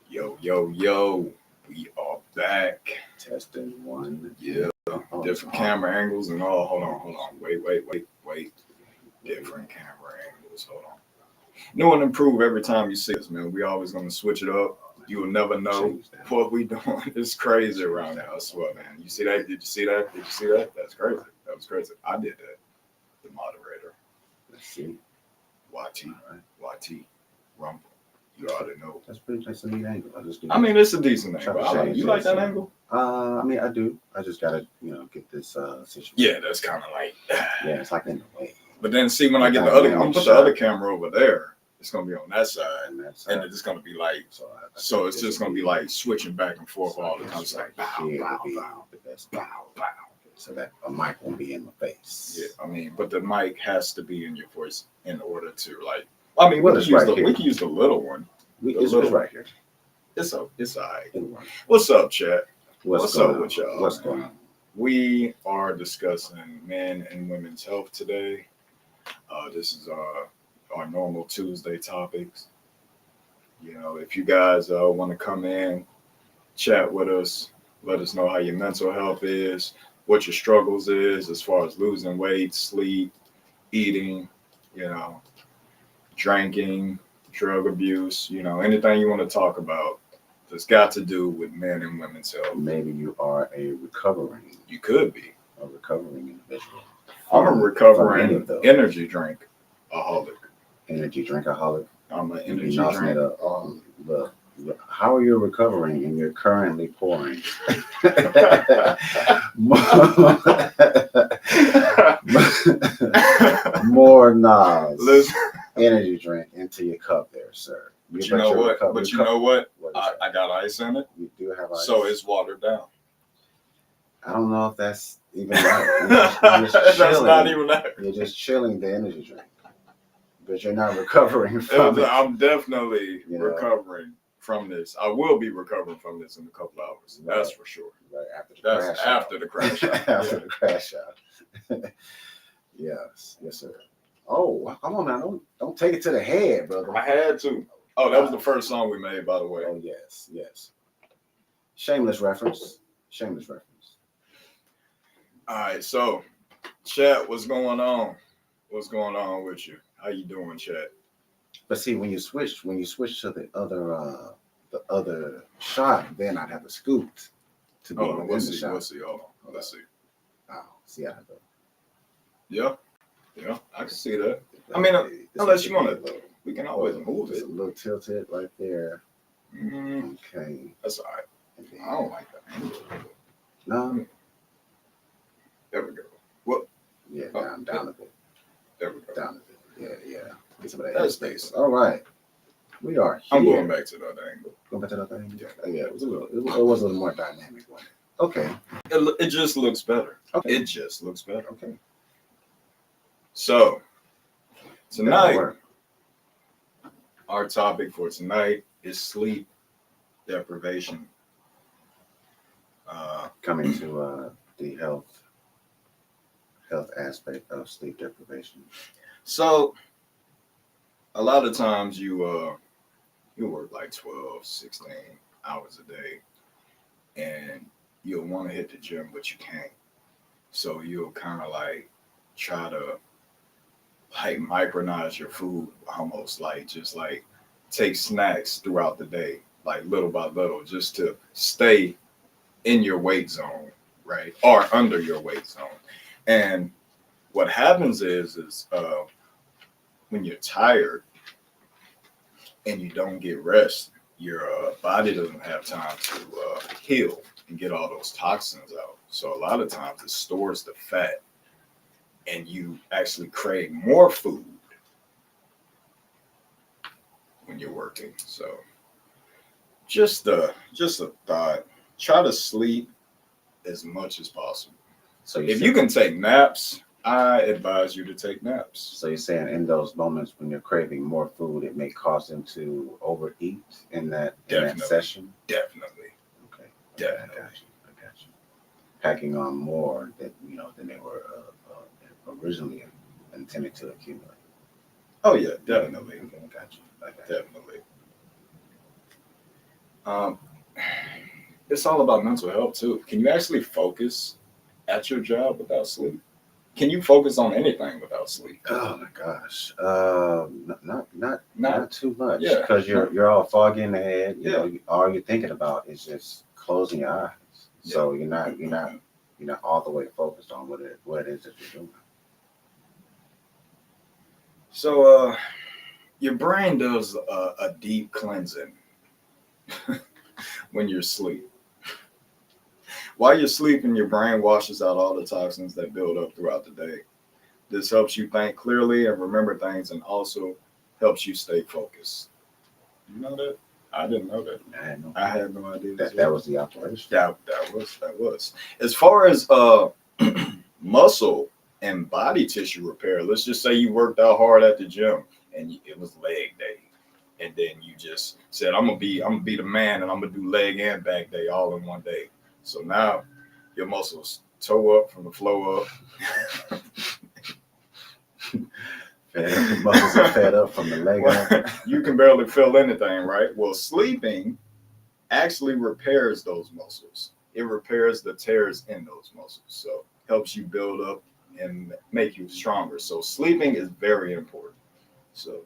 Yo, yo, yo, we are back. Testing one. Yeah, different camera angles and all. Hold on. Wait. Different camera angles. Hold on. New and improve every time you see us, man. We always gonna switch it up. You will never know what we doing. It's crazy around here. I swear, man. You see that? Did you see that? Did you see that? That's crazy. That was crazy. I did that. The moderator. Let's see. YT. Rumble. You already know. That's pretty nice a neat angle. I mean, it's a decent angle. You like that angle? I mean, I do. I just gotta, get this situation. Yeah, that's kind of like. Yeah, it's like in the way. But then see, when I get the other, I'm gonna put the other camera over there. It's gonna be on that side, and it's gonna be like. So it's just gonna be like switching back and forth all the time. It's like bow. So that a mic won't be in my face. Yeah, I mean, but the mic has to be in your voice in order to like. I mean, we can use the little one. It's right here. It's all right. What's up, chat? What's up with y'all? What's going on? We are discussing men and women's health today. This is our normal Tuesday topics. You know, if you guys want to come in, chat with us, let us know how your mental health is, what your struggles is as far as losing weight, sleep, eating, drinking, drug abuse, anything you want to talk about that's got to do with men and women's health. Maybe you are you could be a recovering individual. I'm a recovering energy drinkaholic. Energy drinkaholic. I'm an energy drink. Look, how are you recovering and you're currently pouring more Nas energy drink into your cup there, sir? But you know what? I got ice in it. You do have ice. So it's watered down. I don't know if that's even right. You're just that's not even that. You're just chilling the energy drink. But you're not recovering from it. I'm definitely recovering from this. I will be recovering from this in a couple hours. Right. That's for sure. Right after the crash out. After the crash out. Yes, sir. Oh, come on now. Don't take it to the head, brother. I had to. Oh, that was the first song we made, by the way. Oh, yes. Shameless reference. All right, so chat, what's going on? What's going on with you? How you doing, chat? But see, when you switch to the other shot, then I'd have to scoot to be in the shot. Let's see. Hold on. Let's see. Oh, see, I have to. Yeah, I can see that. I mean, unless you want to, we can always move it. A little tilted right there. Mm-hmm. Okay. That's all right. I don't like that angle. No. There we go. Well, yeah, down a bit. There we go. Down a bit. Yeah. Get some of that headspace. All right. We are here. I'm going back to the other angle. Going back to the other angle? Yeah. It was a little more dynamic one. Okay. It just looks better. Okay. It just looks better. Okay. So, tonight, our topic for tonight is sleep deprivation. Coming to the health aspect of sleep deprivation. So, a lot of times you work like 12, 16 hours a day, and you'll want to hit the gym, but you can't. So you'll kind of like try to like micronized your food, almost like just like take snacks throughout the day, like little by little, just to stay in your weight zone, right? Or under your weight zone. And what happens is when you're tired and you don't get rest, your body doesn't have time to heal and get all those toxins out. So a lot of times it stores the fat, and you actually crave more food when you're working. So just a thought. Try to sleep as much as possible. So if you can take naps, I advise you to take naps. So you're saying in those moments when you're craving more food, it may cause them to overeat in that session? Definitely. Okay. Definitely. I got you. Packing on more than they were originally intended to accumulate. Oh yeah, definitely. Okay, I got you. Definitely. Um, it's all about mental health too. Can you actually focus at your job without sleep? Can you focus on anything without sleep? Oh my gosh. Not, Not too much yeah, because you're all foggy in the head. You yeah, know, all you're thinking about is just closing your eyes. yeah. So you're not all the way focused on what it is that you're doing. So, your brain does a deep cleansing when you're asleep. While you're sleeping, your brain washes out all the toxins that build up throughout the day. This helps you think clearly and remember things, and also helps you stay focused. You know that? I didn't know that. I had no I had no idea. that was the operation. That was. As far as muscle and body tissue repair, let's just say you worked out hard at the gym and it was leg day, and then you just said, I'm gonna be the man, and I'm gonna do leg and back day all in one day. So now your muscles toe up from the flow up. The muscles are fed up from the leg Well, up. you can barely feel anything, right? Well, sleeping actually repairs those muscles. It repairs the tears in those muscles. So helps you build up and make you stronger. So sleeping is very important. So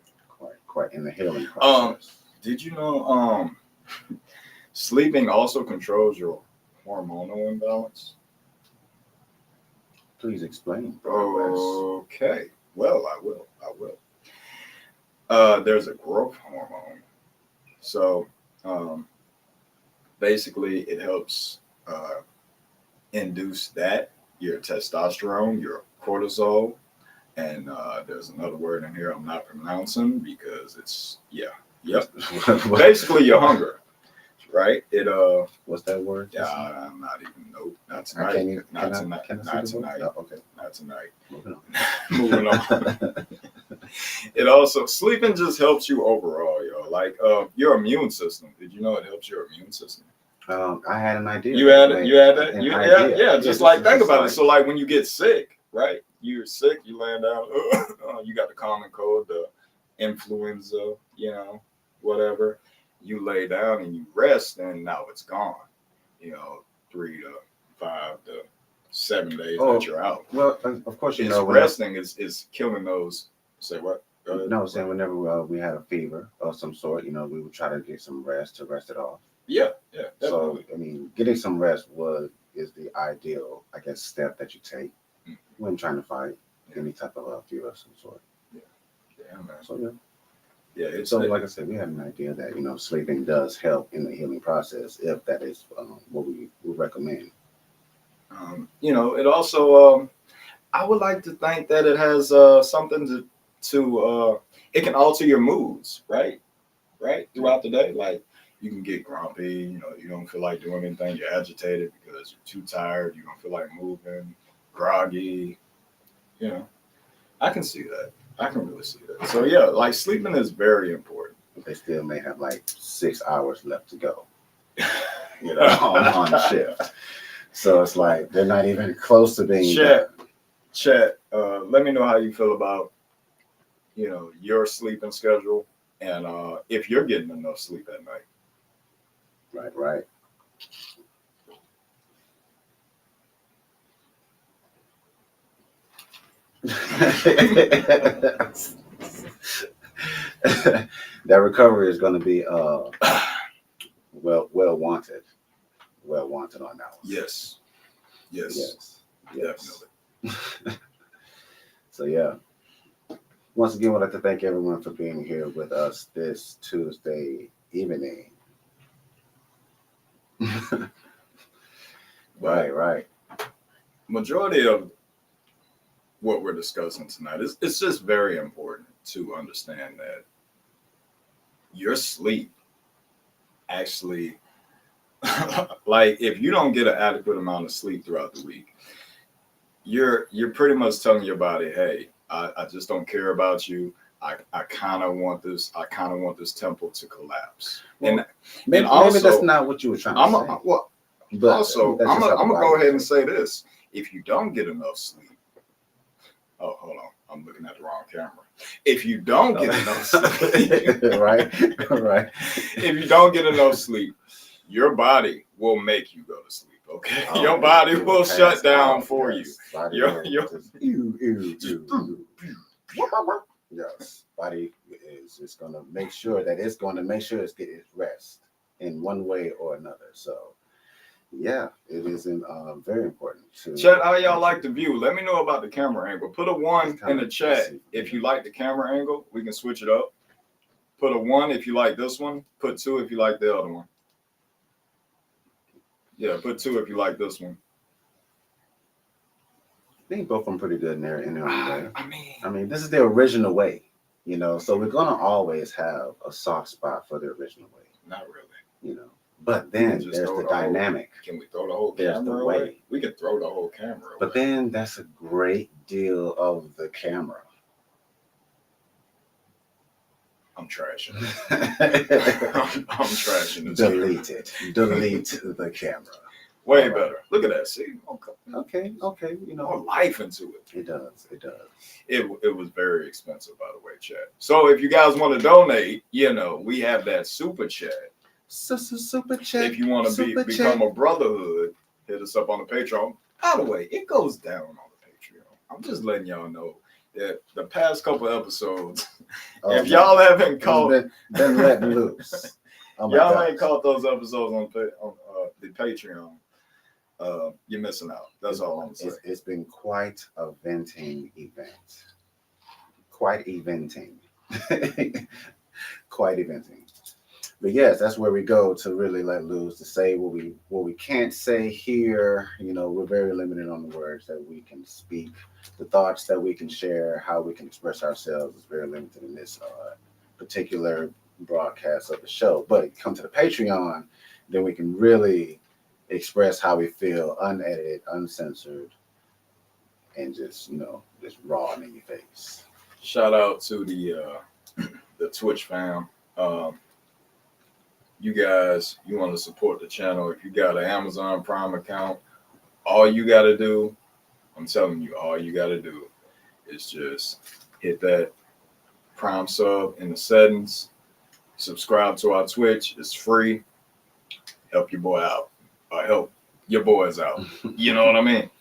Quite in the healing um process. did you know sleeping also controls your hormonal imbalance? Please explain, Brother Wes. Okay. Well, I will. There's a growth hormone. So um basically it helps induce that, your testosterone, your cortisol, and there's another word in here I'm not pronouncing because it's yep. Basically, your hunger, right? What's that word? Yeah, I'm not even nope, not I tonight, can't even. not tonight, Can I not see the word? tonight, No, okay. not tonight. Moving on. Moving on. It also sleeping just helps you overall, yo. Like your immune system. Did you know it helps your immune system? I had an idea. You had that? An Yeah, idea. yeah. This Just like is think just about it. like So like when you get sick, right? You're sick, you laying down, you got the common cold, the influenza, whatever. You lay down and you rest, and now it's gone. You know, 3 to 5 to 7 days that you're out. well, of course you It's know resting is killing those. Say what? Go ahead. no, saying whenever we had a fever of some sort, we would try to get some rest to rest it off. Yeah, So definitely. I mean, getting some rest is the ideal, I guess, step that you take Mm. when trying to fight any type of fever of some sort. Yeah, man. So yeah. Yeah, it's So like I said, we had an idea that sleeping does help in the healing process if that is what we would recommend. it also I would like to think that it has something to it can alter your moods, right throughout the day. Like you can get grumpy, you don't feel like doing anything, you're agitated because you're too tired, you don't feel like moving, groggy. You know, I can see that. I can really see that. So yeah, like sleeping is very important. They still may have like 6 hours left to go, on on shift. So it's like they're not even close to being Chat, done. chat. Let me know how you feel about your sleeping schedule and if you're getting enough sleep at night. Right. That recovery is going to be well wanted, on that one. Yes. Yes. Definitely. So yeah. Once again, I'd like to thank everyone for being here with us this Tuesday evening. Right. Majority of what we're discussing tonight is it's just very important to understand that your sleep actually like if you don't get an adequate amount of sleep throughout the week, you're pretty much telling your body, hey, I just don't care about you. I kind of want this temple to collapse. Well, and maybe also, that's not what you were trying to say. But also, that's I'm just how the gonna body go ahead and works. say this: if you don't get enough sleep, oh, hold on, I'm looking at the wrong camera. If you don't get enough sleep, right, right. if you don't get enough sleep, your body will make you go to sleep. Okay, Oh, your yeah, body you will pass shut down out, for yes. you. Body Your will your just, ew, ew, just ew, ew. Yes, body is just going to make sure that it's going to make sure it's getting its rest in one way or another. So, yeah, it is very important to. chat. How y'all like the view? Let me know about the camera angle. Put a one in the chat see, if you like the camera angle. We can switch it up. Put a one if you like this one. Put two if you like the other one. Yeah, put two if you like this one. I think both of them pretty good in their own way. I mean, This is the original way, so we're going to always have a soft spot for the original way, not really. But then there's the dynamic. Can we throw the whole There's camera the away? way. We could throw the whole camera away. But then that's a great deal of the camera. I'm trashing it. I'm trashing it. Delete it. Delete the camera. Way better. Look at that. See? Okay. More life into it. It does. It was very expensive, by the way, chat. So if you guys want to donate, we have that super chat. Super chat. If you want to become a brotherhood, hit us up on the Patreon. By the way, it goes down on the Patreon. I'm just letting y'all know that the past couple episodes, if y'all haven't caught, been let loose. Y'all ain't caught those episodes on the Patreon. You're missing out. That's all I'm saying. It's been quite a venting event. Quite eventing. Quite eventing. But yes, that's where we go to really let loose, to say what we can't say here. We're very limited on the words that we can speak. The thoughts that we can share, how we can express ourselves is very limited in this particular broadcast of the show. But come to the Patreon, then we can really express how we feel, unedited, uncensored, and just raw and in your face. Shout out to the Twitch fam. You guys, you want to support the channel. If you got an Amazon Prime account, all you got to do, I'm telling you, all you got to do is just hit that Prime sub in the settings, subscribe to our Twitch. It's free. Help your boy out. Or help your boys out. You know what I mean?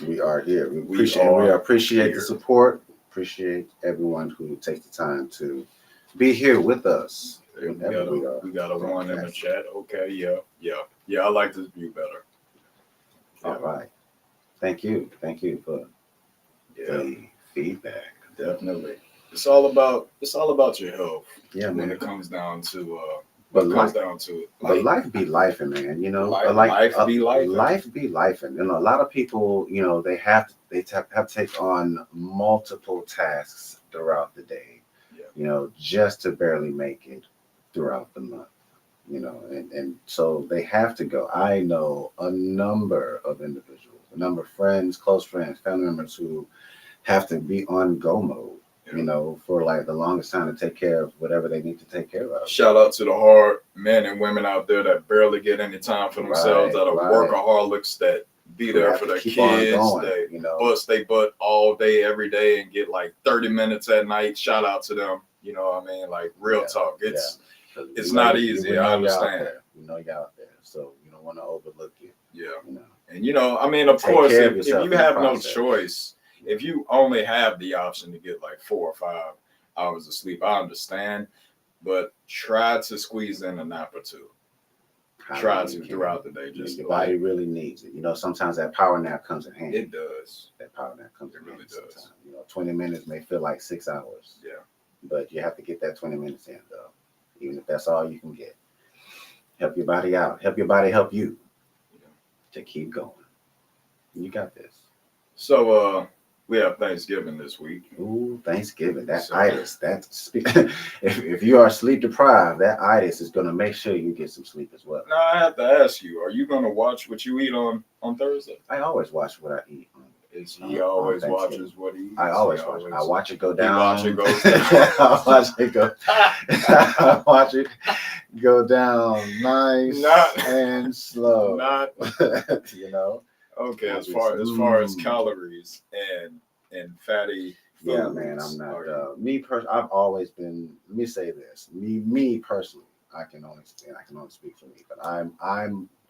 We are here. We appreciate the support. Appreciate everyone who takes the time to be here with us. We got a one in the chat. Okay, yeah. I like this view better. All right. Thank you for the feedback. Definitely. It's all about your health. Yeah, man. When it comes down to But life be lifing, man. Life be lifing. Life be lifing. A lot of people, they have to take on multiple tasks throughout the day. Yeah. Just to barely make it throughout the month. And so they have to go. I know a number of individuals, a number of friends, close friends, family members who have to be on go mode. For like the longest time to take care of whatever they need to take care of. Shout out to the hard men and women out there that barely get any time for themselves, that are workaholics, that be there for their kids, they bust they butt all day, every day, and get like 30 minutes at night. Shout out to them. You know what I mean? Like real talk. It's not easy. I understand. You're out there, so you don't want to overlook it. Yeah. And of course, if you have no choice, if you only have the option to get like 4 or 5 hours of sleep, I understand, but try to squeeze in a nap or two. Try to throughout the day. Just your body really needs it. Sometimes that power nap comes in handy. It does. That power nap comes in handy. It really does. 20 minutes may feel like 6 hours. Yeah. But you have to get that 20 minutes in, though. Even if that's all you can get. Help your body out. Help your body help you to keep going. You got this. So, we have Thanksgiving this week. Ooh, Thanksgiving. That itis. If you are sleep deprived, that itis is going to make sure you get some sleep as well. Now, I have to ask you, are you going to watch what you eat on Thursday? I always watch what I eat. He always watches what he eats. I always watch. I watch it go down. I watch it go. I watch it go down nice and slow. Okay, as far as calories and fatty Yeah, man, I'm foods not are you? I've always been. Let me say this. Me personally, I can only speak for me, but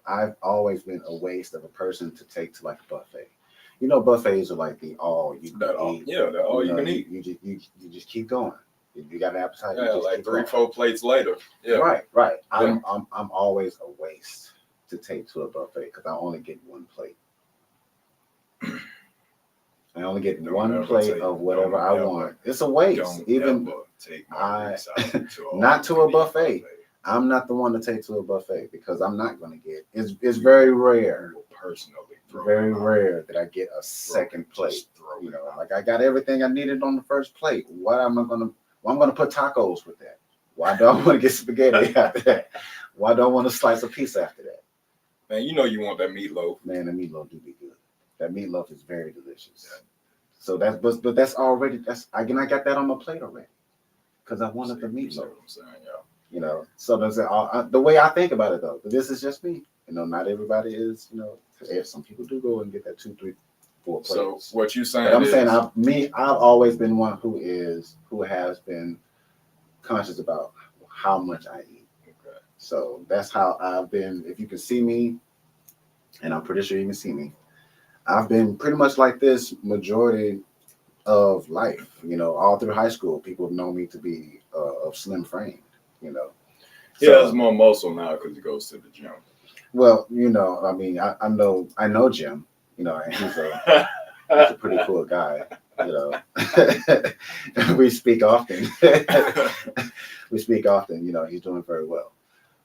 I've always been a waste of a person to take to like a buffet. You know, buffets are like the all you can That all? eat. Yeah, that all You you know, can eat. you just keep going. If you got an appetite, you Yeah, just like keep three, going. 4 plates later. Yeah, Right, right. yeah. I'm always a waste to take to a buffet because I only get one plate. I only get Don't one ever plate take. of whatever Don't I ever. want. It's a waste. Don't Even ever take I, Maurice out to all not you to a can eat buffet. buffet. I'm not the one to take to a buffet because I'm not going to get. It's You very will, rare, you will personally throw very him out. rare that I get a Throw him, second plate. just throw You him know, out. like I got everything I needed on the first plate. What am I gonna? Well, I'm gonna put tacos with that. Why do I want to get spaghetti after that? Why do I want to slice a pizza after that? Man, you know you want that meatloaf. Man, the meatloaf do be good. That meatloaf is very delicious. That, So but that's already that's again I got that on my plate already because I wanted the you see meatloaf. what I'm saying, y'all? You know, so the way I think about it though, this is just me. You know, not everybody is. You know, if some people do go and get that two, three, four So plates. what you But saying I'm saying is, I've always been one who has been conscious about how much I eat. okay, So that's how I've been. If you can see me, and I'm pretty sure you can see me, I've been pretty much like this majority of life. You know, all through high school, people have known me to be of slim frame. You know, he has so more muscle now because he goes to the gym. well, you know, I mean, I know Jim. You know, and he's a pretty cool guy. You know, we speak often. We speak often. You know, he's doing very well.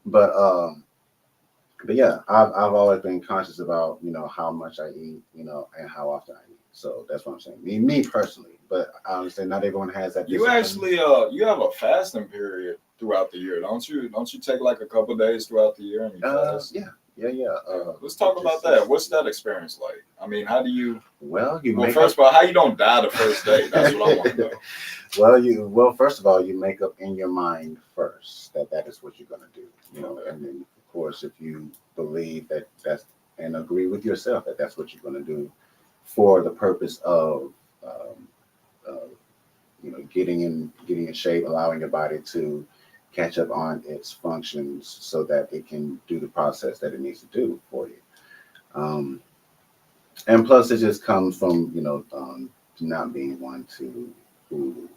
But yeah, I've always been conscious about how much I eat, and how often I eat. So that's what I'm saying. Me personally, but I understand not everyone has that You discipline. actually you have a fasting period throughout the year, don't you? Don't you take like a couple days throughout the year and you fast? Yeah, yeah, yeah. Yeah. Let's talk about that. What's that experience like? I mean, how do you? Well, you Well, make first up. of all, how you don't die the first day? That's what I want to know. Well, first of all, you make up in your mind first that that is what you're going to do. You know, Okay. and then of course, if you believe that that's and agree with yourself that that's what you're going to do for the purpose of um, uh, getting in shape, allowing your body to catch up on its functions so that it can do the process that it needs to do for you. Um, and plus, it just comes from not being one to who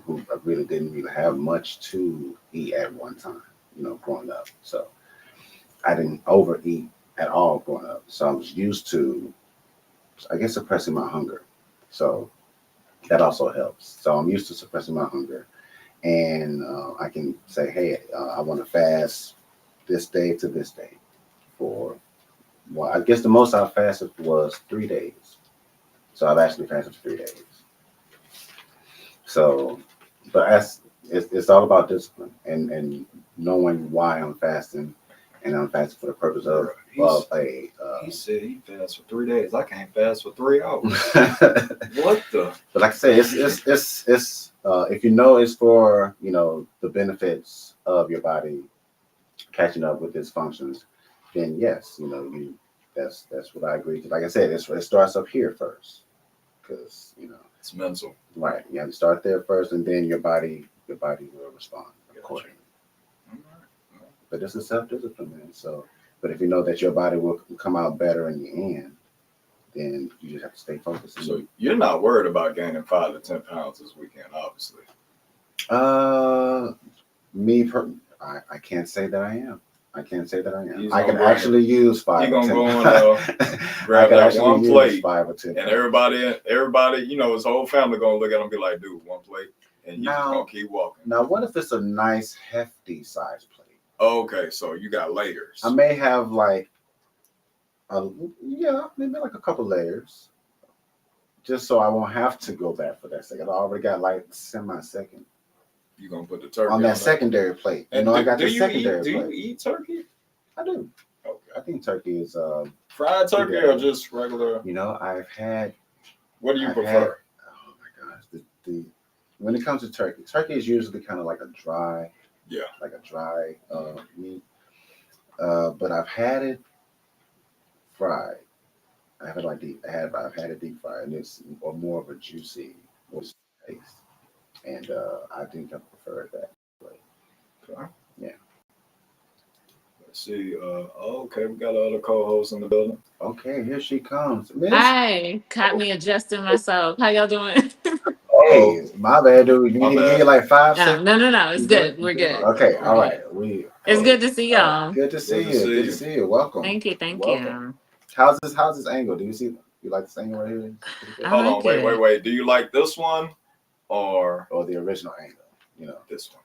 who really didn't really have much to eat at one time. Growing up, so I didn't overeat at all growing up. So I was used to, I guess, suppressing my hunger. So that also helps. So I'm used to suppressing my hunger, and I can say, hey, I want to fast this day to this day for. Well, I guess the most I fasted was 3 days. So I've actually fasted for 3 days. So, but it's all about discipline and knowing why I'm fasting, and I'm fasting for the purpose Bro, of he said he fasts for 3 days. I can't fast for 3 hours. but What the? like I say, it's if you know it's for the benefits of your body catching up with its functions, then yes, that's what I agree to. Like I said, it starts up here first because It's mental. right, you have to start there first, and then your body will respond Gotcha. accordingly. All right. But it's a self discipline, man. So, but if you know that your body will come out better in the end, then you just have to stay focused. So you're not worried about gaining 5 to 10 pounds this weekend, obviously. Uh, me, I can't say that I am. I can't say that I am. He's I gonna can bring it. actually use He five or gonna ten. go and I grab can that actually one use plate, 5 or 10 and pounds. everybody, his whole family gonna look at him and be like, "Dude, one plate," and you just gonna Now, keep walking. now, what if it's a nice hefty size plate? Okay, so you got I layers. may have like yeah, maybe like a couple layers, just so I won't have to go back for that second. I already got like semi-second You gonna put the on turkey that on there. secondary plate. And I got do the you eat? secondary Do you plate. eat turkey? I do. I Okay, think turkey is fried pretty turkey or good. just regular? What do you I've had. prefer? Oh my gosh, the when it comes to turkey, turkey is usually kind of Yeah. like a dry meat. But I've had it fried. I have it like deep. I've had it deep fried, and it's or more of a juicy. paste. And I think I prefer that way. Okay. Yeah. Let's see. Okay, we got other co-hosts in the building. Okay, here she comes. Miss. Hi, caught me adjusting myself. How y'all doing? Oh, Hey, my bad, dude. You my need to give you bad. like 5 seconds. No. It's You good. good? We're All good. right, Okay, all We're all right. right. good. We It's good to see y'all. good to see Good to you. see Good to you. see you. Welcome. Thank you. Thank Welcome. you. How's this angle? Do you see you like this angle right here? It's pretty good. I Hold on, like it. wait. Do you like this one or Or the original angle, you know. this one?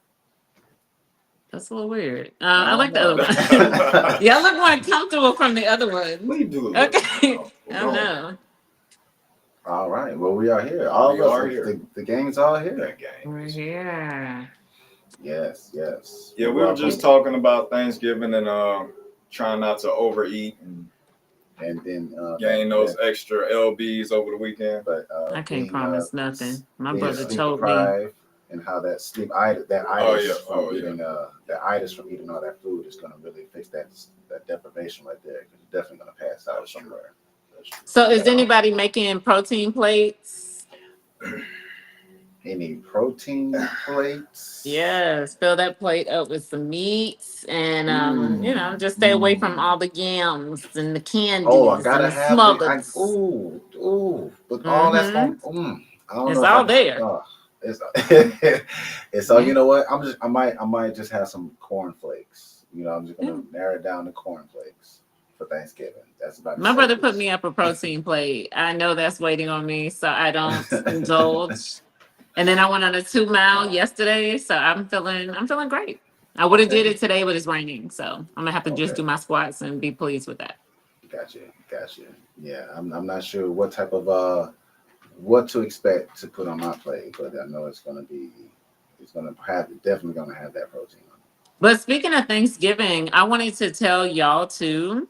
That's a little weird. I I don't like the other one. know. Y'all look more comfortable from the other one. We do look more Okay. comfortable, I don't know. All right. Well, we are here. All we? of We us. are here. The gang's all here. That game We're is. here. Yes. Yes. Yeah, Well, we were welcome. just talking about Thanksgiving and trying not to overeat and And then gain those extra lbs over the weekend. but I can't being promise nothing. My being brother sleep told me. deprived and how that that Oh itis yeah, from eating that itis from eating all that food is going to really fix that deprivation right there because you're definitely going to pass out That's true. somewhere. That's true. So is anybody making protein plates? Any protein plates? Yes, fill that plate up with some meats and just stay away from Mm. all the yams and the Oh, I candies and gotta the have the smuggets. but all that's Mm-hmm. on. I don't It's know if I all can. there. It's it's so you Yeah. know what? I might just have some cornflakes. You know, I'm just Yeah. gonna narrow it down to cornflakes for Thanksgiving. That's about the My brother put safest. me up a protein plate. I know that's waiting on me, so I don't indulge. And then I went on a 2 mile yesterday, so I'm feeling great. I would have Okay, did it today, but it's raining, so I'm gonna have to just okay, do my squats and be pleased with that. gotcha. Yeah, I'm not sure what type of what to expect to put on my plate, but I know it's gonna have definitely gonna have that protein on But speaking of Thanksgiving, I wanted to tell y'all too.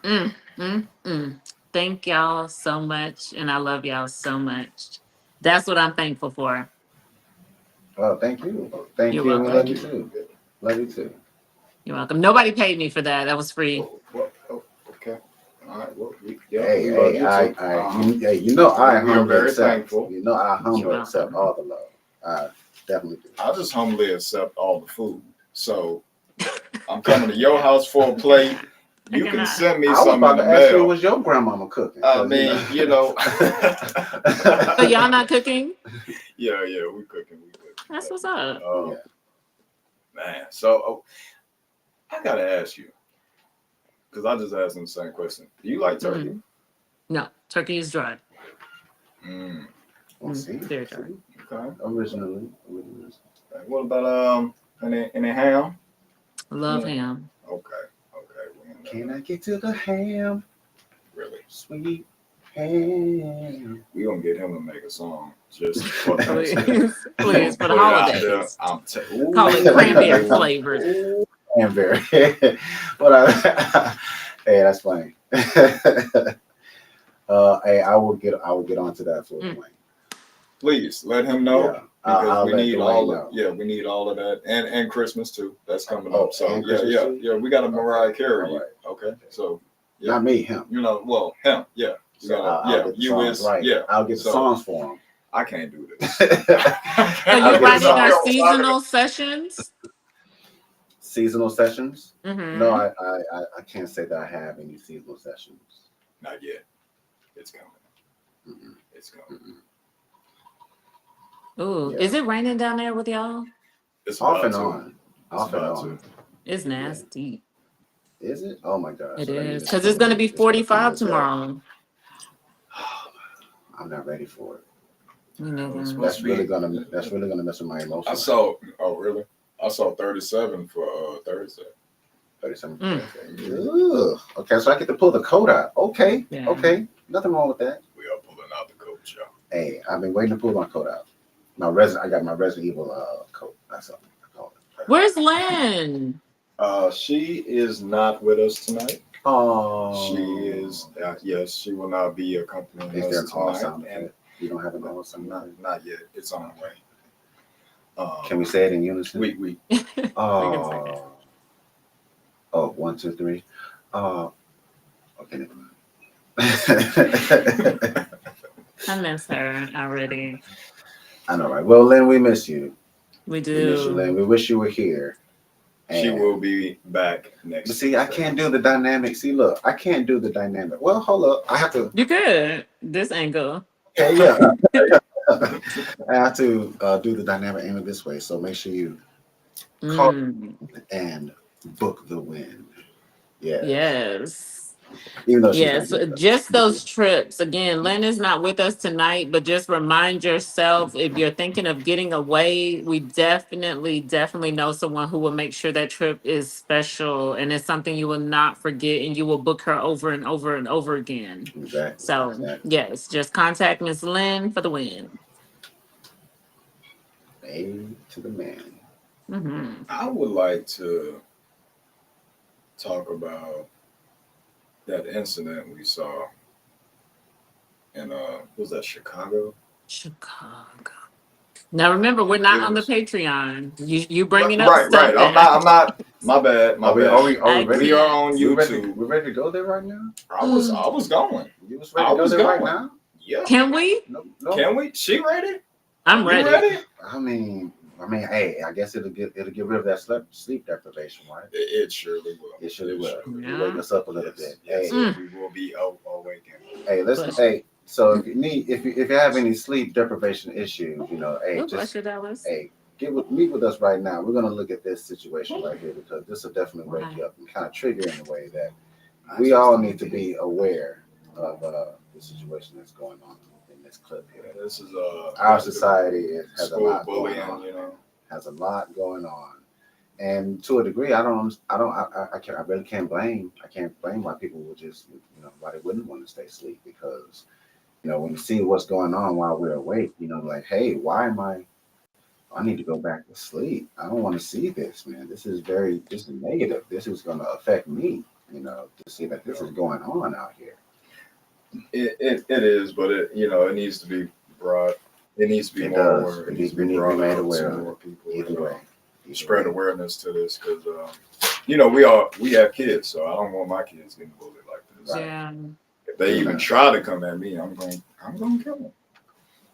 Mm, mm, mm. Thank y'all so much, and I love y'all so much. That's what I'm thankful for. it. Oh, thank You're you, and we welcome. love you too. Love you too. You're welcome. Nobody paid me for that. That was free. Okay. All right. Well, we Hey, love hey, you too. you know, I We are humbly very accept. thankful. You know, I You're humbly accept welcome. all the love. I definitely do. I just humbly accept all the food. So I'm coming to your house for a plate. I You can cannot. send me I was some in about the to ask you, mail. was your grandmama cooking? I 'Cause, mean, you know. So y'all not cooking? Yeah, we cooking. That's what's up. Uh, yeah. man, so I gotta ask you because I just asked him the same question. Do you like turkey? Mm. No, turkey is dry. Mm, Well, see, Very dry. okay. originally. What about any ham? Love Yeah. ham. Okay. We Can I get to the ham, really? sweet ham? We gonna get him to make a song just for Thanksgiving. Please, We gonna please, for the put it out there. holidays. Call it cranberry flavored. And very. But hey, that's funny. Hey, I will get onto that for Mm. Dwayne. Please let him know Yeah, because I'll we let need Dwayne all know. we need all of that and Christmas too. That's coming Oh, up. So and Christmas too? we got a Mariah Carey. All right. Okay, so Not me, him. you know, well him, yeah. We So gotta, I'll get the you songs is right. yeah. I'll get the So songs for him. I can't do this. So I'll you're get the writing our songs. seasonal sessions? Seasonal sessions? No, Mm-hmm. I can't say that I have any seasonal sessions. Not yet. It's coming. Mm-mm, It's coming. mm-mm. Ooh, Yeah, is it raining down there with y'all? It's off about and to. on, It's off and about on. to. It's Yeah, nasty. is it? Oh my gosh! It So that is means because it's gonna be it's gonna be 45 this way. tomorrow. I'm not ready for it. Me Oh, it's neither. supposed to be. That's really gonna mess with my I emotions. saw. Oh really? I saw 37 for Thursday. 37 Mm. Thursday. Ugh. Okay, so I get to pull the coat out. Okay, Yeah. okay, nothing wrong with that. We are pulling out the coach, y'all. Hey, I've been waiting to pull my coat out. I got my Resident Evil coat. That's what I call it. Where's Lynn? She is not with us tonight. Oh, She is. Yes, she will not be accompanying Is there us an all tonight. sound And effect? You don't have an all sound not effect? not yet. It's on the way. Can we say it in unison? We We can say it. Oh, oh, 1, 2, 3. Oh, okay, never mind. I miss her already. I know, right? Well, Lynn, we miss you. We We miss you, Lynn. do. We wish you were here. She And will be back next but see, I Tuesday. can't do the dynamic. See, look, I can't do the dynamic. Well, hold up. I have to. You could. This angle. Okay, yeah. I have to do the dynamic aiming this way. So make sure you call Mm, and book the win. Yes. yes. Even though she's not Yes, here with us. just those trips. Again, Lynn is not with us tonight, but just remind yourself if you're thinking of getting away, we definitely know someone who will make sure that trip is special and it's something you will not forget and you will book her over and over and over again. Exactly. So, Exactly. yes, just contact Miss Lynn for the win. A to the man. Hmm. I would like to talk about that incident we saw in was that Chicago? Chicago. Now remember, we're It not on the was Patreon. You bringing up right, stuff right. that I'm not. My bad. My Are we? Are bad. we? Are we I ready? We are can't. on We ready? YouTube. We ready to go there right now? I was going. You was I ready to go was there right going. now? Yeah. Can we? No, no. Can we? She ready? I'm You ready. ready? Hey, I guess it'll get rid of that sleep deprivation, right? It surely will. It surely will. It'll wake Yeah. us up a little Yes, bit. yes. Hey, Mm. We will be awakened. hey, listen. Bless you. Hey, so if you have any sleep deprivation issues, hey, Oh, bless just you, Dallas. hey, meet with us right now. We're gonna look at this situation right here because this will definitely wake Right. you up and kind of trigger in a way that I we just all don't need to think- be aware of the situation that's going on in this clip here. Yeah, this is Our society has a school lot going bullying. on. You know. Has a lot going on, and to a degree, I really I can't blame why people would just, why they wouldn't want to stay asleep because, when you see what's going on while we're awake, like, hey, I need to go back to sleep. I don't want to see this, man. This is negative. This is going to affect me, to see that this is going on out here. It is, but it needs to be brought. It needs to be It more does. aware. It needs to We be need to be brought made out aware to of more it. people. Either way. Spread way. awareness to this because we have kids, so I don't want my kids getting bullied like this. Right. Yeah. If they even Yeah. try to come at me, I'm going to kill them.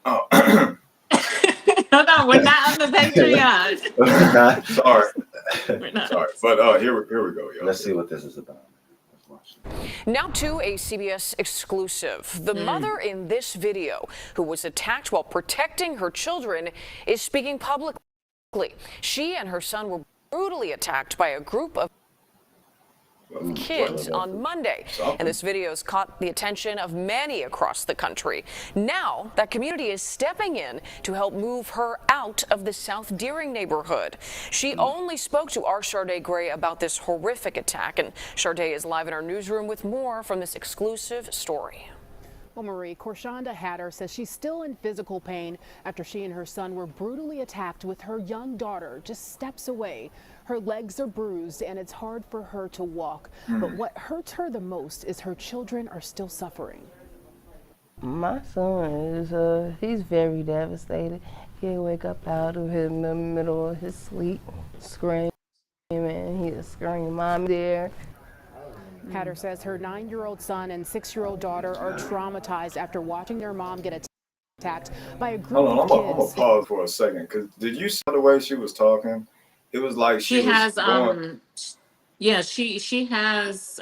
Oh, Hold on, we're not on the Patreon. sorry, We're not. sorry, but here we go, y'all. Let's see what this is about. Let's watch it. Now to a CBS exclusive. The mother in this video, who was attacked while protecting her children, is speaking publicly. She and her son were brutally attacked by a group of kids on Monday. And this video has caught the attention of many across the country. Now that community is stepping in to help move her out of the South Deering neighborhood. She only spoke to our Sharday Gray about this horrific attack, and Sharday is live in our newsroom with more from this exclusive story. Well, Marie, Korshonda Hatter says she's still in physical pain after she and her son were brutally attacked with her young daughter just steps away. Her legs are bruised and it's hard for her to walk. But what hurts her the most is her children are still suffering. My son is, he's very devastated. He'll wake up out of the middle of his sleep, screaming, he'll scream, "Mom, there." Hatter says her 9-year-old son and 6-year-old daughter are traumatized after watching their mom get attacked by a group Hold on, of I'm gonna kids. pause for a second because did you see the way she was talking? It was like she was Has going. yeah, she has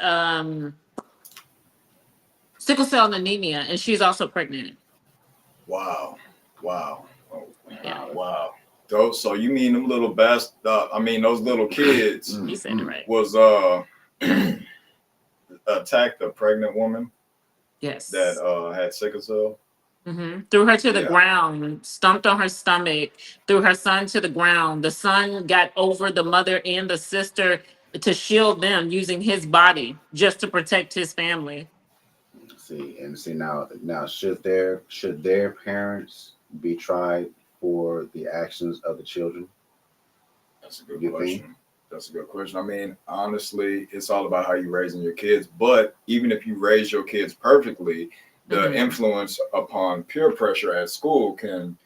sickle cell anemia and she's also pregnant. Wow, oh, Yeah. wow. So you mean them little those little kids You said it right. was attacked a pregnant woman Yes. that had sickle cell. Threw her to the Yeah. ground, stomped on her stomach, threw her son to the ground. The son got over the mother and the sister to shield them using his body just to protect his family. See now should their parents be tried for the actions of the children? That's a good You question. think? That's a good question. I mean, honestly, it's all about how you raising your kids. But even if you raise your kids perfectly, the influence upon peer pressure at school can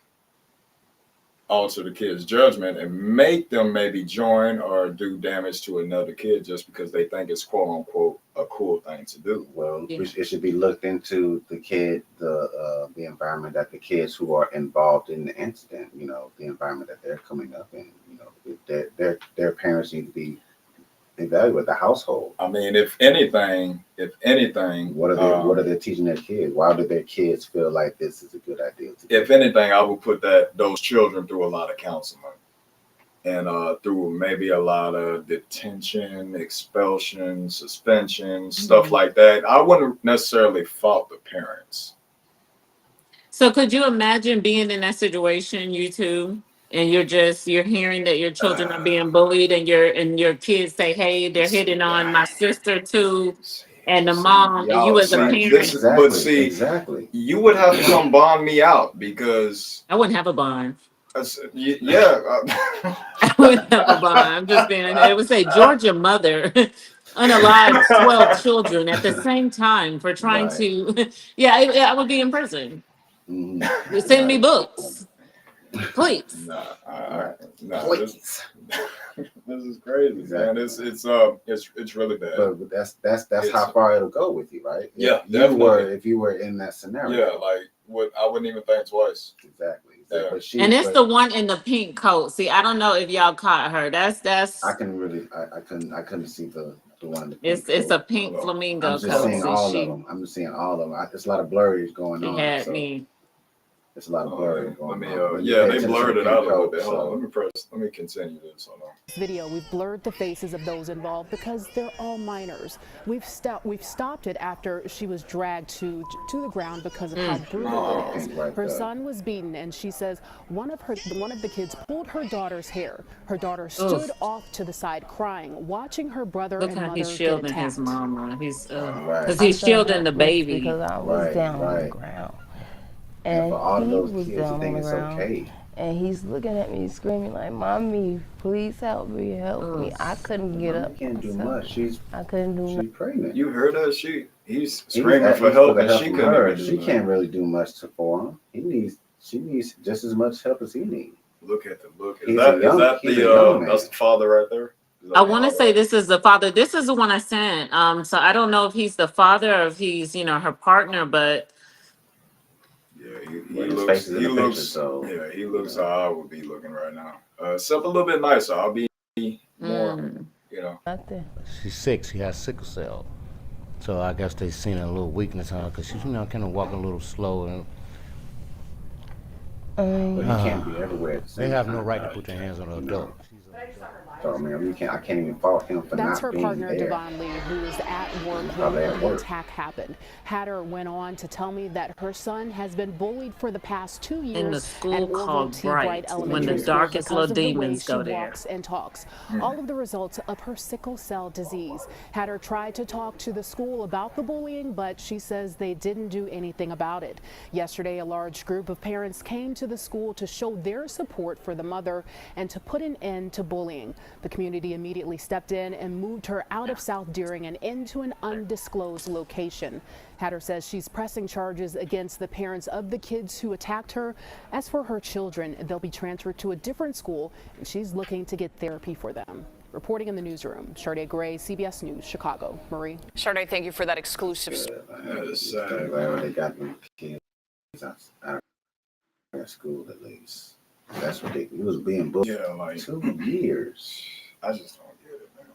alter the kid's judgment and make them maybe join or do damage to another kid just because they think it's quote unquote a cool thing to do. Well, Yeah. it should be looked into the environment that the kids who are involved in the incident, you know, the environment that they're coming up in, you know, their parents need to be evaluated, the household. I mean, if anything, What are they teaching their kids? Why do their kids feel like this is a good idea to do? if anything, I would put those children through a lot of counseling and through maybe a lot of detention, expulsion, suspension, stuff like that. I wouldn't necessarily fault the parents. So could you imagine being in that situation, you two, and you're hearing that your children are being bullied, and your kids say, "Hey, they're hitting on my sister too," and the mom, and you Y'all as a see, Right. this parent, is, but Exactly. see, Exactly. you would have to come bond me out because, I wouldn't have a bond. yeah. I wouldn't have a bond. I'm just being. It would say Georgia mother unalived 12 children at the same time for trying Right. to. Yeah, I would be in prison. Mhm. Send me Right. books, please. Nah, Right. nah, Please. this is crazy, man. Exactly. It's really bad. But that's It's- how far it'll go with you, right? Yeah, If you were in that scenario. Yeah, like I wouldn't even think twice. Exactly. Yeah. But And it's the one in the pink coat. See, I don't know if y'all caught her. That's I couldn't see the one in the pink it's a coat. pink Hold on. flamingo I'm just coat. seeing See, all of she them. I'm just seeing all of them. There's a lot of blurries going she on. had So me. there's a lot of blurry Let going me on. When you yeah, pay they attention to blurred the it pink out a little coat, bit. Hold so- on, let me continue this. Hold on. This video, we've blurred the faces of those involved because they're all minors. We've stopped it after she was dragged to the ground because of how brutal it is. Right Her there. son was beaten, and she says one of the kids pulled her daughter's hair. Her daughter stood off to the side crying, watching her brother Look and how mother he's get shielding attacked. his mama. He's Right. because I he's felt shielding the helpless baby. because I was Right, down on the right. ground. And And for all of he those was kids, you down on think the it's ground. okay. And he's looking at me screaming like, "Mommy, please help me, help me." I couldn't get Mama up can't do myself. much. I couldn't do She's pregnant. You heard her? He's He's screaming asking for help, the and she from couldn't her. even do She that. can't really do much for him. She needs just as much help as he needs. Look at the look. He's a young man. That's the father right there? Is that I the want to father? say this is the father. This is the one I sent. So I don't know if he's the father or if he's her partner, but Yeah, Well, his face is in the picture, looks. so, Yeah, he looks how I would be looking right now. Except a little bit nicer. I'll be more. nothing. She's sick. She has sickle cell. So I guess they seen a little weakness on her because she's kind of walking a little slow. And But he can't be everywhere at the they same have time. no right to put their hands on an adult. So I mean, I can't even fault him for That's not her being partner, there. Devon Lee, who was at work probably when at the work. attack happened. Hatter went on to tell me that her son has been bullied for the past 2 years in the at school Orville called T. Bright Bright, when the Elementary School darkest because little of the way demons she go there. walks and talks. All of the results of her sickle cell disease. Hatter tried to talk to the school about the bullying, but she says they didn't do anything about it. Yesterday, a large group of parents came to the school to show their support for the mother and to put an end to bullying. The community immediately stepped in and moved her out of South Deering and into an undisclosed location. Hatter says she's pressing charges against the parents of the kids who attacked her. As for her children, they'll be transferred to a different school, and she's looking to get therapy for them. Reporting in the newsroom, Sade Gray, CBS News, Chicago. Marie. Sade, thank you for that exclusive. That is sad. I'm glad they got them kids out of school at least. That's ridiculous. He was being bullied Yeah, like 2 years. I just don't get it, man.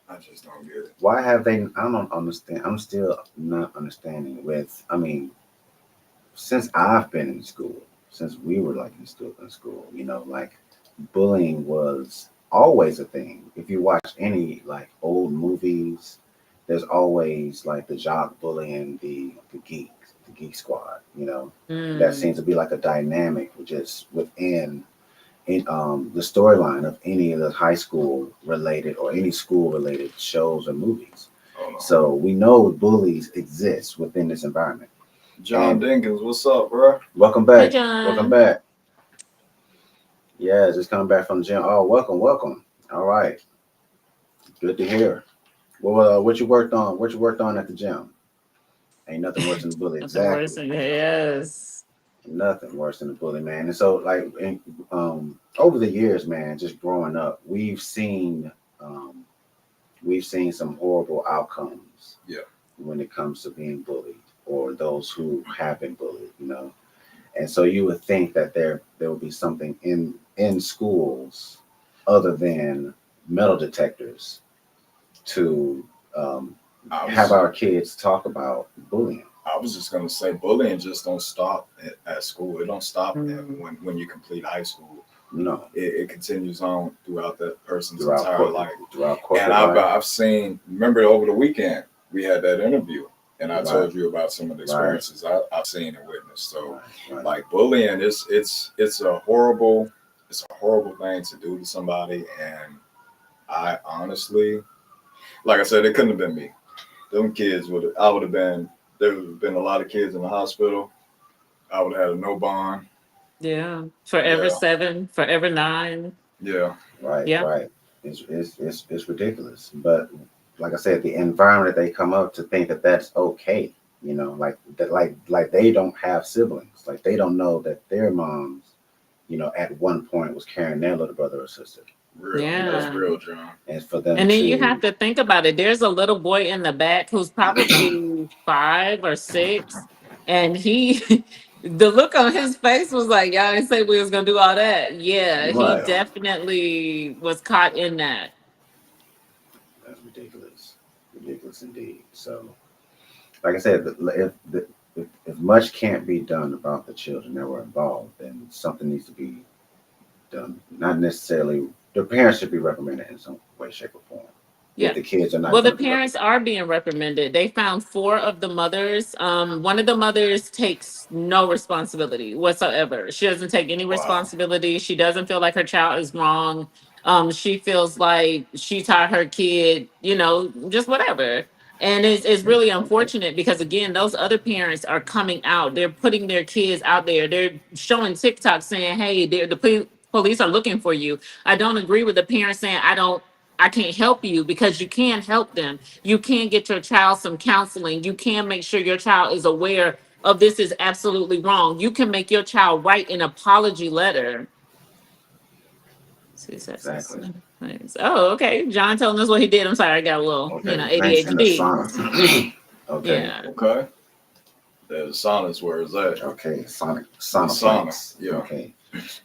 I just don't get it. Why have they? I don't understand. I'm still not understanding. Since I've been in school, since we were like in school, like bullying was always a thing. If you watch any like old movies, there's always like the jock bullying the geek squad. That seems to be like a dynamic just within the storyline of any of the high school related or any school related shows or movies. Oh, no. So we know bullies exist within this environment. John Dinkins, what's up, bro? Welcome back. Hey, John. Welcome back. Yeah, just coming back from the gym. Oh, welcome. All right. Good to hear. Well, what you worked on? What you worked on at the gym? Ain't nothing worse than bullying. Nothing worse Exactly. than yes. Nothing worse than a bully, man. And so, like, over the years, man, just growing up, um, we've seen some horrible outcomes. Yeah. When it comes to being bullied or those who have been bullied, And so you would think that there would be something in schools other than metal detectors to have Was our kids talk about bullying. I was just gonna say bullying just don't stop at school. It don't stop Mm. when you complete high school. No, It continues on throughout that person's throughout entire life. throughout And corporate life. I've seen. Remember over the weekend we had that interview, and I Right, told you about some of the right, experiences I've seen and witnessed. So right. like bullying, it's a horrible thing to do to somebody, and I honestly, like I said, it couldn't have been me. Them kids would I would have been. There would have been a lot of kids in the hospital. I would have had a no bond. Yeah. Forever Yeah, 7, forever 9. yeah, Right, Yeah. right. It's ridiculous. But like I said, the environment that they come up to think that that's okay. Like that, like they don't have siblings. Like they don't know that their moms, at one point was carrying their little brother or sister. real. You That's know, Yeah. real, John. and for them And then you have to to think about it. There's a little boy in the back who's probably 5 or 6. And the look on his face was like, y'all didn't say we was going to do all that. Yeah, he right, Yeah, definitely was caught in that. that's ridiculous, ridiculous indeed. So, like I said, if much can't be done about the children that were involved, then something needs to be done. Not necessarily the parents should be reprimanded in some way, shape, or form. If Yeah. the kids are not Well, the going to be parents reprimanded, are being reprimanded. They found 4 of the mothers. One of the mothers takes no responsibility whatsoever. She doesn't take any wow. responsibility. She doesn't feel like her child is wrong. She feels like she taught her kid, just whatever. And it's really okay, unfortunate because again, those other parents are coming out. They're putting their kids out there. They're showing TikTok saying, "Hey, police are looking for you." I don't agree with the parents saying, I can't help you because you can help them. You can get your child some counseling. You can make sure your child is aware of this is absolutely wrong. You can make your child write an apology letter. See, exactly. Oh, okay. John telling us what he did. I'm sorry, I got a little, Okay, thanks in the ADHD. sauna. Okay, Yeah. Okay. There's saunas. Where is that? okay, The sauna sauna. flights. Yeah. Okay,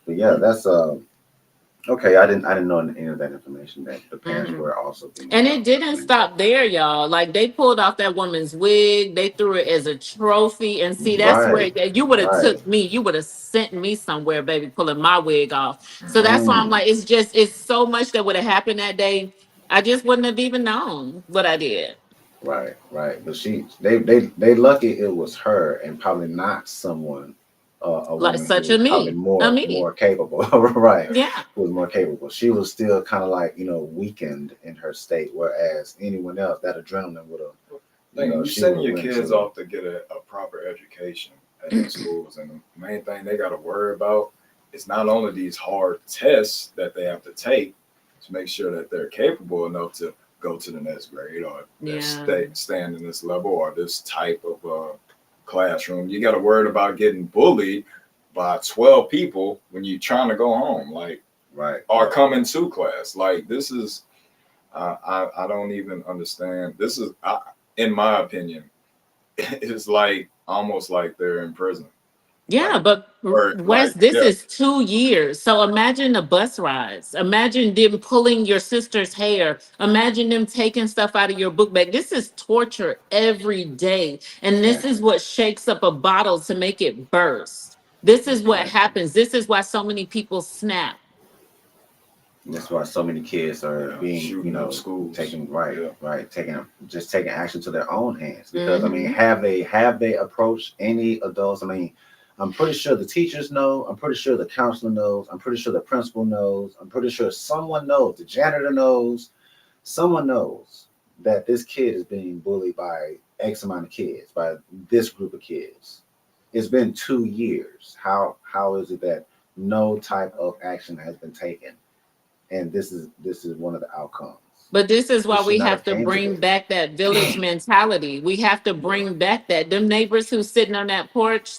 but yeah, that's okay. I didn't know any of that information that the parents Mhm. were also being And it didn't reprimanded. stop there, y'all. Like they pulled off that woman's wig, they threw it as a trophy. And see, that's where Right, you would have right. took me, you would have sent me somewhere, baby, pulling my wig off. So that's why I'm Mm. like, it's so much that would have happened that day. I just wouldn't have even known what I did. Right, right. But they lucky it was her and probably not someone, a Like woman who such a was probably me. A me. more capable. Right, Yeah. who was more capable. She was still kind of like weakened in her state, whereas anyone else that adrenaline would have, You she would sending have your went kids to. off to get a proper education at these schools, and the main thing they got to worry about is not only these hard tests that they have to take to make sure that they're capable enough to go to the next grade or that Yeah. stand in this level or this type of classroom. You got to worry about getting bullied by 12 people when you're trying to go home, like Right, or right, coming to class. Like this is I don't even understand. This is, in my opinion, it's like almost like they're in prison. Yeah, Like, but or Wes, like, this yeah, is 2 years. So imagine the bus rides. Imagine them pulling your sister's hair. Imagine them taking stuff out of your book bag. This is torture every day. And this is exactly, what shakes up a bottle to make it burst. This is what exactly. happens. This is why so many people snap. And that's why so many kids are yeah, being, shooting up schools. taking right, Yeah, right, taking action to their own hands. Because I mean, Hmm. have they approached any adults? I mean, I'm pretty sure the teachers know. I'm pretty sure the counselor knows. I'm pretty sure the principal knows. I'm pretty sure someone knows. The janitor knows. Someone knows that this kid is being bullied by X amount of kids, by this group of kids. It's been 2 years. How is it that no type of action has been taken? And this is one of the outcomes. But this is It why should we not have have to came to bring this. back that village mentality. We have to yeah, bring back that. Them neighbors who's sitting on that porch,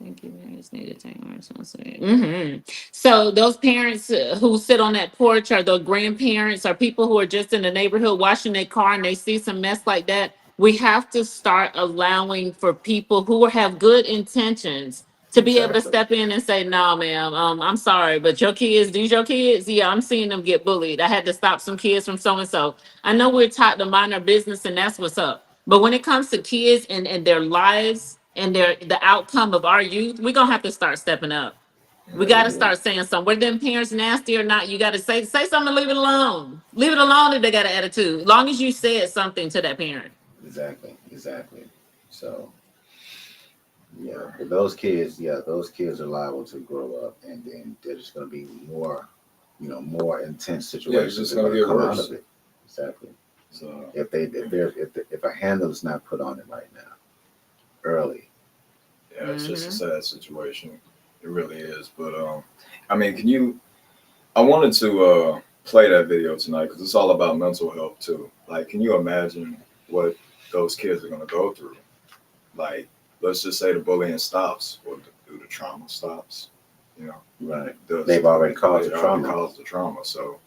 Thank you. Parents need to take more responsibility. So those parents who sit on that porch, or the grandparents, or people who are just in the neighborhood washing their car and they see some mess like that, we have to start allowing for people who have good intentions to be able to Exactly. step in and say, "No, ma'am, I'm sorry, but your kids, these your kids. Yeah, I'm seeing them get bullied. I had to stop some kids from so and so. I know we're taught to mind our business, and that's what's up. But when it comes to kids and their lives and the outcome of our youth, we're gonna have to start stepping up. We Yeah, got we to do. start saying something. Whether them parents nasty or not, you got to say something. And leave it alone. Leave it alone if they got an attitude. As long as you said something to that parent. Exactly, exactly. So yeah, Yeah. but those kids are liable to grow up, and then there's going to be more, more intense Yeah, it's situations just that are gonna going to get come out of worse. it. Exactly. So If a handle is not put on it right now, early. yeah, it's just a Hmm. sad situation. It really is. But I mean, can you? I wanted to play that video tonight because it's all about mental health too. Like, can you imagine what those kids are gonna go through? Like, let's just say the bullying stops, or the trauma stops. You know, Right. does They've already caused it the already trauma. caused the trauma? So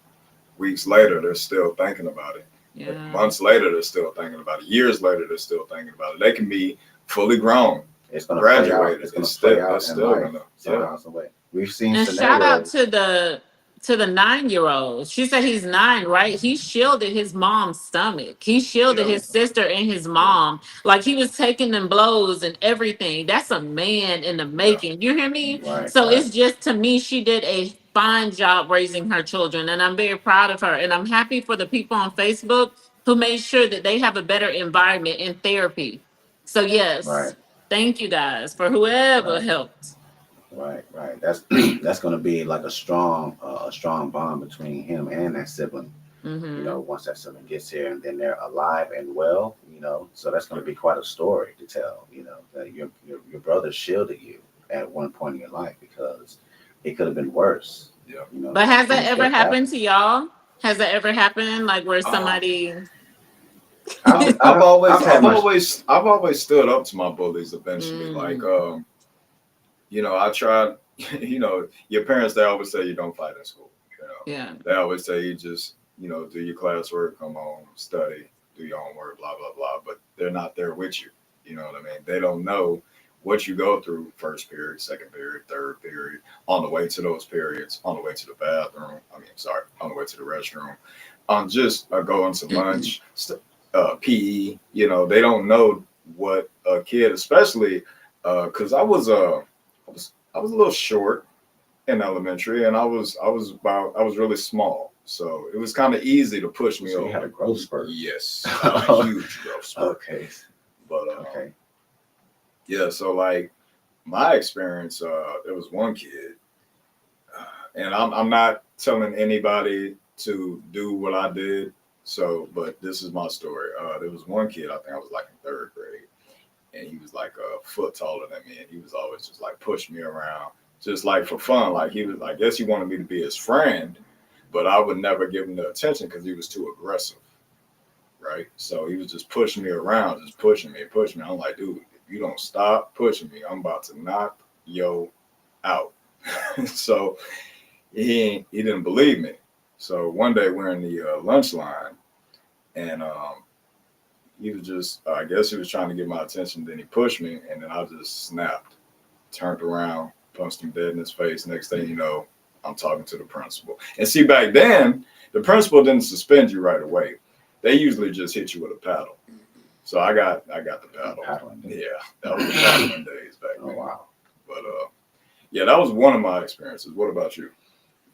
weeks later, they're still thinking about it. Yeah. Months later, they're still thinking about it. Years later, they're still thinking about it. They can be fully grown, It's going to play out. graduated. It's going to play Still, they're out in still life gonna, yeah, somehow, some way. We've seen And shout out scenarios. to the 9-year-old. She said he's 9, right? He shielded his mom's stomach. He shielded yeah, his sister and his yeah, mom. Like he was taking them blows and everything. That's a man in the yeah. making. You hear me? Right, So right, it's just, to me, she did a fine job raising her children, and I'm very proud of her. And I'm happy for the people on Facebook who made sure that they have a better environment in therapy. So right, yes, thank you guys for whoever right. helped. Right. That's that's going to be like a strong bond between him and that sibling. Mm-hmm. Once that sibling gets here and then they're alive and well. So that's going to be quite a story to tell. That your brother shielded you at one point in your life because it could have been worse. Yeah. But has that Things could ever have happened happened. to y'all? Has that ever happened? Like where Uh, somebody. I've had my I've always stood up to my bullies eventually. Like, Mm, I tried, your parents, they always say you don't fight in school. yeah. They always say you just, do your classwork, come home, study, do your homework, blah, blah, blah. But they're not there with you. You know what I mean? They don't know what you go through first period, second period, third period, on the way to those periods, on the way to the bathroom. Sorry, on the way to the restroom, on just going to lunch, PE. They don't know what a kid, especially because I was a little short in elementary, and I was really small, so it was kind of easy to push me so you had a over. growth spurt. Yes, a huge growth spurt. Okay. But Okay. yeah, so like my experience, there was one kid, and I'm not telling anybody to do what I did. So, but this is my story. There was one kid, I think I was like in third grade, and he was like a foot taller than me, and he was always just like pushing me around, just like for fun. Like he was, I guess he wanted me to be his friend, but I would never give him the attention because he was too aggressive, right? So he was just pushing me around, just pushing me, pushing me. I'm like, dude, if you don't stop pushing me, I'm about to knock yo out. So he didn't believe me. So one day we're in the lunch line, and he was just, I guess he was trying to get my attention. Then he pushed me, and then I just snapped, turned around, punched him dead in his face. Next thing you know, I'm talking to the principal. And see, back then, the principal didn't suspend you right away. They usually just hit you with a paddle. So I got the paddle. Paddling. Yeah, that was the paddling days back Oh then. wow. But yeah, that was one of my experiences. What about you?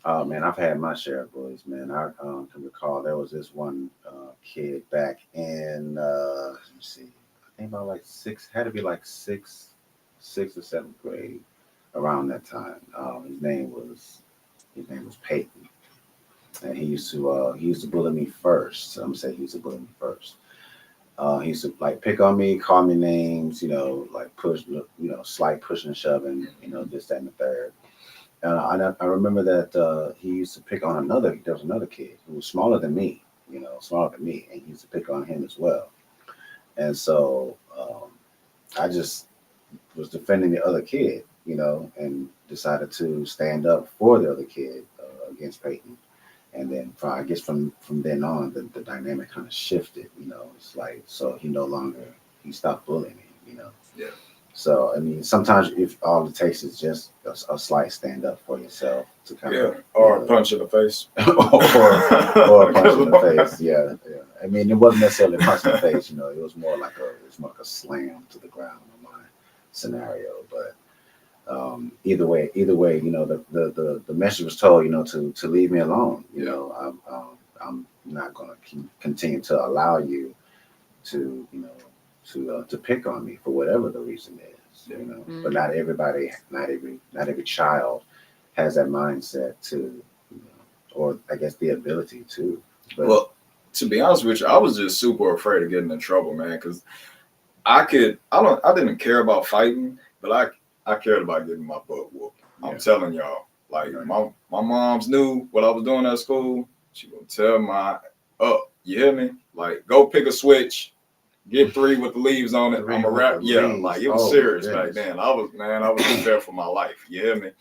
Oh man, I've had my share of bullies, man. I can recall there was this one kid back in let me see, I think about like had to be like sixth or seventh grade, around that time. His name was Peyton, and he used to bully me first. So I'm gonna say he used to bully me first. He used to like pick on me, call me names, like push, slight pushing and shoving, this, that, and the third. I remember that he used to pick on there was another kid who was smaller than me, and he used to pick on him as well. And so I just was defending the other kid, you know, and decided to stand up for the other kid against Peyton. And then I guess from then on, the dynamic kind of shifted. You know, it's like so he no longer he stopped bullying him. You know, Yeah. so I mean, sometimes if all it takes is just a slight stand up for yourself to kind Yeah. of Or a punch in the face. or a punch in the face. Yeah, yeah. I mean, it wasn't necessarily a punch in the face. You know, it was more like a slam to the ground in my scenario. But either way, you know, the message was told, you know, to leave me alone. You Yeah. know, I'm not going to continue to allow you to, you know, to pick on me for whatever the reason is. Yeah. You know, but Mm. not everybody, not every child has that mindset to, you know, or I guess the ability to. But Well, to be honest with you, I was just super afraid of getting in trouble, man, because I didn't care about fighting, but I cared about getting my butt whooped. I'm yeah, telling y'all, like right. my mom's knew what I was doing at school. She gonna tell my up, you hear me? Like go pick a switch, get three with the leaves on it. I'm Three a with rap, the yeah. leaves. Like it was Oh my serious back goodness. then. I was in there for my life. You hear me?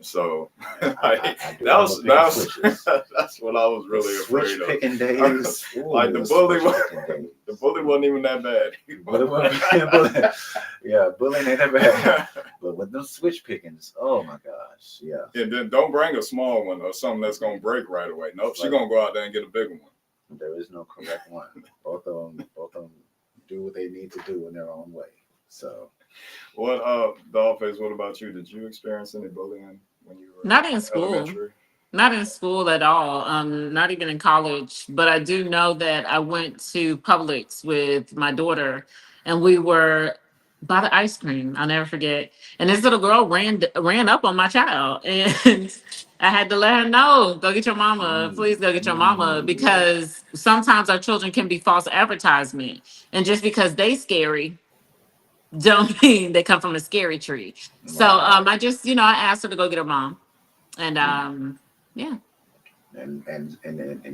So like I do that remember was picking switches. that's what I was The really switch afraid of. picking days. Like Ooh, the the bully, switch picking days. the bully wasn't even that bad. But it was bullying. Yeah, bullying ain't that bad. But with those switch pickings, oh my gosh, yeah. And then don't bring a small one or something that's gonna break right away. Nope, she Like gonna go out there and get a bigger one. there is no correct one. Both of them do what they need to do in their own way. So What Dollface, what about you? Did you experience any bullying when you were Not in school. elementary? Not in school at all. Not even in college. But I do know that I went to Publix with my daughter, and we were by the ice cream. I'll never forget. And this little girl ran up on my child, and I had to let her know, "Go get your mama. Please go get your mama," yeah. because sometimes our children can be false advertisement, and just because they scary don't mean they come from a scary tree. So Wow. I just, I asked her to go get her mom, and Mm. yeah, And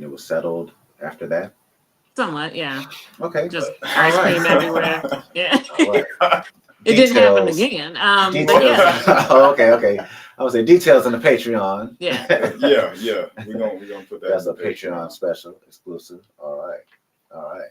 it was settled after that. somewhat, yeah. Okay. Just All ice right. cream everywhere. Yeah. All right. It didn't happen Details. again. But Details. yeah, Oh, okay. Okay. I would say details on the Patreon. yeah. Yeah. We're gonna put that in That's the a picture. Patreon special, exclusive. All right. All right.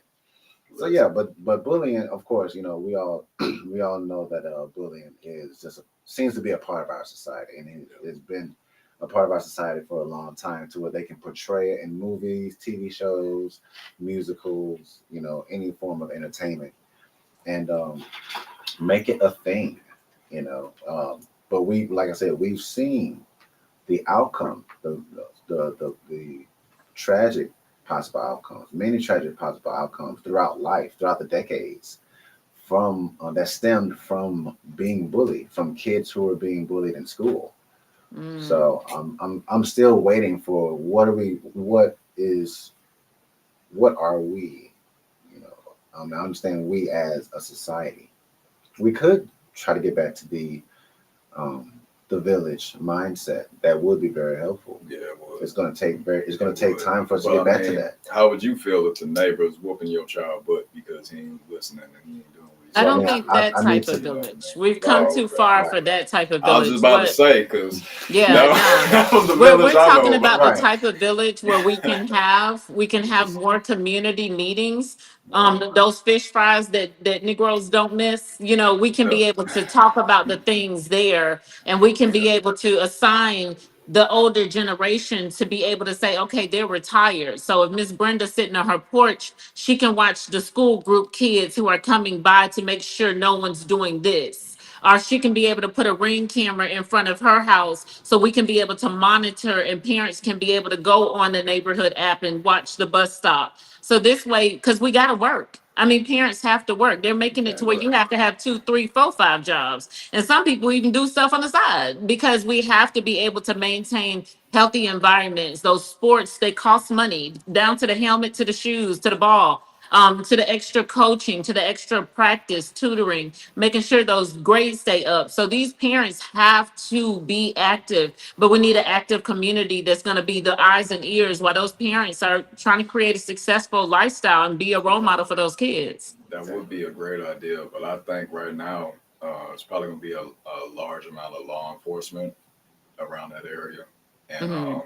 So yeah, but bullying, of course, you know, we all we all know that bullying is seems to be a part of our society, and it's been a part of our society for a long time, to where they can portray it in movies, TV shows, musicals, you know, any form of entertainment, and make it a thing, you know. But we, like I said, we've seen the outcome, the tragic possible outcomes, many tragic possible outcomes throughout life, throughout the decades, from that stemmed from being bullied, from kids who were being bullied in school. Mm. So I'm still waiting for what are we, you know. I understand we as a society, we could try to get back to um, the village mindset. That would be very helpful. Yeah, it was. It's going It to take would. time for us to But get I back to mean, that. how would you feel if the neighbor's whooping your child butt because he ain't listening and he ain't doing what he's I Well, I don't mean, supposed to think do? that I need type to. of You know what I village. mean? We've come Oh, too okay. far Right. for that type of I was just village. about to What? say because Yeah, that, no. that was the We're village I talking know about about. the Right. type of village where we can have more community meetings. Right. Those fish fries that Negroes don't miss. We can Yeah, be able to talk about the things there, and we can yeah, be able to assign the older generation to be able to say, okay, they're retired. So if Miss Brenda's sitting on her porch, she can watch the school group kids who are coming by to make sure no one's doing this. Or she can be able to put a ring camera in front of her house so we can be able to monitor, and parents can be able to go on the neighborhood app and watch the bus stop. So this way, because we got to work. I mean, parents have to work. They're making it to where Exactly. you have to have two, three, four, five jobs. And some people even do stuff on the side because we have to be able to maintain healthy environments. Those sports, they cost money, down to the helmet, to the shoes, to the ball, to the extra coaching, to the extra practice, tutoring, making sure those grades stay up. So these parents have to be active, but we need an active community that's going to be the eyes and ears while those parents are trying to create a successful lifestyle and be a role model for those kids. that would be a great idea. But I think right now It's probably going to be a large amount of law enforcement around that area, and Hmm.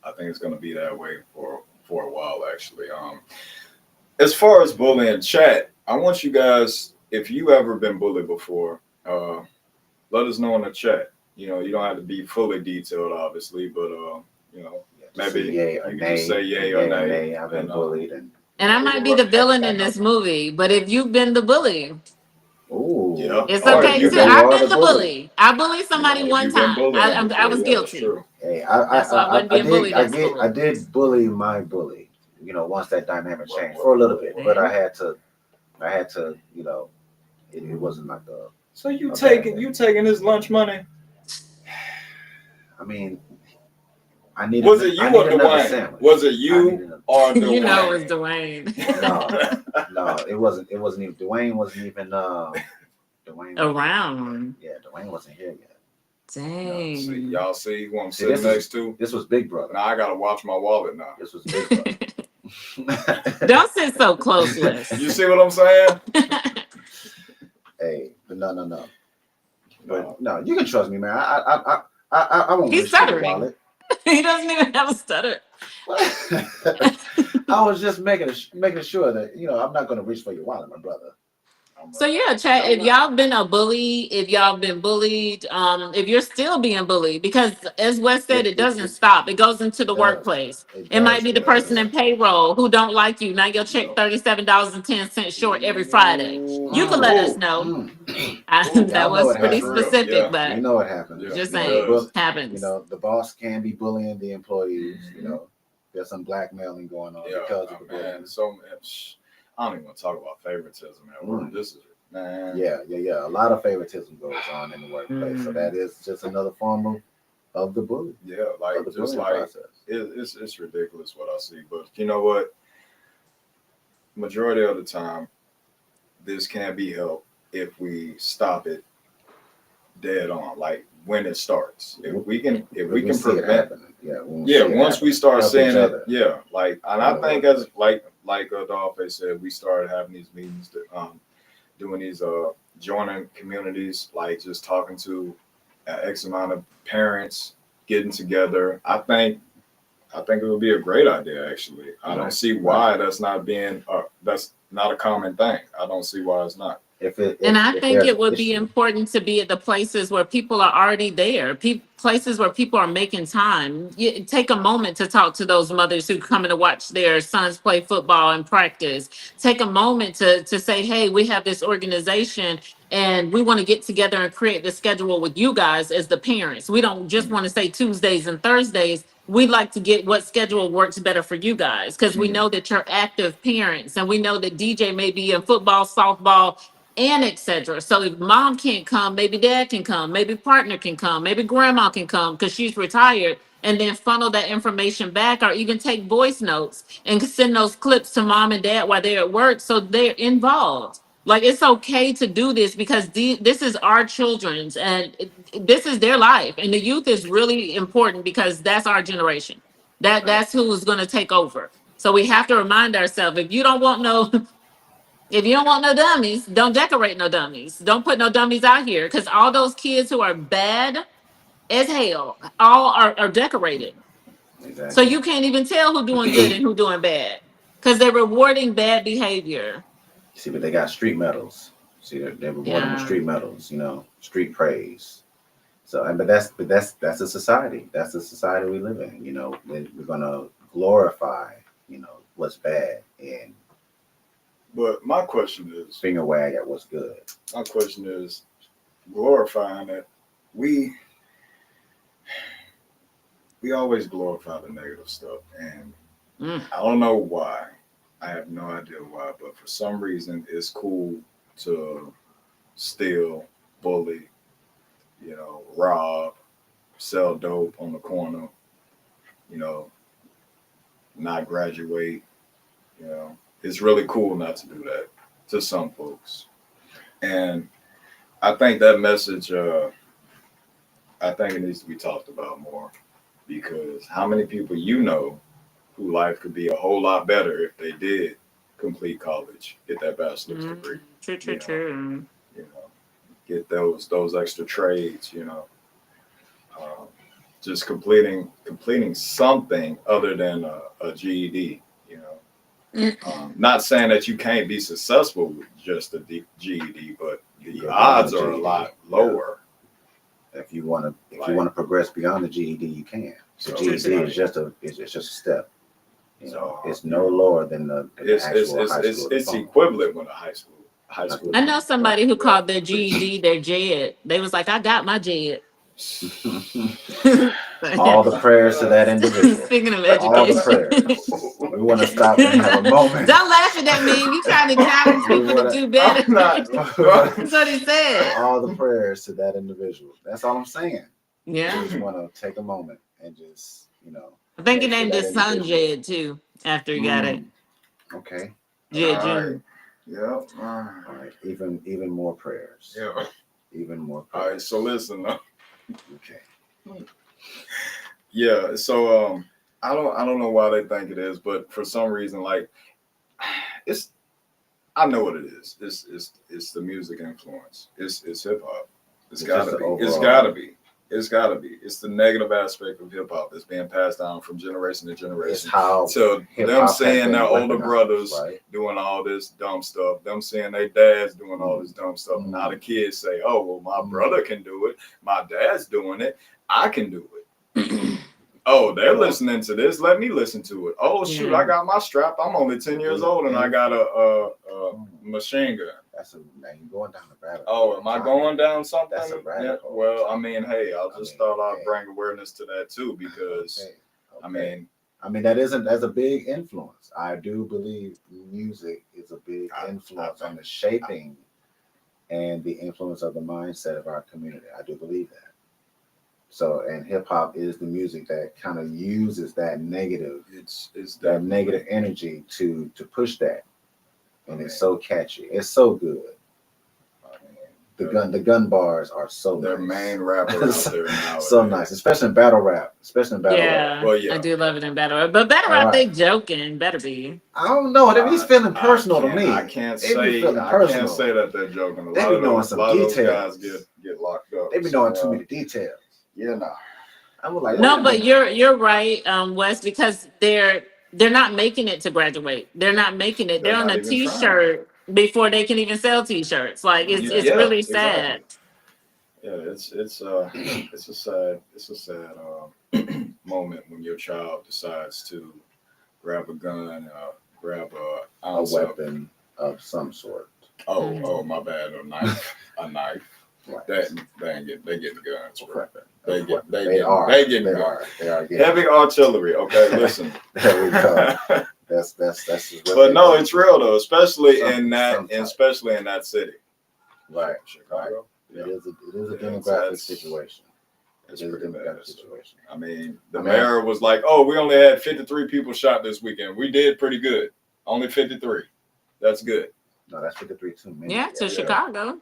I think it's going to be that way for a while actually. As far as bullying, chat, I want you guys, if you ever been bullied before, let us know in the chat. You know, you don't have to be fully detailed, obviously, but you know, Yeah, just say maybe yay or you can just say nay, yay or nay, nay. I've been and bullied, and And I we might can be the run it villain in back up. this movie, but if you've been the bully, Yeah. ooh, it's Oh, hey, if okay you've too. then been, you I've are the been the bully. bully. I bullied you somebody know, if one you've been time. bullying I before, was yeah, that's guilty. true. Hey, That's why I wasn't being bullied at I school. did bully my bully. You know, once that dynamic changed for a little bit, What? but See? I had to, you know, it wasn't like So you a bad taking thing. his lunch money? I mean, Was it I you need or another Dwayne? Was sandwich. it I you needed a, or You know Dwayne? it was Dwayne. no, no, it wasn't even Dwayne wasn't even Dwayne wasn't even here yet. Around. Yeah, Dwayne wasn't here yet. No. See, Dang. y'all see who I'm See, sitting next to? this was Big Brother. Now I gotta watch my wallet now. This was Big Brother. Don't sit so close, You Wes. see what I'm saying? Hey, but no. No. But no, you can trust me, man. I won't He's reach for your stuttering. wallet. He doesn't even have a stutter. I was just making sure that I'm not going to reach for your wallet, my brother. I'm So right. yeah, chat. I'm If not. y'all been a bully, if y'all been bullied, if you're still being bullied, because as Wes said, it doesn't stop. It goes into It the does. workplace. It It might does be go the into the person in workplace. payroll who don't like you. Now your check Yep. $37.10 short every Friday. You can let us Ooh, know. Mm. ooh, That Y'all know was what pretty that's happens. real. specific, Yeah, We but know what happens. yeah, just it saying, does. happens. The boss can be bullying the employees. Mm-hmm. There's some blackmailing going on Yeah, because of the man. bullying. So much. I don't even want to talk about favoritism at work. Mm. This is man. Yeah. A lot of favoritism goes on in the workplace. So Mm. that is just another form of the bully, Yeah, of like the just bullying like process. it's ridiculous what I see. But you know what? Majority of the time, this can be helped if we stop it dead on, like when it starts. If we We can see it prevent, happening. Yeah, when we yeah, see it once we happening, start help each seeing it, other yeah, like, and in I the think as workplace. like Adolphe said, we started having these meetings, doing these joining communities, like just talking to X amount of parents, getting together. I think it would be a great idea. Actually, I don't Right, see right. why that's not a common thing. I don't see why it's not. And I If think there's it an would be issue, important to be at the places where people are already there, places where people are making time. Take a moment to talk to those mothers who come in to watch their sons play football and practice. Take a moment to say, hey, we have this organization and we want to get together and create the schedule with you guys as the parents. We don't just mm, want to say Tuesdays and Thursdays. We'd like to get what schedule works better for you guys because we mm, know that you're active parents and we know that DJ may be in football, softball, and etc. So if mom can't come, maybe dad can come, maybe partner can come, maybe grandma can come because she's retired, and then funnel that information back, or even take voice notes and send those clips to mom and dad while they're at work, so they're involved. Like it's okay to do this because this is our children's and this is their life, and the youth is really important because that's our generation. right. That's who's going to take over. So we have to remind ourselves if you don't want no if you don't want no dummies, don't decorate no dummies. Don't put no dummies out here because all those kids who are bad as hell all are decorated. So Exactly. you can't even tell who doing good and who doing bad because they're rewarding bad behavior. See, but they got street medals. See, they're rewarding with Yeah. street medals. Street praise. So, that's a society. That's the society we live in. We're gonna glorify what's bad and But finger wag at what's good. my question is glorifying it. We we always glorify the negative stuff, and Mm. I don't know why. I have no idea why, but for some reason, it's cool to steal, bully, rob, sell dope on the corner, you know, not graduate. It's really cool not to do that to some folks, and I think that message. I think it needs to be talked about more because how many people who life could be a whole lot better if they did complete college, get that bachelor's Mm, degree. true, true, You know, true. you know, get those extra trades. Um, just completing something other than a GED. You Mm, know, not saying that you can't be successful with just a GED, but You can the go beyond odds the are a GED. lot Yeah. lower. If you want to, if you Like, want to progress beyond the GED, you can. The so true, it's GED true. is like, just it's just a step. You know, so it's no you lower than the actual high school it's diploma. equivalent with a high High school school I know diploma, diploma. right? somebody who Yeah. called their GED their JED. They was like, I got my JED. All the prayers to that individual. Speaking of All the education. prayers. We want to stop and have a moment. Don't laugh at that man. You trying to challenge We people to want to. do I'm better. not. That's what he said. All the prayers to that individual. That's all I'm saying. Yeah. We just want to take a moment and just, I think he make sure named that his son individual. Jed too after he got it. Mm, okay. Jed Okay. All right. Jr. Yep. All right. Even more prayers. Yeah. Even more All right. prayers. So listen. Okay. Yeah. So I don't know why they think it is, but for some reason, like it's I know what it is. It's the music influence. It's hip hop. It's It's gotta just be. the It's overall. gotta be. It's gotta be. It's the negative aspect of hip hop that's being passed down from generation to It's generation. how So hip them hop has seeing been their older weaponized, brothers right? doing all this dumb stuff, them seeing their dads doing all this dumb stuff. And now the kids say, "Oh, well, my brother can do it. My dad's doing it. I can do it." Oh, they're Well, listening to this. Let me listen to it. Oh shoot, I Yeah. got my strap. I'm only 10 years old and I got a machine gun. That's a now you're going down the rabbit Oh, hole. am I going down something? That's a rabbit Yeah, hole. well, I mean, hey, I just thought I'd hey. bring awareness to that too because Okay. I Okay. mean, that's a big influence. I do believe music is a big influence on the shaping and the influence of the mindset of our community. I do believe that. So, and hip hop is the music that kind of uses that it's that definitely negative energy to push that, and I it's mean, so catchy. It's so good. I mean, The gun bars are so their nice. main rapper out there now. So nice, especially in battle rap. Especially in battle rap. Yeah. Well, I yeah. do love it in battle rap. But battle All rap, right. they joking. Better be. I don't know. He's feeling personal to me. I can't They be say feeling I personal. can't say that they're joking. A They lot be of knowing those, some a lot of those details. guys get locked up. They be knowing too many details. Yeah, nah. I was like, wait a No, but minute. you're right, Wes, because they're not making it to graduate. They're not making it. They're They're on not a even trying. t-shirt before they can even sell t-shirts. Like it's Yeah, really exactly. sad. Yeah, it's a sad moment when your child decides to grab a gun, grab a A ounce of weapon of some sort. oh my bad, a knife. Right. They get guns, bro. Weapon. They Weapon. get They getting They guns. are getting Heavy artillery. Okay, listen. There we go. That's just what But they no, do. it's real though, especially Some type. especially in that city, Right. Chicago. It is a Yeah, demographic situation. It's It is a pretty demographic bad. situation. I mean, the I mean, mayor was like, "Oh, we only had 53 people shot this weekend. We did pretty good. Only 53. That's good." No, that's 53 too many. Yeah, to Chicago.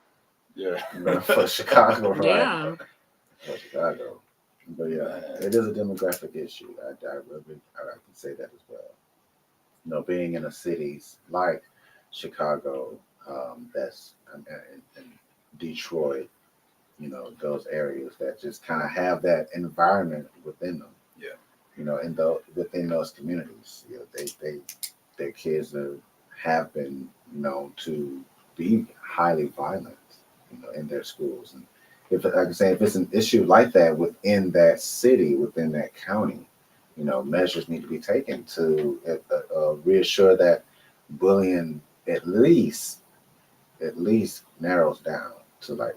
Yeah. For Chicago, right? Yeah. For Chicago. But yeah, it is a demographic issue. I can say that as well. Being in a cities like Chicago, that's and Detroit, those areas that just kind of have that environment within them. Yeah. Within those communities, they their kids have been known to be highly violent, in their schools. And if, like I say, if it's an issue like that within that city, within that county, measures need to be taken to reassure that bullying at least narrows down to like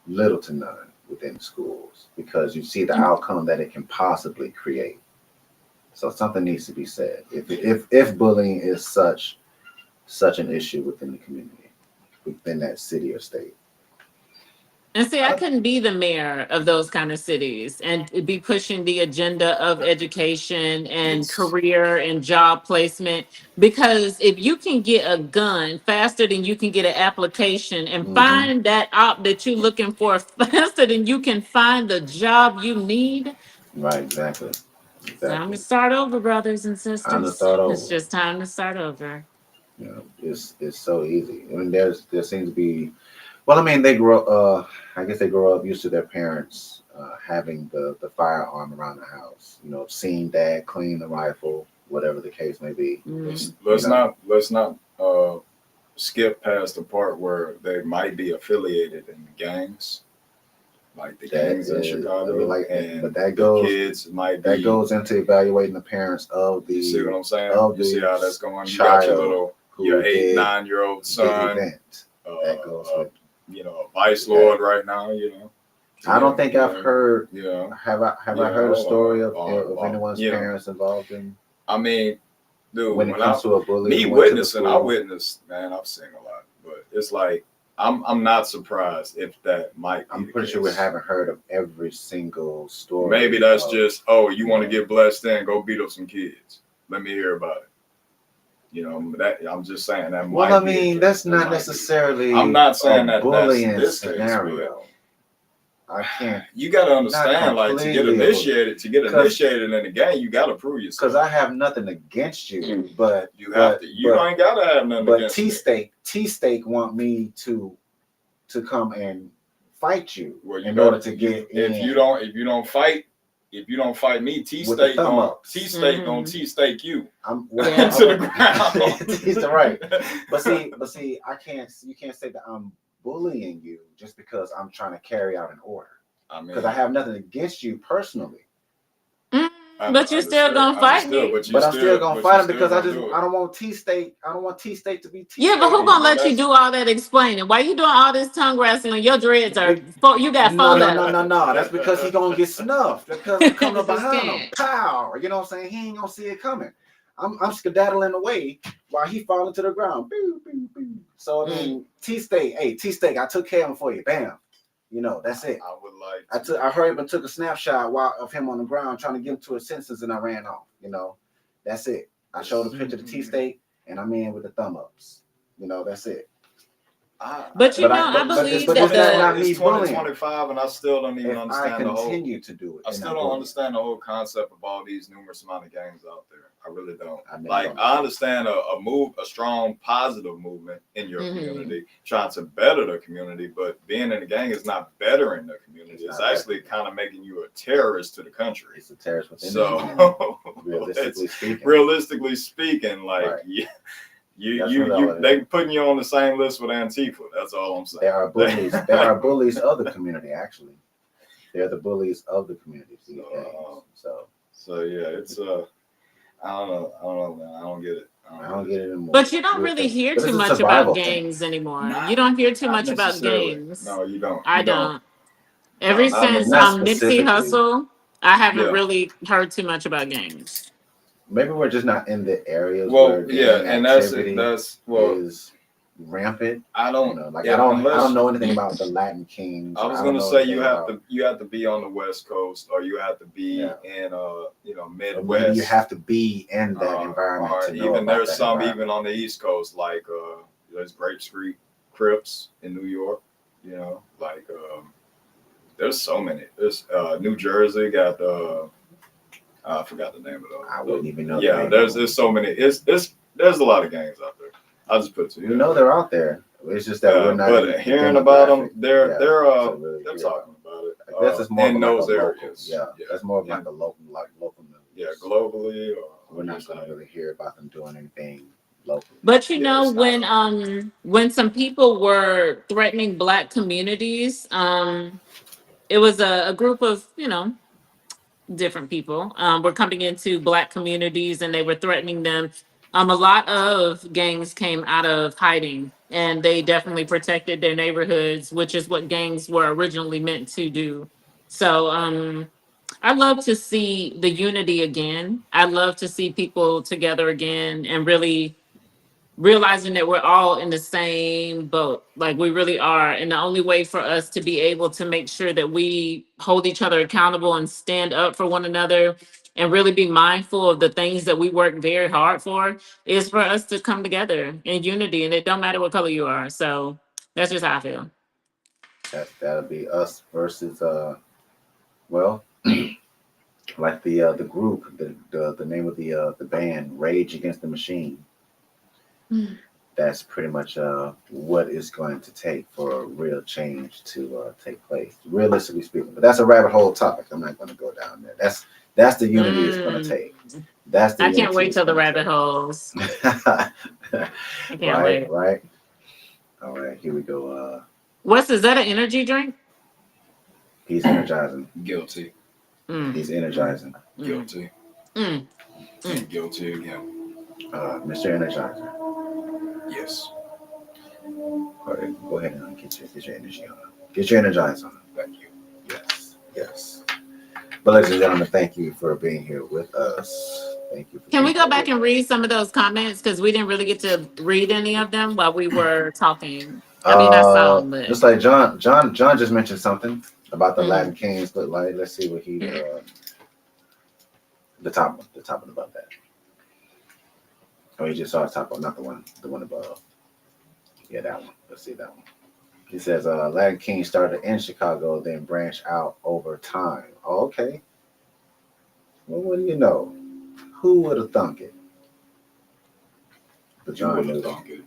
little to none within schools, because you see the outcome that it can possibly create. So something needs to be said. If bullying is such an issue within the community, within that city or state. And see, I couldn't be the mayor of those kind of cities and be pushing the agenda of education and It's career and job placement. Because if you can get a gun faster than you can get an application and Hmm. find that op that you're looking for faster than you can find the job you need, Right, exactly. time to Exactly. start over, brothers and Time to sisters. start It's over. just time to start over. You know, it's so easy. I mean, there seems to be. Well, I mean, they grow. I guess they grow up used to their parents having the firearm around the house. You know, seeing dad clean the rifle, whatever the case may be. Mm. Let's You know, not skip past the part where they might be affiliated in gangs, like the that gangs in is, I mean, Chicago, like, but and the kids might that be. goes into evaluating the parents You see what I'm saying? of You see the how that's going. You got child your who eight, did 9 year old the son, event. That goes with a vice that. lord right now. You know, I don't think I've heard. you know, Have you I heard a know, story of anyone's you know. parents involved in I mean, dude, when it when comes to a bully me who went to the witnessing, I school? witnessed, man, I've seen a lot, but it's like I'm not surprised if that might be I'm the pretty case. sure we haven't heard of every single story. Maybe that's just, oh, you want to know. get blessed in, go beat up some kids. Let me hear about it. You know, that I'm just saying that Well, might I be the mean, case. that's That not might be. necessarily I'm not saying a that that's bullying this case, scenario. I can't. you got to Not understand, like to get completely a bully. initiated in the game, you got to prove Because yourself. I have nothing against you, but You have to. You ain't got to have nothing but against T Steak want me to come and fight you well, in order to get if in if you don't fight me, with the thumb ups. T State gonna Mhm. T Steak you I'm Yeah. to the ground. He's right. But see, I can't. You can't say that I'm bullying you just because I'm trying to carry out an order. I mean, Because I have nothing against you personally. Mm, but you still gonna fight me. But I'm still gonna fight him because I do it. don't want T Steak. I don't want T Steak to be T Yeah, but Steak who anymore. gonna let you do all that explaining? Why you doing all this tongue wrestling? Your dreads are you got No, fold no, up. no, no, no. That's because he gonna get snuffed. Because I'm coming up Just behind him. can't. Pow! You know what I'm saying? He ain't gonna see it coming. I'm skedaddling away while he falling to the ground. Boo, boo, boo. So I mean, T Steak, hey, T Steak, I took care of him for you. Bam. You know, that's it. I would like. I hurried up and took a snapshot of him on the ground trying to get him to his senses, and I ran off. You know, that's it. I showed a picture to T Steak, and I'm in with the thumb ups. You know, that's it. But you know, I But believe this that is not me It's bullying. 2025, and I still don't even If I understand the whole. continue to do it, I still don't understand the whole concept of all these numerous amount of gangs out there. I really don't. I understand a strong positive movement in your community, trying to better the community, but being in a gang is not bettering the community. It's actually kind of making you a terrorist to the country. It's a terrorist within so, realistically speaking, like yeah. They putting you on the same list with Antifa. That's all I'm saying. There are bullies. There are bullies of the community. Actually, they're the bullies of the community. So yeah, it's I don't know, man. I don't get it. I don't get it anymore. But you don't really hear too much about gangs anymore. You don't hear too much about gangs. No, you don't. I don't. Ever not since Nipsey Hussle, I haven't really heard too much about gangs. Maybe we're just not in the areas where gang activity is rampant. I don't I don't know anything about the Latin Kings. I was gonna say you have to be on the West Coast, or you have to be in Midwest. Maybe you have to be in that environment to know even about there's that some environment. even on the East Coast, like there's Grape Street Crips in New York. You know, like there's so many. There's New Jersey got I forgot the name of those. I wouldn't even know. Yeah, there's so many. There's a lot of gangs out there. I'll just put it to you. We know they're out there. It's just that we're not. But hearing about them, they're talking about it. That's just more in of those like areas. Yeah, that's more of like a local news. Yeah, globally. We're not going to really hear about them doing anything locally. But you know, when some people were threatening Black communities, it was a group of different people were coming into Black communities and they were threatening them. A lot of gangs came out of hiding and they definitely protected their neighborhoods, which is what gangs were originally meant to do. So I love to see the unity again. I love to see people together again and really realizing that we're all in the same boat. Like we really are. And the only way for us to be able to make sure that we hold each other accountable and stand up for one another and really be mindful of the things that we work very hard for is for us to come together in unity. And it don't matter what color you are. So that's just how I feel. That'll be us versus well, like the group, the name of the band, Rage Against the Machine. that's pretty much what is going to take for a real change to take place, realistically speaking. But that's a rabbit hole topic. I'm not going to go down there. That's the unity it's going to Mm. take. That's the I can't unity wait it's till the going rabbit to holes. take. I can't Right, wait. right. All right, here we go. What's is that an energy drink? He's energizing. Guilty. Mm, He's energizing. mm, Guilty. mm, And guilty again. Mr. Energizer. Yes. All right, go ahead and get your energy on. Get your energize on. Thank you. Yes, yes. But ladies and gentlemen, thank you for being here with us. Thank you for Can we being go here back with and us. read some of those comments because we didn't really get to read any of them while we were talking. I mean, I saw them, but Looks like John just mentioned something about the Latin mhm. Kings look like. Let's see what he the top one about that. Oh, he just saw the top one, not the one above. Yeah, that one. Let's see that one. He says Latin King started in Chicago, then branched out over time. Oh, okay. Well, what do you know? Who would have thunk it? But You John would knew have that. thunk it.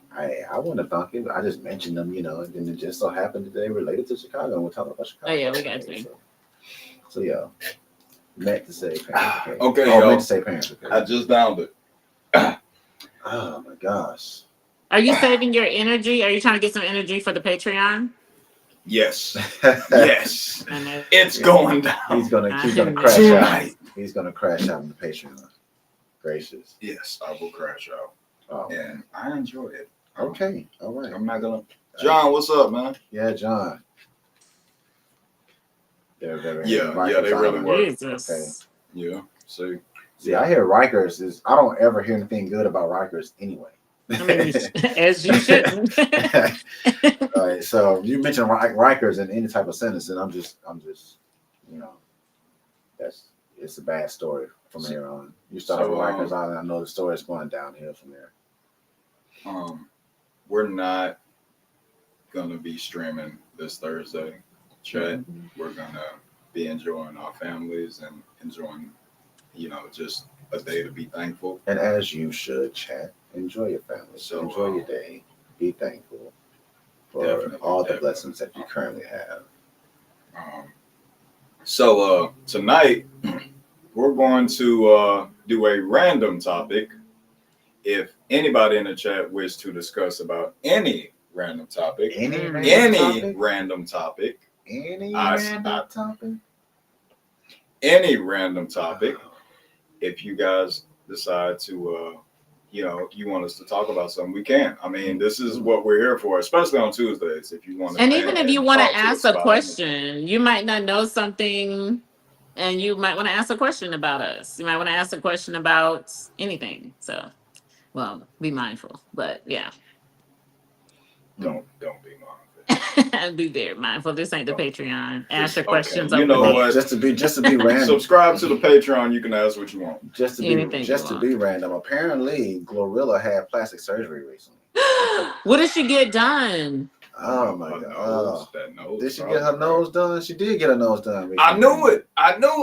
I wouldn't have thunk it. I just mentioned them, and then it just so happened that they related to Chicago, and we're talking about Oh Chicago. yeah, we got Okay, you. so yeah, meant to say parents. Okay. Okay, Oh, yo. meant to say parents. Okay. I just downed it. Oh my gosh. Are you saving your energy? Are you trying to get some energy for the Patreon? Yes. Yes. I know. It's going down. He's gonna I crash know. out. Tonight. He's gonna crash out on the Patreon. Gracious. Yes, I will crash out. Oh, And I enjoy it. okay. All right. I'm not gonna. John, what's up, man? Yeah, John. They're Yeah, Rikers they really Island. were. Jesus. Okay. Yeah. See. See, I hear Rikers is. I don't ever hear anything good about Rikers anyway. I mean, as you shouldn't. All right. So you mentioned Rikers in any type of sentence, and I'm just, it's a bad story from here on. You start with Rikers Island, I know the story is going downhill from there. We're not gonna be streaming this Thursday, chat. We're gonna be enjoying our families and enjoying, just a day to be thankful. And as you should, chat. Enjoy your family. So, enjoy your day. Be thankful for all the blessings that you currently have. So tonight we're going to do a random topic. If anybody in the chat wishes to discuss about any random topic, Any random topic, any random topic. if you guys decide to you want us to talk about something, we can. I mean, this is what we're here for, especially on Tuesdays. If you want to, And even if you want to talk ask us a about question, you might not know something and you might want to ask a question about us. You might want to ask a question about anything. So, well, be mindful. But yeah, anything, don't be mindful. be very mindful. This ain't the Patreon. Ask your Okay, questions you over know there. what? Just to be random. Subscribe to the Patreon. You can ask what you want. Just to Anything be random. Apparently, Glorilla had plastic surgery recently. What did she get done? Oh my Her god! nose, that nose. Did she get her nose done? She did get her nose done recently. I knew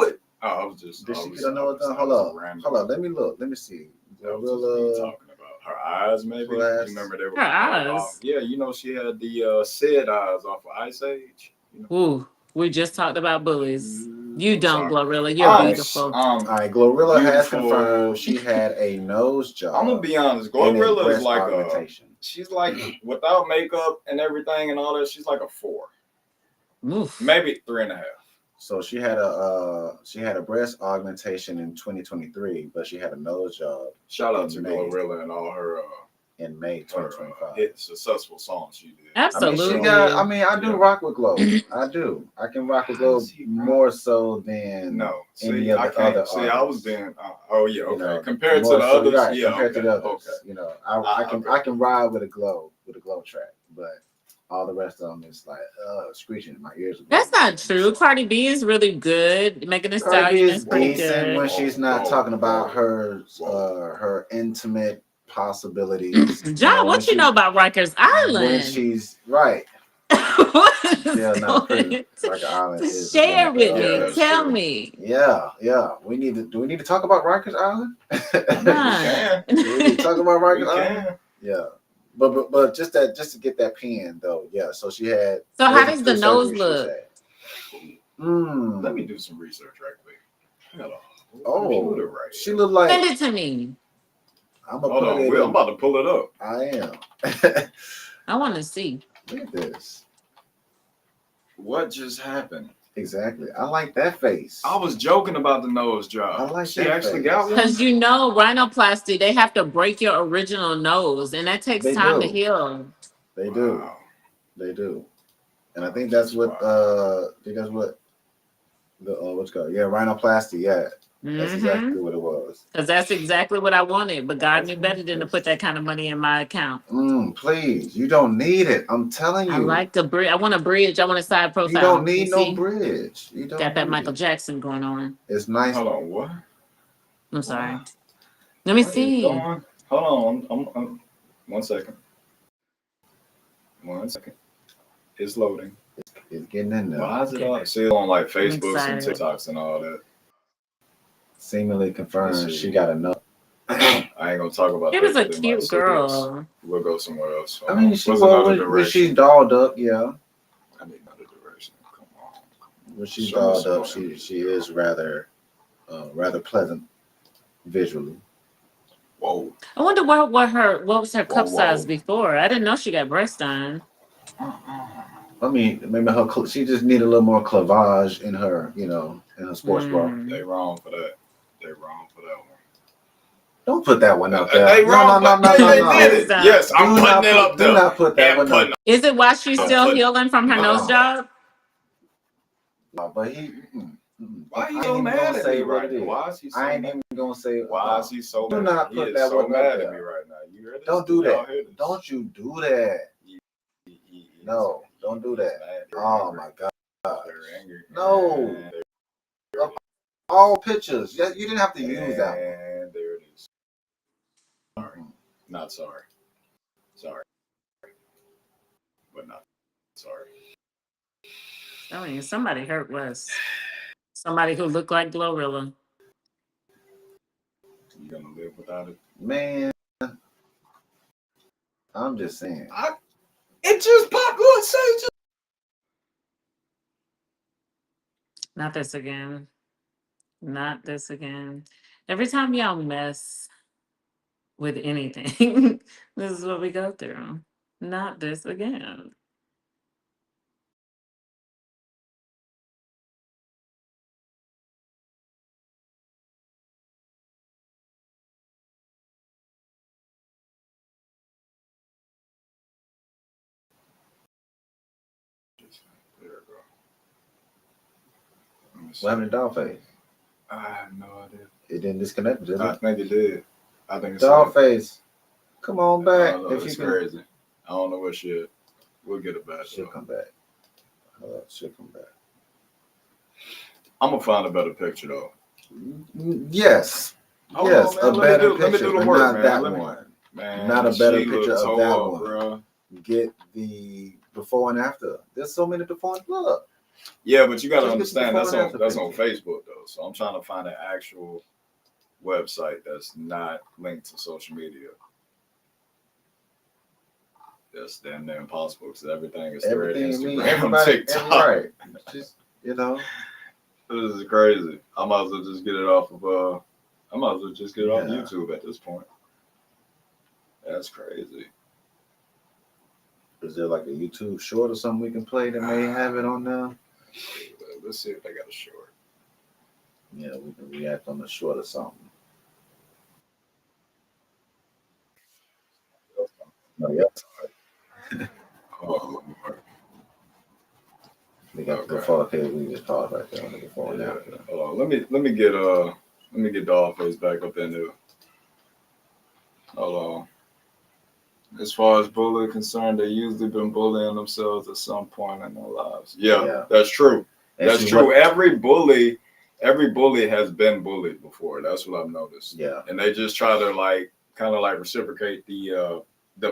it. Oh, I was just. Did I she was- get her nose I was- done? I Hold was up. random. Hold up. Let me look. Let me see. That was just me Glorilla. talking about her eyes, maybe. Her eyes. You remember they were Her eyes? Yeah, she had the Sid eyes off of Ice Age. Ooh, we just talked about bullies. You I'm don't, sorry. Glorilla. You're beautiful. All right, Glorilla has Beautiful. confirmed she had a nose job. I'm gonna be honest. and a Glorilla is breast like augmentation. she's like without makeup and everything and all that. She's like a 4, Oof. maybe 3.5. So she had a breast augmentation in 2023, but she had a nose job Shout out to May. Glorilla and all her in May 2025. hit successful songs she did. Absolutely. I do rock with Glow. I do. I can rock with Glow See, bro. more so than No, any see, of I the can't. other See, I was artists. being. Oh yeah, okay. Compared to more the so, others, right, yeah, compared to the others. okay. I can ride with a glow track, but all the rest of them is like screeching in my ears. That's not true. Cardi B is really good. Megan Thee Cardi B Stallion is is pretty decent when good. she's not talking about her intimate possibilities. John, what you know about Rikers When Island? she's right. What is Yeah, no, going Rikers Island is Share the with limit. me. that's Tell true. me. Yeah. Do we need to talk about Rikers Island? Come on. Do we need to talk about We Rikers Island? can. Yeah. but just to get that pen though, yeah. So she had So how those are does the two nose surgeries she's look? had. Mm. Let me do some research right quick. Hold on. Computer Oh, right she here. looked like Send it to me. I'm gonna Hold put on, it I'm in. about to pull it up. I am. I want to see. Look at this. What just happened? Exactly. I like that face. I was joking about the nose job. I like She that actually face. got one. Because you know, rhinoplasty, they have to break your original nose, and that takes They time to do. heal. They do. Wow. They do. And I think that's what I think that's what the what's called. Yeah, rhinoplasty. Yeah. That's Mm-hmm. exactly what it was. Because that's exactly what I wanted. But God knew better than to put that kind of money in my account. Please, you don't need it. I'm telling I you. like the bridge. I want a bridge. I want a side You profile. don't You need no see? bridge. You don't Got that need Michael it. Jackson going on. It's nice. Hold on, what? I'm sorry. What? Let me What is see. going? Hold on, I'm 1 second. 1 second. It's loading. It's getting in there. Why is it on? See it on like Facebooks and excited. TikToks and all that. Seemingly confirmed Let's see. she got enough. I ain't gonna talk about She that was a 'cause they might cute sue us. girl. We'll go somewhere else. I mean, she What's was another when she's direction? dolled up, yeah. I need another direction. Come on. When she's Show me dolled some up, more she images, is rather pleasant visually. Whoa. I wonder what was her cup size Whoa. before. I didn't know she got breast done. I mean, maybe she just need a little more clavage in her, in her sports bra. They wrong for that. They wrong for that one. Don't put that one up there. They wrong, No, but they did it. Stop. Yes, I'm putting it up there. Do not put that And one putting up. Is it why she's I'm still putting- healing from her nose job? But he. Why I he ain't so even mad gonna at say me what right it now? is. Why is he so I ain't mad? even gonna say. Why is he so Do mad? not He put is that so one up mad there. at me right now. You hear this? Don't do Y'all that. hear this? Don't you do that. No, don't do that. Oh my God. They're angry. No. All pictures. You didn't have to use that one. And there it is. Sorry. Not sorry. Sorry. But not sorry. I mean, somebody hurt Wes. Somebody who looked like Glorilla. You gonna live without it? Man, I'm just saying. It just popped. Look, say just. Not this again. Not this again. Every time y'all mess with anything, this is what we go through. Not this again. There we go. What happened to Dollface? I have no idea. It didn't disconnect, did I it? think it did. I think it's Dollface, come on back. It's crazy. I don't know what shit. We'll get it back. She'll come back. She'll come back. I'm gonna find a better picture though. Yes. Hold yes, on, man. a better let me picture, do the but work, not man. that Let me- one. Man, Not a better she picture looked of toe that up, one. bro. Get the before and after. There's so many before and look. Yeah, but you gotta Just get the understand that's before on and that's after on Facebook though. So I'm trying to find an actual website that's not linked to social media. That's damn near impossible because everything is thread, Instagram, everybody, TikTok. right? Just This is crazy. I might as well just get it off of I might as well just get it off YouTube at this point. That's crazy. Is there like a YouTube short or something we can play that may have it on there? Let's see if they got a short. Yeah, we can react on the short or something. No, yeah. Oh, We got the before. Okay, we just pause right there on the before and after. Hold on. Let me get Dollface back up in there. Hold on. As far as bullying concerned, they usually been bullying themselves at some point in their lives. Yeah. That's true. That's true. Every bully has been bullied before. That's what I've noticed. Yeah. And they just try to kind of reciprocate the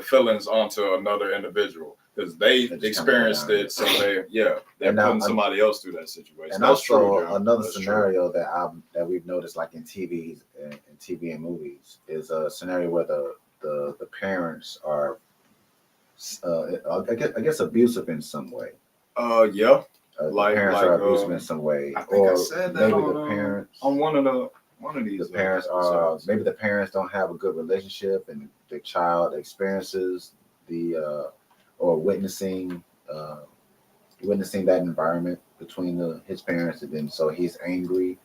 feelings onto another individual because they experienced it. So they're putting somebody else through that situation. And that's also true, another that's scenario that we've noticed like in TV and movies is a scenario where the parents are I guess abusive in some way. Yeah. The Like parents are abusive in some way, I think I or said that maybe on the parents. on one of these. The parents maybe the parents don't have a good relationship, and the child experiences the or witnessing that environment between his parents, and then so he's angry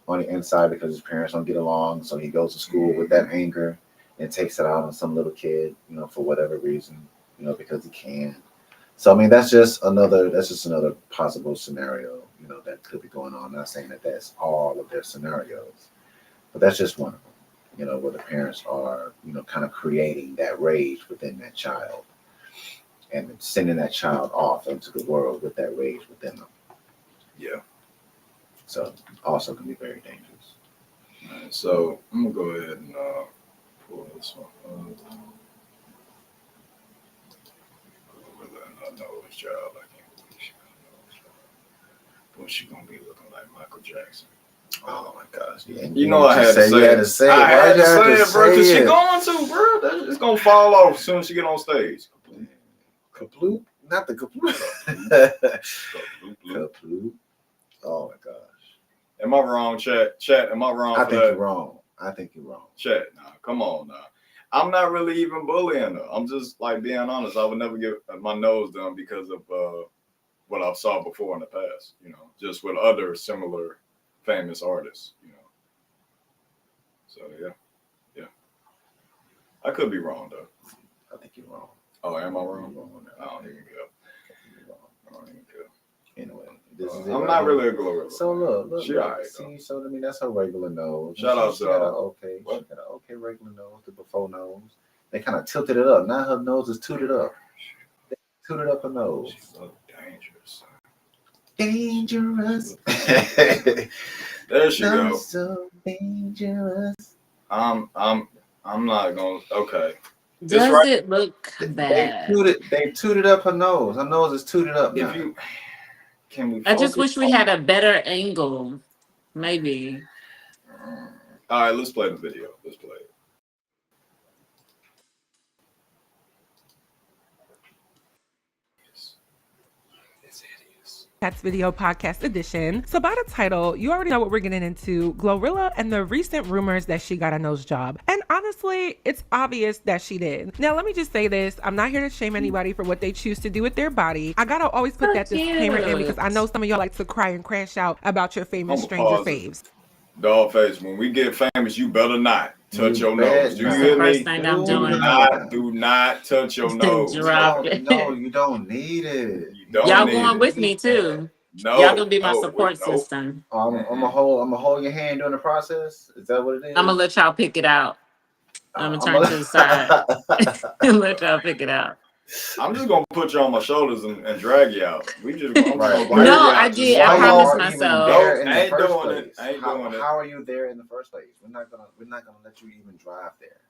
on the inside because his parents don't get along. So he goes to school with that anger and takes it out on some little kid, for whatever reason, because he can. So I mean, that's just another possible scenario, that could be going on. I'm not saying that that's all of their scenarios, but that's just one of them. Where the parents are, kind of creating that rage within that child and sending that child off into the world with that rage within them. Yeah. So also can be very dangerous. Right, so I'm gonna go ahead and pull this one up. I know this child. I can't believe she gonna know this child. Boy, she gonna be looking like Michael Jackson. Oh my gosh! Yeah, I had to say you had to say it. I had to say it, bro. Because say she it? going to, bro. It's gonna fall off as soon as she get on stage. Kaploop? Not the kaploop. Kaploop. Kaploop. Oh my gosh! Am I wrong, Chat? Chat, am I wrong? I for think that? you're wrong. I think you're wrong. Chat, nah, come on now. I'm not really even bullying her. I'm just like being honest. I would never get my nose done because of what I've saw before in the past. Just with other similar famous artists. So yeah. I could be wrong though. I think you're wrong. Oh, am I wrong? You're wrong on that. I don't even care. I don't even care. Anyway, this is it. I'm right not here. really a glorilla. So look, She alright, see, so I mean that's her regular nose. Shout out she to got her. she got an okay regular nose, the before nose. They kind of tilted it up. Now her nose is tooted up. They tooted up her nose. She's so dangerous. Dangerous. There she Not go. so dangerous. I'm not gonna. Okay. Does right. it look bad? They tooted up her nose. Her nose is tooted up now. Can we? I just focus wish we had a better angle. Maybe. All right, let's play the video. Let's play it. That's Video Podcast Edition. So by the title, you already know what we're getting into. Glorilla and the recent rumors that she got a nose job. And honestly, it's obvious that she did. Now, let me just say this. I'm not here to shame anybody for what they choose to do with their body. I gotta always put that disclaimer in because I know some of y'all like to cry and crash out about your famous stranger faves. Dogface, when we get famous, you better not touch your nose. Do you hear me? First thing I'm doing. Do not touch your nose. Drop it. No, you don't need it. Y'all going with me too. No, y'all gonna be my support system. I'm gonna hold your hand during the process. Is that what it is? I'm gonna let y'all pick it out. I'm gonna turn to the side and let y'all pick it out. I'm just gonna put you on my shoulders and drag you out. We just right. No, I did. I promised myself. I ain't doing it. How are you there in the first place? We're not gonna let you even drive there.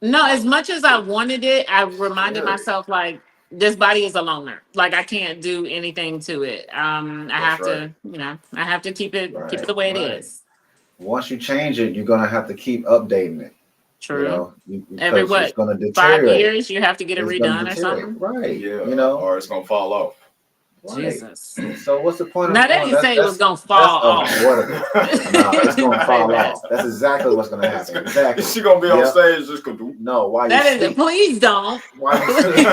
No. As much as I wanted it, I reminded myself like this body is a loner. Like I can't do anything to it. I have to keep it the way it is. Once you change it, you're gonna have to keep updating it. True. Every what? It's gonna 5 years you have to get it redone or something. Right. Yeah. Or it's gonna fall off. Right. Jesus. So what's the point now of they didn't say it was gonna fall off. No, it's gonna fall off. That's exactly what's gonna happen. Exactly. She gonna be on stage just gonna do. No, why you that sleep? Is please don't. While you sleep,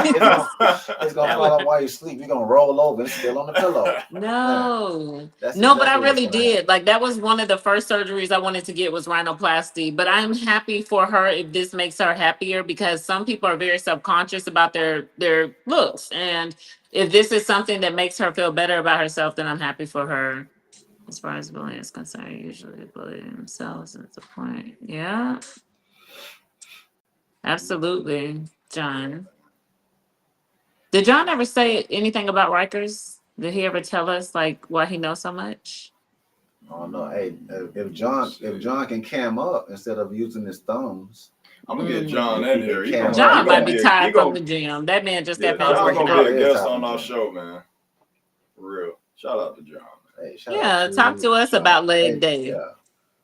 it's gonna fall off while you sleep. You're gonna roll over and still on the pillow. No. That's no, exactly but I really did. happen. Like that was one of the first surgeries I wanted to get was rhinoplasty. But I'm happy for her if this makes her happier because some people are very subconscious about their looks. And if this is something that makes her feel better about herself, then I'm happy for her. As far as bullying is concerned, usually bully themselves at the point. Yeah. Absolutely, John. Did John ever say anything about Rikers? Did he ever tell us like why he knows so much? Oh no! Hey, if John can cam up instead of using his thumbs, I'm gonna get John in here. John might be tired from the gym. That man just got finished working out. John's gonna be a guest on our show, man. For real. Shout out to John. Hey, talk to us about leg day. Yeah.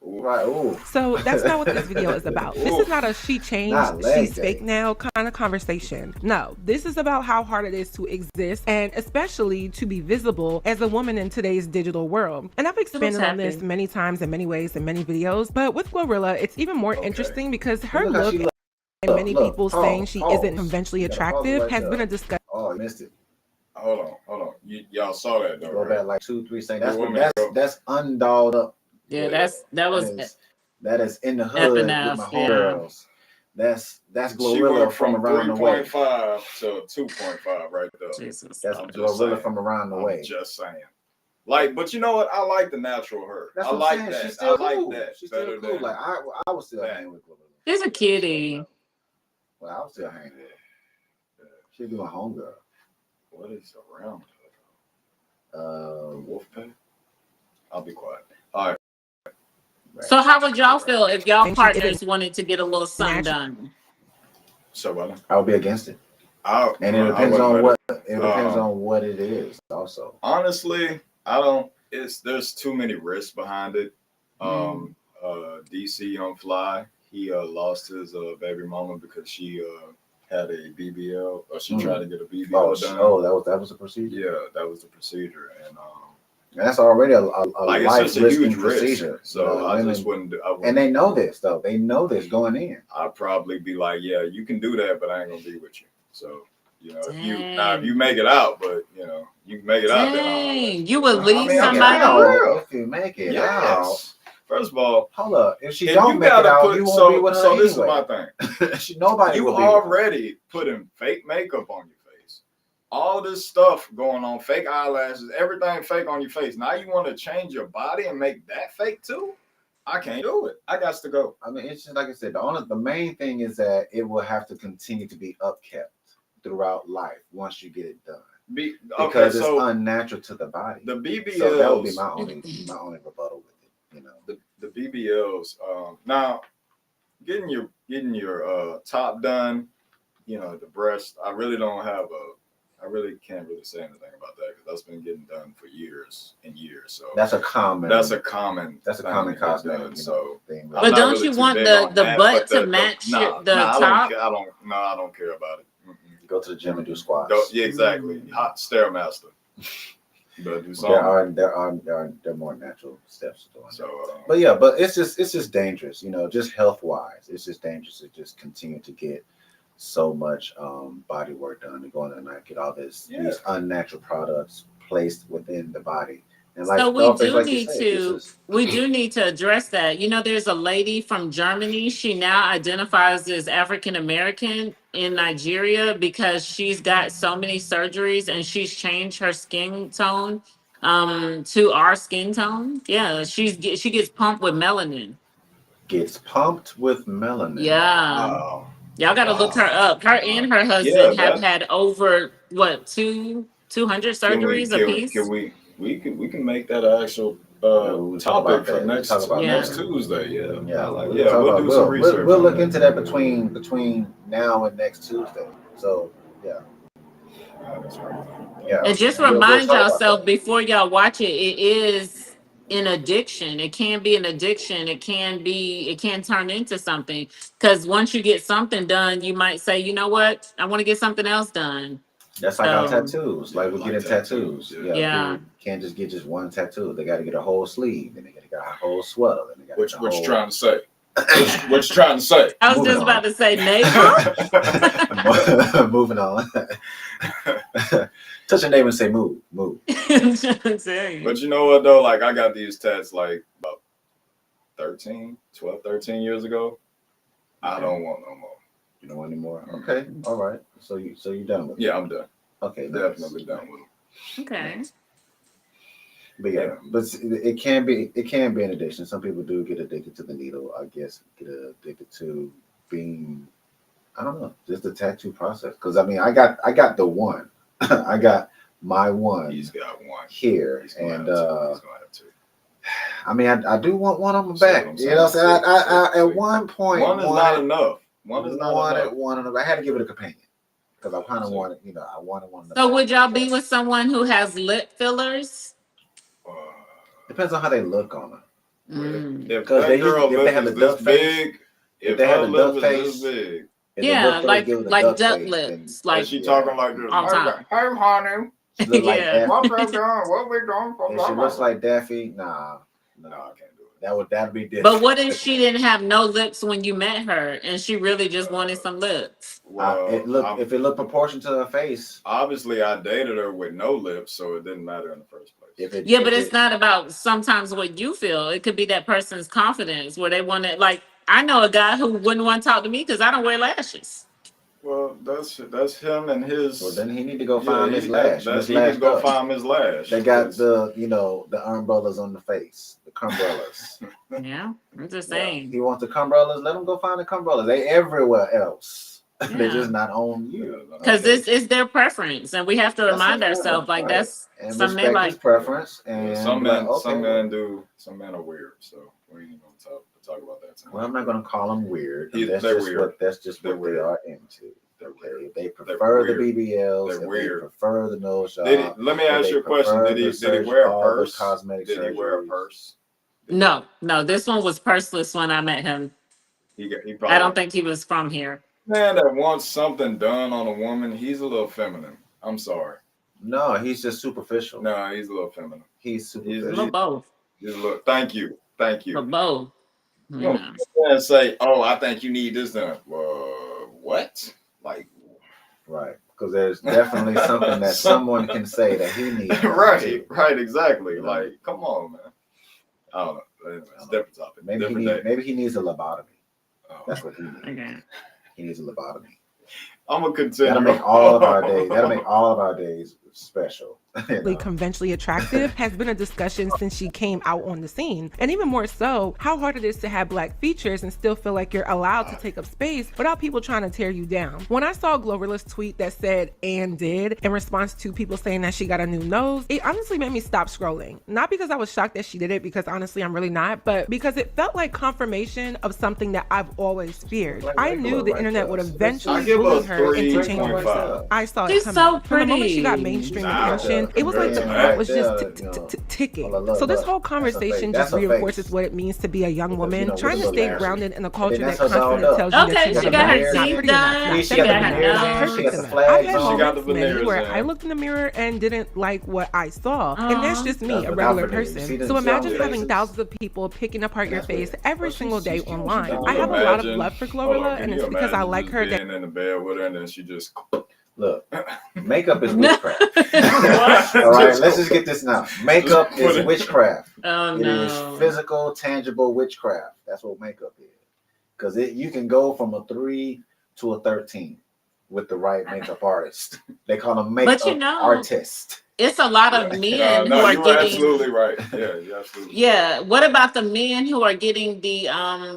Right. Ooh. So that's not what this video is about. This is not a she changed, Not leg she's day. fake now kind of conversation. No, this is about how hard it is to exist and especially to be visible as a woman in today's digital world. And I've expanded on this many times in many ways in many videos, but with Glorilla, it's even more interesting because her look and many people saying she isn't conventionally attractive has been a discussion. Oh, I missed it. Hold on. Y'all saw that though, Go right? back like 2-3 seconds. That's undolled up. Yeah, that is in the hood F with and F, my homegirls. That's She Glorilla went from around the way. 3.5 to 2.5 right there. Jesus. That's I'm just Glorilla saying. from around the way. I'm just saying. Like, but you know what? I like the natural her. That's I what like I'm saying. that. She's still I like cool. that She's still better cool. than Like I was still that. hanging with Glorilla. She's a kitty. Well, I was still hanging with her. She'd be my homegirl. What is around her? Uh, Wolfpack? I'll be quiet. All right. So how would y'all feel if y'all And she isn't partners wanted to get a little something natural. done? So what? I would be against it. And it depends on what it is. Also, honestly, I don't. There's too many risks behind it. DC on Fly, he lost his baby mama because she had a BBL, or she tried to get a BBL done. Oh, that was a procedure. Yeah, that was the procedure, and that's already a like life it's just a huge procedure. Risk. So I just wouldn't. And they know this though. They know this going in. I'd probably be like, yeah, you can do that, but I ain't gonna be with you. So. You know, if you make it out, but you know, you can make it out. Then you would leave somebody. If you make it out. First of all, hold up. If she don't make it out, you won't be with her so anyway. This is my thing. Nobody. You already putting fake makeup on your face. All this stuff going on, fake eyelashes, everything fake on your face. Now you want to change your body and make that fake too? I can't do it. I got to go. I mean, it's just like I said. The main thing is that it will have to continue to be upkept throughout life once you get it done. Because it's unnatural to the body. The BBLs. So that would be my only rebuttal with it. You know, the BBLs. Now, getting your top done, you know, the breast. I really can't really say anything about that because that's been getting done for years and years. So that's a common cosmetic thing. But don't you want the butt to match the top? I don't care about it. Go to the gym and do squats. Yeah, exactly. Hot Stairmaster. But do there are more natural steps to doing. So, but it's just dangerous. You know, just health wise, it's just dangerous to just continue to get so much body work done and go in there and get all these unnatural products placed within the body. And like, so we do need to address that. You know, there's a lady from Germany. She now identifies as African American in Nigeria because she's got so many surgeries and she's changed her skin tone to our skin tone. Yeah, she gets pumped with melanin. Gets pumped with melanin. Yeah. Wow. Y'all got to look her up. Her and her husband have had over 200 surgeries apiece. We can make that an actual topic for next Tuesday. We'll do some research. We'll look into that between now and next Tuesday. So that's right. Yeah. And just remind yourself before y'all watch it, it is an addiction. It can be an addiction. It can turn into something. Because once you get something done, you might say, you know what? I want to get something else done. That's like our tattoos. Like we get tattoos. Yeah. Can't just get one tattoo. They got to get a whole sleeve, and they got to get a whole sweater. And they got what you trying to say? What you trying to say? I was just about to say neighbor. Moving on. Touch your neighbor and say move. But you know what though? Like I got these tats like about 13 years ago. I don't want no more. You don't want any more? Okay. All right. So you done with it? Yeah, I'm done. Okay. Definitely done with it. Okay. But but it can be an addiction. Some people do get addicted to the needle. I guess get addicted to being, I don't know, just the tattoo process. Because I mean, I got the one, I got my one. He's got one here, and he's gonna have two. I mean, I do want one on my back. You know what I'm saying? I at one point, one is not enough. One is not enough. One. I had to give it a companion because I kind of wanted, I wanted one. So would y'all be with someone who has lip fillers? Depends on how they look on her. If Because that girl if they lip have is the this duck face, big, if if they have her the lip duck is face, this big, if the Yeah, lip girl give it a like duck duck face, then lips, and like she yeah, talking like this, all the time. hey honey, she look like Yeah. Daffy. what we doing? What we doing? If she looks like Daffy, nah, No, no, I can't do it. that'd be different. But what if she didn't have no lips when you met her and she really just wanted some lips? Well, if it looked proportioned to her face, obviously I dated her with no lips, so it didn't matter in the first place. Yeah, but it's not about sometimes what you feel. It could be that person's confidence where they want to, like, I know a guy who wouldn't want to talk to me because I don't wear lashes. Well, that's him and his. well, then he need to go find Miss he, Lash. that's Miss he need Lash to go does. find Miss Lash. They got the the umbrellas on the face, the cumbrellas. Yeah, I'm just Yeah. saying. He wants the cumbrellas. Let him go find the cumbrellas. They everywhere else. They're Yeah. just not on you. Because this is their preference, and we have to That's remind their ourselves, like, preference, right. that's And something they respect like. his preference. Yeah, And some be like, men, okay, some well, men do. Some men are weird, so we ain't gonna talk about that tonight. well, I'm not gonna call them weird. They're That's weird. just They're what they weird. are into. They're Okay, weird. if they They're prefer the weird. BBLs, They're if they weird. prefer the nose job, Let me if ask they you a question. prefer Did the he wear a all the purse? cosmetic Did he wear a surgeries. purse? No, this one was purseless when I met him. He I probably. don't think he was from here. Man that wants something done on a woman, he's a little feminine. I'm sorry. No, he's just superficial. No, he's a little feminine. He's A superficial. little both. He's a little. Thank you. But both. You don't say, "Oh, I think you need this done." What? Like, right? Because there's definitely something that someone can say that he needs. right, exactly. You know? Like, come on, man. I don't know. Anyway, it's a different topic. Maybe he needs a lobotomy. Oh. That's what he needs. Okay. He needs a lobotomy. I'm gonna continue. That'll make all of our days. That'll make all of our days special. Conventionally attractive has been a discussion since she came out on the scene. And even more so, how hard it is to have black features and still feel like you're allowed to take up space without people trying to tear you down. When I saw Glorilla's tweet that said "and did" in response to people saying that she got a new nose, it honestly made me stop scrolling. Not because I was shocked that she did it, because honestly I'm really not, but because it felt like confirmation of something that I've always feared. I knew the internet would eventually bully her into changing herself. I saw it coming. so From the moment she got pretty. mainstream attention, it was like the clock was just ticking. So this whole conversation just reinforces what it means to be a young woman, trying to stay grounded in a culture that constantly tells you that she got her teeth done. She got her nose. I've had moments many where I looked in the mirror and didn't like what I saw, and that's just me, a regular person. So imagine having thousands of people picking apart your face every single day online. I have a lot of love for Glorilla, and it's because I like her. That in the bed with her, and then she just look. Makeup is witchcraft. All right, let's just get this now. Makeup is witchcraft. Oh, it is physical, tangible witchcraft. That's what makeup is. Because you can go from a 3 to a 13 with the right makeup artist. They call them makeup artist. It's a lot of men who are getting. Absolutely right. Yeah, you're absolutely. Yeah. What about the men who are getting the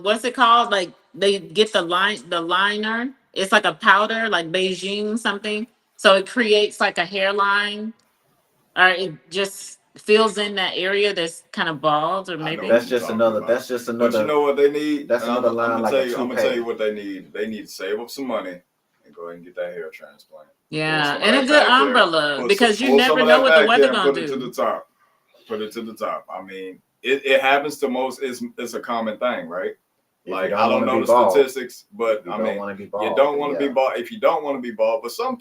what's it called? Like they get the liner. It's like a powder, like Beijing something. So it creates like a hairline, or it just fills in that area that's kind of bald, or maybe that's just another. But you know what they need? That's another line. I'm gonna tell you what they need. They need to save up some money and go ahead and get that hair transplant. Yeah, and a good umbrella, because you never know what the weather gonna do. Put it to the top. Put it to the top. I mean, it happens to most. It's a common thing, right? Like, I don't know the statistics, but I mean, you don't want to be bald. If you don't want to be bald, but some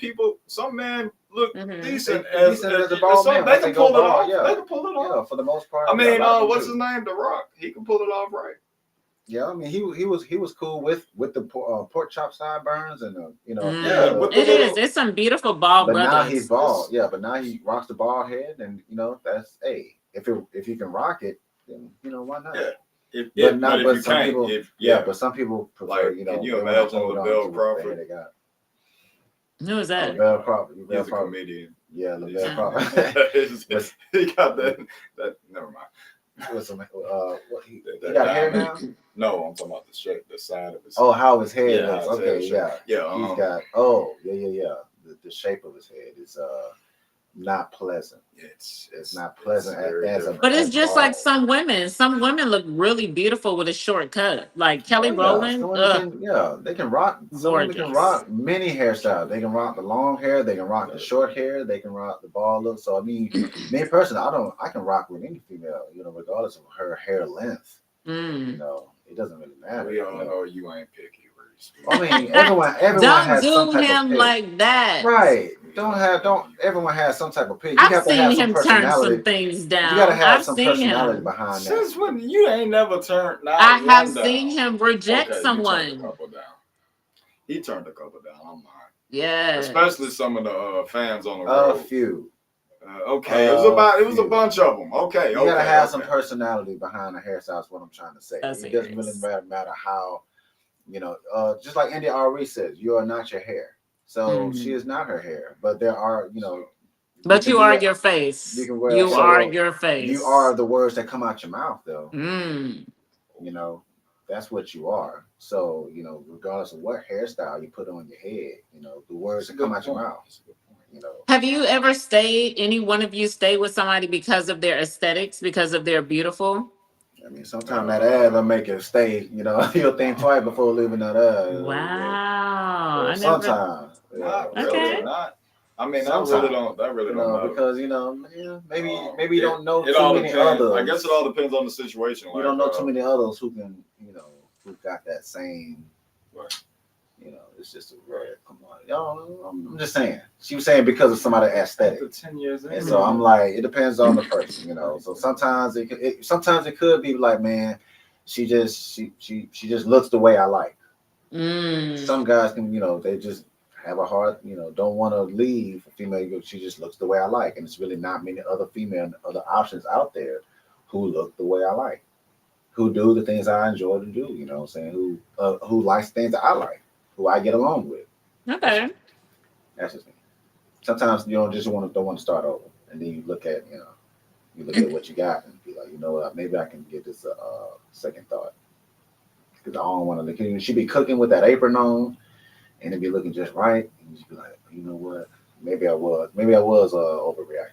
men look decent as a bald man. They can pull it off. Yeah. They can pull it off. Yeah, for the most part. I mean, what's his name? The Rock. He can pull it off, right? Yeah, I mean, he was cool with the pork chop sideburns and It's some beautiful bald but brothers. Now he's bald. Yeah, but now he rocks the bald head, and that's if you can rock it, then why not? Yeah. But some people prefer, like, can you imagine LaBelle Crawford? Who is that? LaBelle Crawford. He's a comedian. Yeah, LaBelle Crawford. He got that. Never mind. He got hair now? No, I'm talking about the shape, the side of his. Oh, how his head is. Okay, yeah. He's got. Oh, yeah. The shape of his head is not pleasant. It's not pleasant but it's just like some women. Some women look really beautiful with a short cut, like Kelly Rowland. They can rock. Some women can rock many hairstyles. They can rock the long hair. They can rock the short hair. They can rock the bald look. So I mean, me personally, I can rock with any female, regardless of her hair length. You know, it doesn't really matter. We all You know? know you ain't picky, Reese. I mean, everyone Don't has some do type of him pick. like that. Right. Don't everyone has some type of pick. You I've have to have seen some him turn some personality. things You got to down. have I've some seen personality him. behind that. Since when you ain't never turned not I have one seen down? him reject Okay, you turned a someone. couple down. He turned a couple down. I'm lying. Yeah. Especially some of the fans on the A road. few. Okay, it was a bunch of them. Okay, you gotta have some personality behind the hairstyle. Is what I'm trying to say. That's it doesn't really matter how, you know. Just like India Ari says, you are not your hair. So she is not her hair. But there are, you know. But you are your face. You can wear. You are your face. You are the words that come out your mouth, though. Mm. You know, that's what you are. So you know, regardless of what hairstyle you put on your head, you know, the words that come out your mouth. You know. Have you ever stayed? Any one of you stayed with somebody because of their aesthetics, because of their beautiful? I mean, sometimes that ad will make it stay. You know, you'll think twice before leaving that ad. Wow, I never. Sometimes, not Okay. really, not. I mean, I really don't. That really don't matter because you know, maybe you don't know it too all many depends. others. I guess it all depends on the situation. You don't know too many others who can, you know, who got that same. You know, it's just a word. Come on, y'all. I'm just saying. She was saying because of somebody's aesthetic. After 10 years, and so I'm like, it depends on the person, you know. So sometimes sometimes it could be like, man, she just looks the way I like. Some guys can, you know, they just have a heart, you know, don't want to leave a female. She just looks the way I like, and it's really not many other other options out there who look the way I like, who do the things I enjoy to do. You know what I'm saying? Who likes things that I like, who I get along with. Okay. That's just me. Sometimes you don't want to start over, and then you look at what you got and be like, you know what, maybe I can give this a second thought, because I don't want to look. She be cooking with that apron on, and it be looking just right, and you be like, you know what, maybe I was overreacting.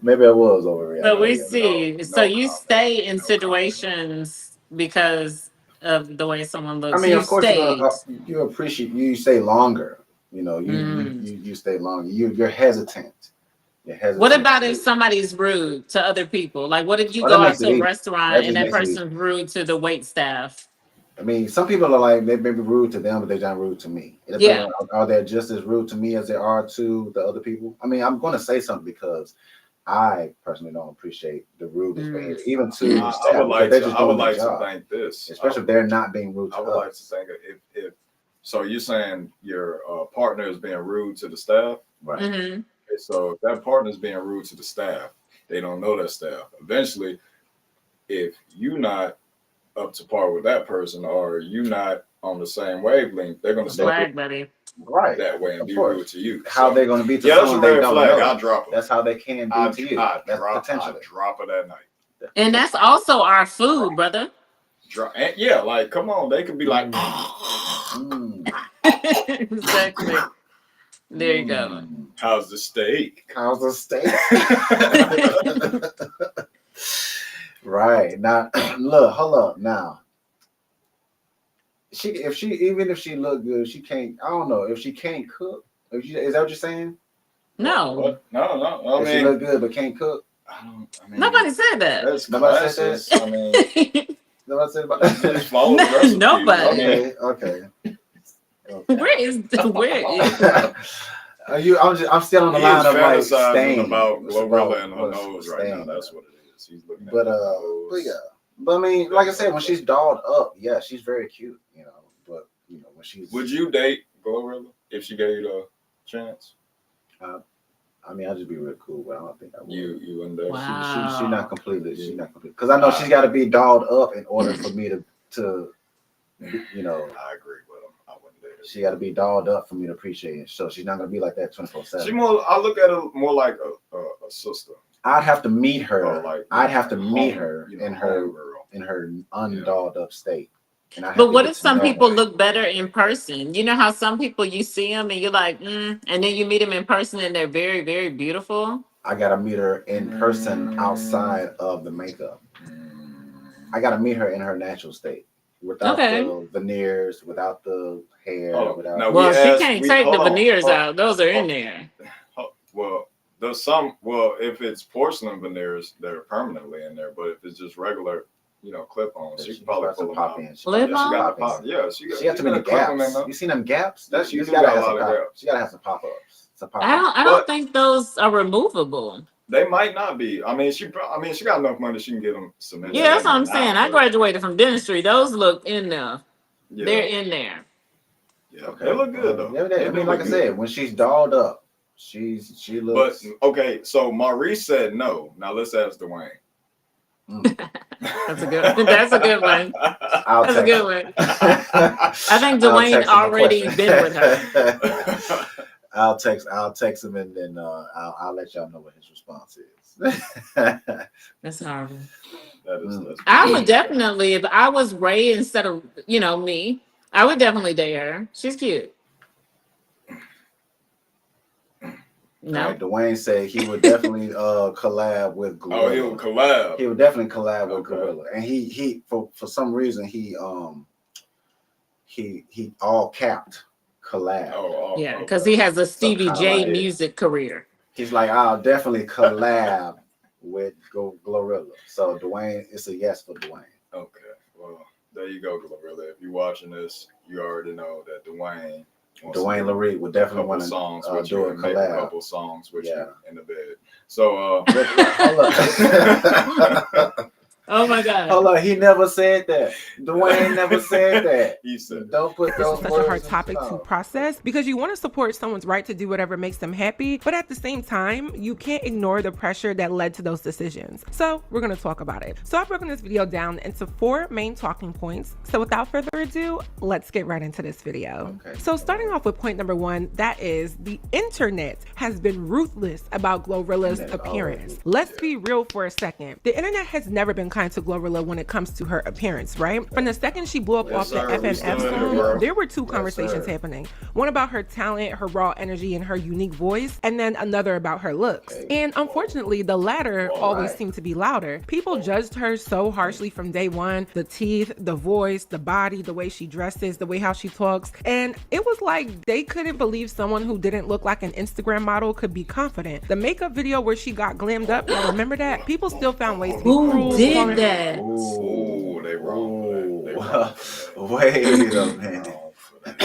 Maybe I was overreacting. So we see. So you stay in situations because of the way someone looks. I mean, you of course, stayed. you appreciate. You stay longer. You know, you stay longer. You're hesitant. What about if somebody's rude to other people? Like, what if you go out to a restaurant and that person's rude to the wait staff? I mean, some people are like, they may be rude to them, but they're not rude to me. It depends on, are they just as rude to me as they are to the other people? I mean, I'm going to say something because I personally don't appreciate the rudeness behavior, even to the staff. I would like to think this, especially if they're not being rude to us. I would like to think if so you're saying your partner is being rude to the staff, right? Mm-hmm. So if that partner is being rude to the staff, they don't know that staff. Eventually, if you're not up to par with that person, or you not on the same wavelength, they're going to start right that way and be rude to you. How they're going to be to someone they don't know? I'll drop them. That's how they can be to you. That's potentially. I drop it at night. And that's also our food, brother. Yeah, like come on, they could be like, exactly. There you go. How's the steak? How's the steak? Right now, look, hold up. Now, even if she look good, she can't. I don't know if she can't cook. Is that what you're saying? No. No. I mean, she look good but can't cook. Nobody said that. That's nobody said that. I mean, nobody said about that. Just follow the recipe. Nobody. Okay. Where is? I'm still on the line of like staying about Glorilla and her nose right now. That's what it is. He's looking at but I mean, like I said, when she's dolled up, yeah, she's very cute, you know. But you know, when she's would you date Glorilla if she gave you the chance? I mean, I'll just be real cool, but I don't think I would. You and there. Wow. She's not completely. She's not complete because I know she's got to be dolled up in order for me to you know. I agree with him. I wouldn't date her. She got to be dolled up for me to appreciate it. So she's not gonna be like that 24/7. I look at her more like a sister. I'd have to meet her. I'd have to meet home, her you know, in her undolled up state. But what if some people look better in person? You know how some people you see them and you're like, and then you meet them in person and they're very, very beautiful. I gotta meet her in person outside of the makeup. I gotta meet her in her natural state, without the veneers, without the hair. Well, she can't take the veneers out; those are in there. Well, There's some. Well, if it's porcelain veneers, they're permanently in there. But if it's just regular, clip-ons, she She can probably got to pull them pop out. in. She Flip got, Yeah, she she got on? the pop in. pop. Yeah, She got too many clip them in gaps. there. You seen them gaps? Yeah, That she you do gotta got a have lot some of pop. gaps. She gotta have some pop-ups. Some I pop-ups. don't. I But don't think those are removable. they might not be. I mean, she got enough money. She can get them cemented Yeah, in that's what there I'm saying. now. I But graduated from dentistry. Those look in there. They're yeah, in there. yeah, they Okay. look good though. Yeah, They I do mean, like look I good. said, when she's dolled up, she But looks. okay, so Maurice said no. Now let's ask Dwayne. Mm, That's a good. That's a good one. I'll That's a text good him. one. I think I'll Dwayne text him a already question. been with her. I'll text him and then I'll let y'all know what his response is. That's horrible. That's I pretty would funny. definitely, if I was Ray instead of me, I would definitely date her. She's cute. All No. right, Dwayne said he would definitely collab with Oh, he'll Gorilla. collab. He would definitely collab with Okay. Gorilla, and he for some reason he all capped collab. Yeah, because Okay. he has a So Stevie kind of J like music career. he's like, I'll definitely collab with Glorilla. So Dwayne, it's a yes for Dwayne. Okay. Well, there you go, Glorilla. If you're watching this, you already know that Dwayne wants to Dwayne do Lurie would a definitely couple want to songs with do you a and make a collab. couple songs with Yeah. you in the bed. So, Hold up. Oh my God. Hold on, he never said that. Dwayne never said that. He said, Don't put This those is such words a hard in topic his to mouth. process because you want to support someone's right to do whatever makes them happy, but at the same time, you can't ignore the pressure that led to those decisions. So we're going to talk about it. So I've broken this video down into 4 main talking points. So without further ado, let's get right into this video. Okay. So starting off with point number 1, that is the internet has been ruthless about Glorilla's Internet appearance. always. Let's be real for a second. The internet has never been kind to Glorilla when it comes to her appearance, right? From the second she blew up Yes, off sir. the We FNF still in song, it, bro. there were 2 Yes, conversations sir. happening. One about her talent, her raw energy, and her unique voice, and then another about her looks. Okay. And unfortunately, the latter All always right. seemed to be louder. People judged her so harshly from day one: the teeth, the voice, the body, the way she dresses, the way how she talks. And it was like they couldn't believe someone who didn't look like an Instagram model could be confident. The makeup video where she got glammed up, y'all remember that? People still found ways to be Who cruel, did calling her that? Ooh, they wrong for that. They wrong for that. Wait a They minute. wrong for that.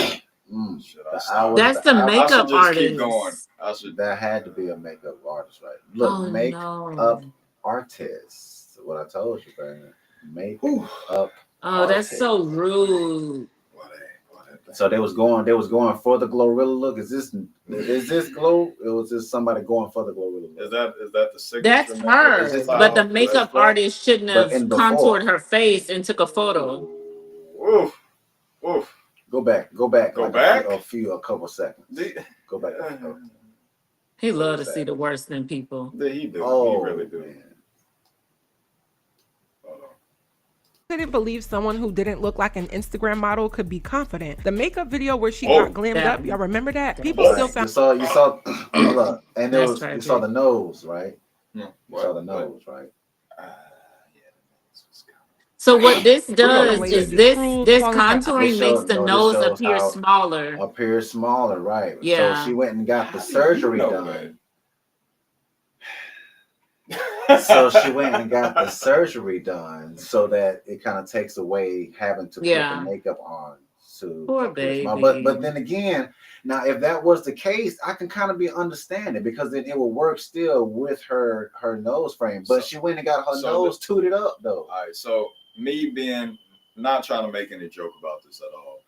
Should I The stop? hours- That's the I I should makeup just keep going. artist. I should. That had to be a makeup artist, right? Look, Oh makeup no. artist. What I told you, man. Makeup Whew. Oh, that's artist. so rude. So they was going for the Glorilla look. Is this Glow? Or was this somebody going for the Glorilla look? Is that the signature? That's makeup her. style? But the That's makeup Glow? artist shouldn't But have in before. contoured her face and took a photo. Oof. Oof. Go back. Go like back? a couple seconds. The- Go back. He What love to was see that? the worst in people. He do. Oh, He really do. man. Hold on. couldn't believe someone who didn't look like an Instagram model could be confident. The makeup video where she Oh. got glammed That- up, y'all remember that? People Right. still You found saw hold up. And That's you tragic. saw the nose, right? Yeah. You saw the nose, right? Yeah. So what this gonna does ways is to be this cruel, this calling her contouring makes the this nose shows appear how smaller. appears smaller, right? Yeah. So she went and got the How do you surgery know done. that? So she went and got the surgery done so that it kind of takes away having to Yeah. put the makeup on to Poor appear small. baby. But then again, now if that was the case, I can kind of be understanding because then it will work still with her nose frame. But So- she went and got her so nose tooted up though. All right. So me being not trying to make any joke about this at all.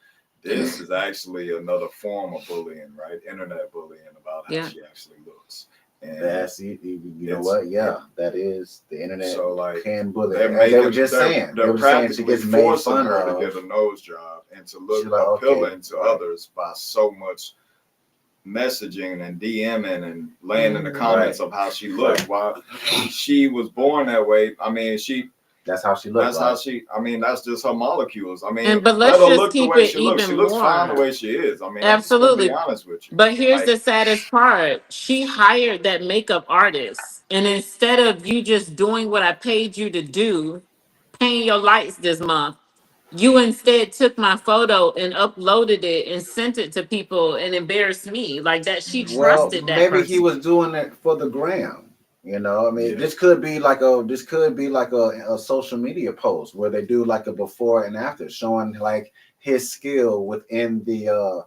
This is actually another form of bullying, right? Internet bullying about how Yeah. she actually looks. And That's you know It's- what? Yeah, that is the internet So, like, can bully. they're As making, they were just saying. They they're were saying she practically gets made forcing fun her of. to get a nose job and to look She's like, okay, appealing to right. others by so much messaging and DMing and laying in the comments of how she looked. Why she was born that way. I mean, That's how she looks. that's how she. I mean, that's just her molecules. I mean, But let let's her just look the keep way it she looks. She even looks fine the more. way she is. I mean, I'm just gonna Absolutely. be honest with you. But here's Like, the saddest part. She hired that makeup artist. And instead of you just doing what I paid you to do, paying your lights this month, You instead took my photo and uploaded it and sent it to people and embarrassed me like that. She Well, trusted that maybe he person. was doing it for the gram. I mean, Yeah. this could be like a social media post where they do like a before and after, showing like his skill within the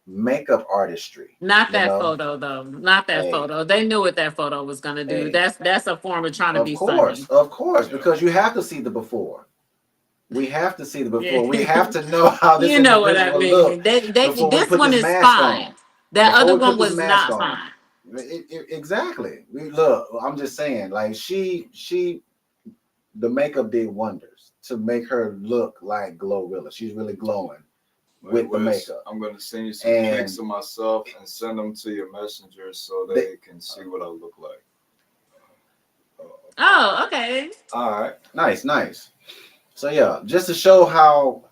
makeup artistry. Not You that know, photo though. Not that hey, photo. They knew what that photo was gonna do. hey, That's a form of trying to be funny. of course, Yeah. because you have to see the before. We have to see the Yeah. before. We have to know how this You know what I individual mean. look They before we this put one this is mask on. fine. That Before other we put one this was mask not on. fine. Exactly. We look. I'm just saying, like the makeup did wonders to make her look like Glorilla. She's really glowing with the makeup. I'm going to send you some And pics of myself and send them to your messenger so they can see what I look like. Oh, okay. All right. nice. So yeah, just to show how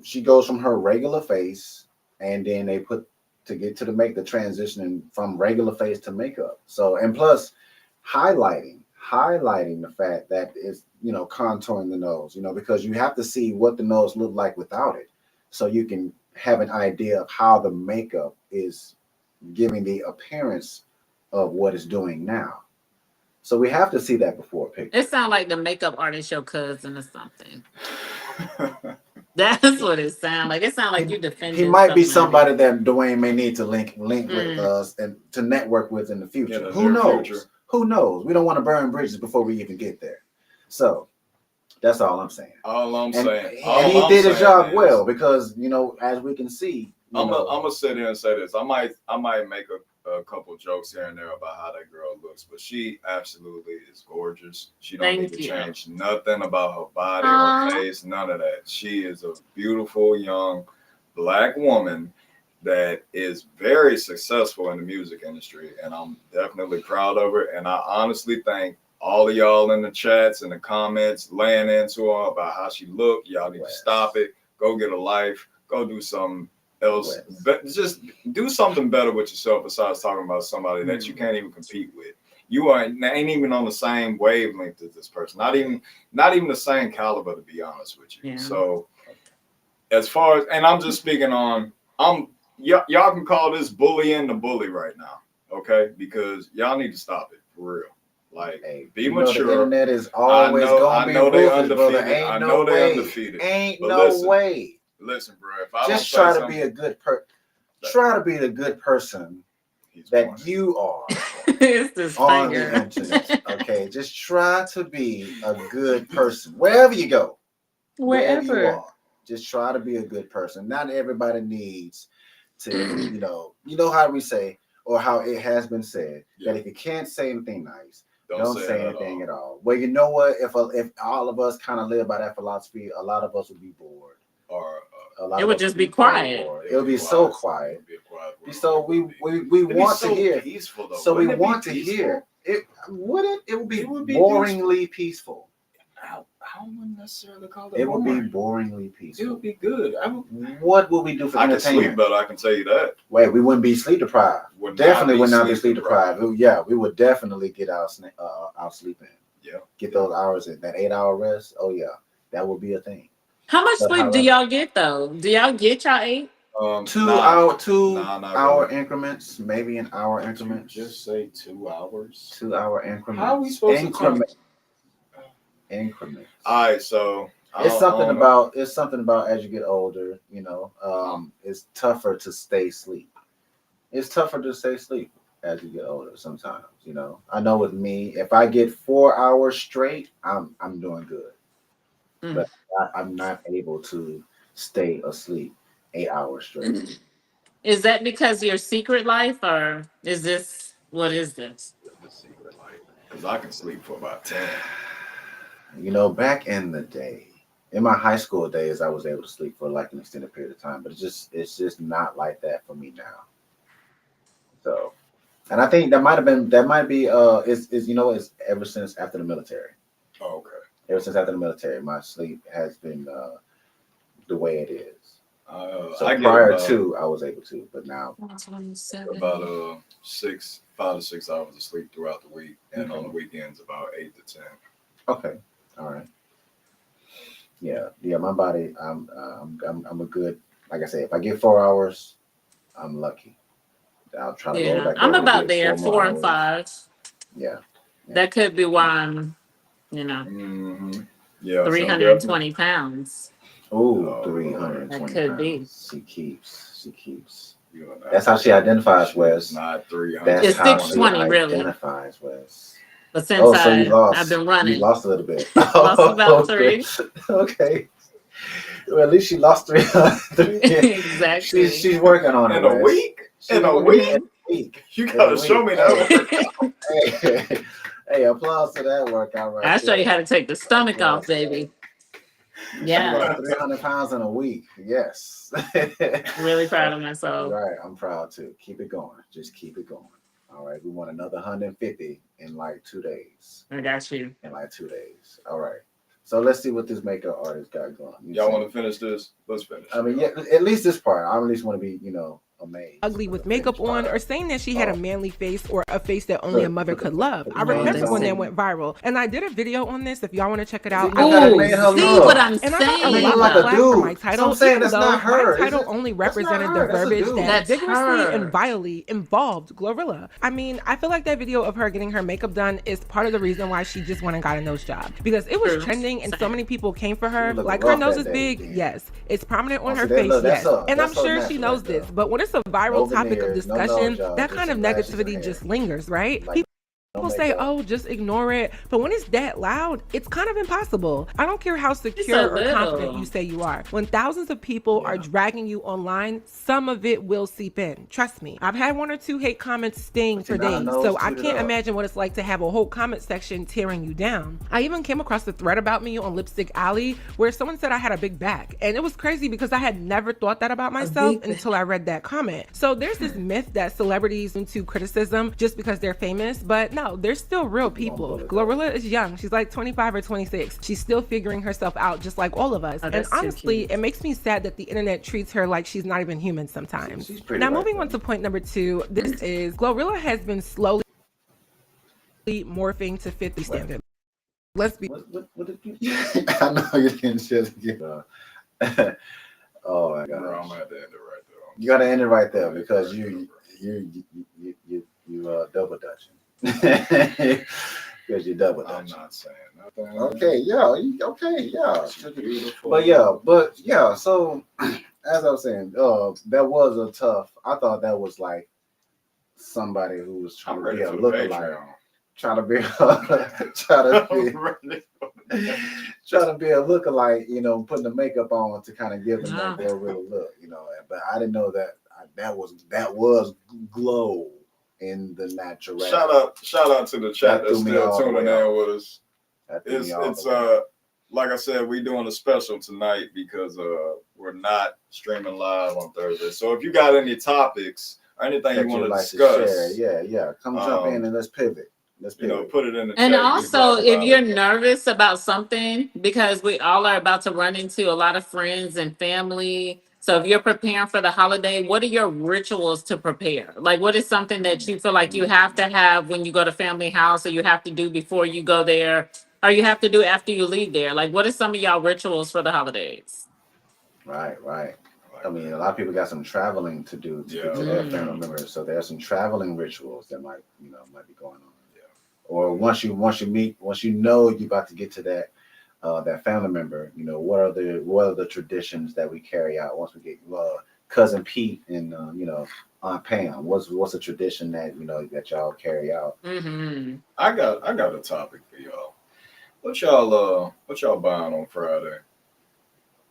she goes from her regular face, and then they put to get to the transition from regular face to makeup. So and plus highlighting the fact that it's contouring the nose, because you have to see what the nose looked like without it, so you can have an idea of how the makeup is giving the appearance of what it's doing now. So we have to see that before picture. It sounds like the makeup artist your cousin or something. That's what it sounds like. It sounds like you He defending might be somebody. somebody that Dwayne may need to link with Mm. us and to network with in the future. In the Who near knows? future. Who knows? We don't want to burn bridges before we even get there. So that's all I'm saying. All I'm And, saying. and he did his job well because as we can see, I'm gonna sit here and say this. I might make a couple jokes here and there about how that girl looks, but she absolutely is gorgeous. She don't need Thank to you. change nothing about her body, Aw. her face, none of that. She is a beautiful young black woman that is very successful in the music industry, and I'm definitely proud of her. And I honestly think all of y'all in the chats and the comments laying into her about how she look, y'all need to stop it. Go get a life. Go do something else. Just do something better with yourself besides talking about somebody that you can't even compete with. You ain't even on the same wavelength as this person. Not even the same caliber, to be honest with you. Yeah. So as far as, and I'm just speaking on, y'all can call this bullying the bully right now, okay? Because y'all need to stop it for real. Like, be mature. The internet is always going to be ruthless, brother. Ain't no way. Undefeated. Ain't But no way. Listen, bro. If I Just don't try say to be something, a good person. Try to be the good person that you are It's this on finger. the internet. Okay, just try to be a good person wherever you go, wherever you Wherever. are. Just try to be a good person. Not everybody needs to, how we say, or how it has been said, that if you can't say anything nice, don't say anything at all. Well, you know what? If all of us kind of live by that philosophy, a lot of us would be bored. Or a lot it of would us just would be quiet. bored. It would be so quiet. So we want to hear. Peaceful, though. So we Wouldn't it want be to peaceful? hear. It wouldn't. It would be be boringly peaceful. I wouldn't necessarily call it. It would be boringly peaceful. It would be good. What would we do for I can entertainment? sleep better. I can tell you that. Wait, we wouldn't be sleep deprived. Definitely would not be sleep deprived. Yeah, we would definitely get our sleep in. Yeah. Get those hours in. That 8-hour rest. Oh yeah, that would be a thing. How much sleep do y'all get though? Do y'all get y'all 8? 2 hour increments, maybe an hour increments. Just say 2 hours. 2 hour increments. How are we supposed to increments? All right, so it's something about as you get older, it's tougher to stay asleep. It's tougher to stay asleep as you get older sometimes, I know with me, if I get 4 hours straight, I'm doing good. But I'm not able to stay asleep 8 hours straight. Is that because of your secret life, or is this what is this? The secret life. Because I can sleep for about 10. Back in the day, in my high school days, I was able to sleep for like an extended period of time, but it's just not like that for me now. So, and I think that might be it's ever since after the military. Oh, okay. Ever since after the military, my sleep has been the way it is. So prior to, I was able to, but now about 5 to 6 hours of sleep throughout the week, and on the weekends about 8 to 10. Okay, all right. Yeah. My body, I'm a good. Like I said, if I get 4 hours, I'm lucky. I'll try to roll Yeah, back I'm over to about get there, four more 4 and 5. hours. Yeah, yeah. That could be why I'm, you know, Mm-hmm. Yeah, so definitely. 320 pounds. Oh, Oh Lord, 320 That could be. pounds. She keeps. She keeps. you are not That's how she identifies, Wes. Wes. Not That's It's 320 how she 620 really. identifies, Wes. But since Oh, so you I've lost. been You running, lost a little bit. lost about Okay. 3. Okay. Well, at least she lost 300. Exactly. She's working on it, in a Wes. week. She's In a working week, in Mhm. a week. you In a gotta show week. me that workout. Hey, hey, applause to that workout right I'll show you there. how to take the stomach off, Applause to baby. that. She Yeah, lost 300 pounds in a week. Yes. really proud of myself. Right. I'm proud too. Keep it going. Just keep it going. All right. We want another 150 in like 2 days. I got you. In like 2 days. All right. So let's see what this makeup artist got going. Y'all want to finish this? Let's finish. I mean, yeah, at least this part. I at least want to be, amazed. Ugly for with the makeup finished on, or product. saying that she had a Oh. manly face or a face that only a Look, mother look at could the- love. look I at the remember that's when that it. went viral, and I did a video on this. If y'all want to check it out, You I gotta will make link her it. See look. what I'm And I got a Make her lot saying? of like a flack for my dude. So title, I'm saying even that's though not her. my Is title it? only That's not represented her. the That's a verbiage dude. that That's vigorously and her. vilely involved Glorilla. I mean, I feel like that video of her getting her makeup done is part of the reason why she just went and got a nose job, because it was True. trending and so Same. many people came for She her. looking Like, her rough nose that is day. big, Then. yes. It's prominent on Oh, her see, that face, look. That's yes. her. And I'm That's her sure she natural knows right there. this. But when it's a No viral topic of veneers, no nose discussion, job, that just kind of some lashes and negativity hair. just lingers, right? Like no People say, makeup. oh, just ignore it. But when it's that loud, it's kind of impossible. I don't care how It's a secure or confident little. you say you are. When thousands of people are Yeah. dragging you online, some of it will seep in. Trust me. I've had 1 or 2 hate comments sting But for you're not a days. nose So I tooted can't up. imagine what it's like to have a whole comment section tearing you down. I even came across a thread about me on Lipstick Alley where someone said I had a big back. And it was crazy because I had never thought that about myself big back. until I read that comment. So there's this myth that celebrities into criticism just because they're famous, but no, they're still real people. Glorilla is young. She's like 25 or 26. She's still figuring herself out just like all of us. Oh, And that's too honestly, cute. it makes me sad that the internet treats her like she's not even human sometimes. She's pretty Now, right moving there. on to point number 2, this is Glorilla has been slowly morphing to 50 standard. Let's be What did you? I know you didn't just get. Oh my Bro, I'm gosh. gonna have to end it right there. You gotta end it right there because you double dutching. Because you're double I'm dutching. not saying nothing. Okay, yeah, yeah. She's beautiful. But yeah. So as I was saying, that was a tough. I thought that was like somebody who was trying I'm to ready be a for the lookalike, Patreon. trying to be I'm ready for the trying to be a lookalike, putting the makeup on to kind of give them Wow. that Glorilla look, But I didn't know that that was glow in the natural. Shout out to the chat That that's threw me still all the tuning way in with us. That threw It's me all the way. like I said, we doing a special tonight because we're not streaming live on Thursday. So if you got any topics or anything that you want to like discuss, share. Yeah. Come jump in and let's pivot. put it in the And chat. We also, talk if about you're it. nervous about something, because we all are about to run into a lot of friends and family. So if you're preparing for the holiday, what are your rituals to prepare? Like, what is something that you feel like you have to have when you go to family house, or you have to do before you go there, or you have to do after you leave there? Like, what are some of y'all rituals for the holidays? Right. I mean, a lot of people got some traveling to do to get to their family members, so there's some traveling rituals that might be going on. Yeah. Or once you know you're about to get to that family member, what are the traditions that we carry out once we get cousin Pete and Aunt Pam? What's a tradition that that y'all carry out? Mm-hmm. I got a topic for y'all. What y'all buying on Friday?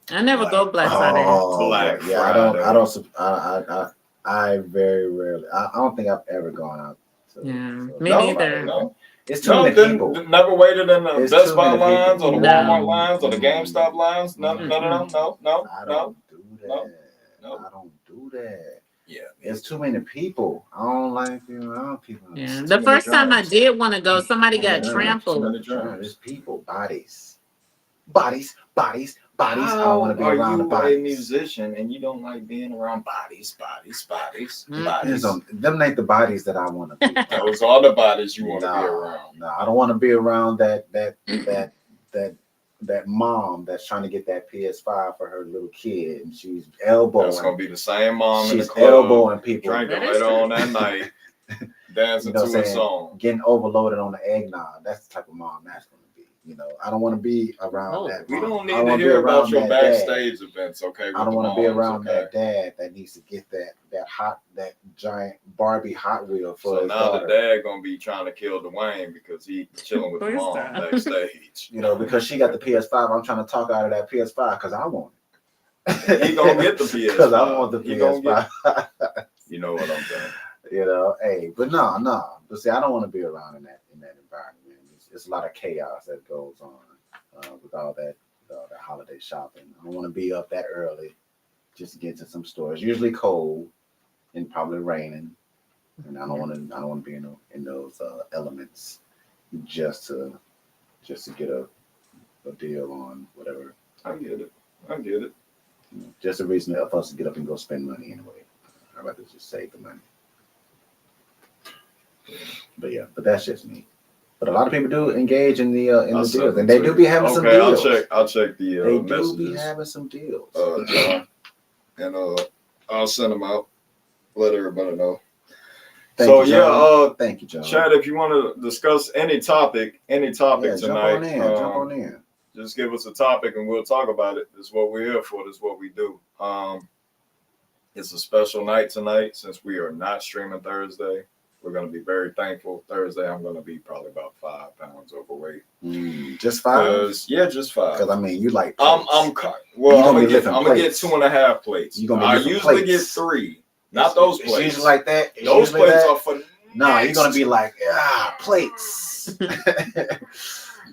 I never go Black Friday. Black Yeah, Friday. I very rarely. I don't think I've ever gone out. Yeah, so me No, neither. no. It's too many people. Never waited in the It's Best too Buy many people. lines or the No. Walmart lines or the GameStop lines. No. I don't do that. No. I don't do that. Yeah, It's too many people. I don't like being around people. Yeah. Too The many first time I germs. did want to go, somebody Too got many trampled. germs. There's people, bodies. I don't want to be How around the are you a bodies. musician and you don't like being around bodies? Depends on them. Ain't the bodies that I want to be. Those are the bodies you want to be No, around. no, I don't want to be around that that mom that's trying to get that PS5 for her little kid, and she's elbowing. That's gonna be the same mom in the She's club, elbowing people, drinking That is later true. on that night, dancing to a song. getting overloaded on the eggnog. That's the type of mom that's going to be. You know, I don't want to be around Oh. that. We mom. don't I need to wanna be hear about around your that backstage events, okay? Dad. I don't want to be around that dad that needs to get that giant Barbie Hot Wheel for So his now daughter. the dad gonna be trying to kill Dwayne because he chilling with the Please mom stop. backstage. You know, because she got the PS5, I'm trying to talk out of that PS5 because I want it. He gonna get the PS5 because I want the He gonna PS5. You know what I'm saying? You know, hey, but no. But see, I don't want to be around in that environment. Man. It's a lot of chaos that goes on with all that holiday shopping. I don't want to be up that early just to get to some stores. Usually cold and probably raining, and I don't want to be in those elements just to get a deal on whatever. I get it. You know, just a reason for us to get up and go spend money anyway. I'd rather just save the money. But yeah, but that's just me. But a lot of people do engage in the deals, and they do be having some deals. I'll check the They messages. do be having some deals. John, and I'll send them out. Let everybody know. Thank you, John. Chad, if you want to discuss any topic tonight, jump on in. Just give us a topic and we'll talk about it. This is what we're here for. This is what we do. It's a special night tonight since we are not streaming Thursday. We're going to be very thankful. Thursday, I'm going to be probably about 5 pounds overweight. Just 5? Yeah, just 5. Because I mean, you like plates. I'm gonna get 2.5 plates. I usually get 3. Not those plates. It's usually like that. Those plates are for. No, you're gonna be like plates.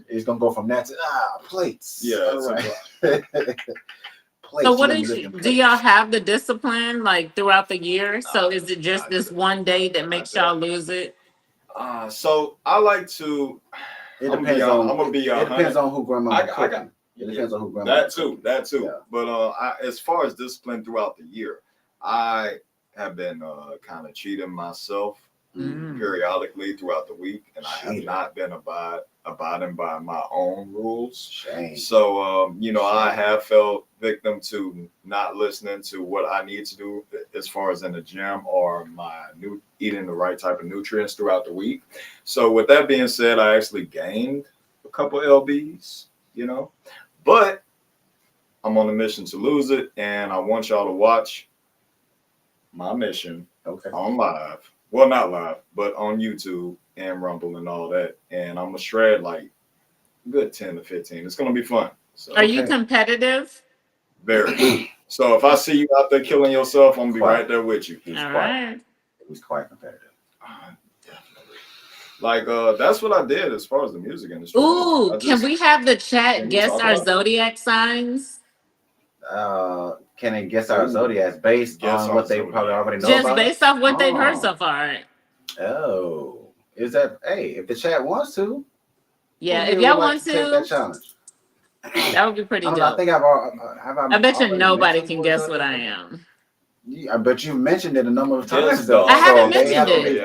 It's gonna go from that to plates. Yeah. All right. Plates, So what do y'all have the discipline like throughout the year? So is it just this one day that makes y'all lose it? So I like to. It depends on. I'm gonna be. It depends on who grandma cooking. It depends on who grandma. That too. Yeah. But as far as discipline throughout the year, I have been kind of cheating myself periodically throughout the week, and I have not been abiding by my own rules. Shame. So I have fell victim to not listening to what I need to do as far as in the gym or eating the right type of nutrients throughout the week. So with that being said, I actually gained a couple lbs, but I'm on a mission to lose it, and I want y'all to watch my mission on live. Well, not live, but on YouTube and Rumble and all that. And I'm gonna shred like good 10 to 15. It's gonna be fun. So, Are you competitive? Very. So if I see you out there killing yourself, I'm gonna be right there with you. He's quite competitive. Definitely. Like that's what I did as far as the music industry. Ooh, can we have the chat guess our zodiac signs? Can they guess our zodiacs based on what they probably already know Just about? based off what they've heard so far. Oh, is that? Hey, if the chat wants to. Yeah, if y'all want to take that challenge. That would be pretty dope. I think I bet you nobody can guess what I am. I bet you mentioned it a number of times though. I haven't mentioned it.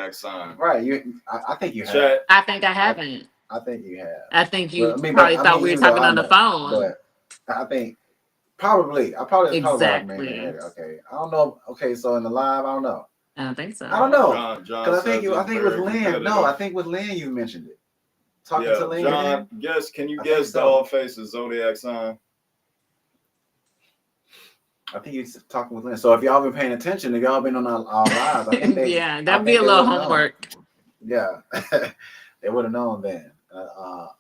Right, I think you have. I think I haven't. I think you have. I think you probably thought we were talking on the phone. But I think probably. Exactly. Okay. I don't know. Okay, so in the live, I don't know. I don't think so. I don't know. Because I think with Lynn. No, I think with Lynn you mentioned it. Talking to Lynn. John, can you guess Dollface's zodiac sign? I think he's talking with Lynn. So if y'all been paying attention, if y'all been on our lives, I think that'd be a little homework. Yeah, they would have known then.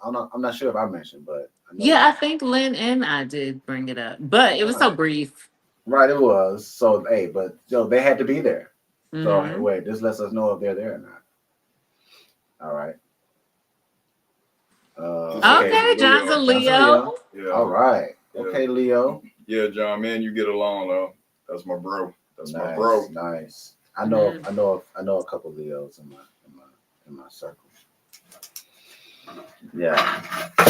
I'm not sure if I mentioned, but I think Lynn and I did bring it up, but it was so brief. Right, it was. So but they had to be there. So wait, this lets us know if they're there or not. All right. Okay, John's a Leo. Yeah. All right. Okay, Leo. Yeah, John, man, you get along though. That's my bro. My bro. Nice. I know a couple of Leos in my circle. Yeah.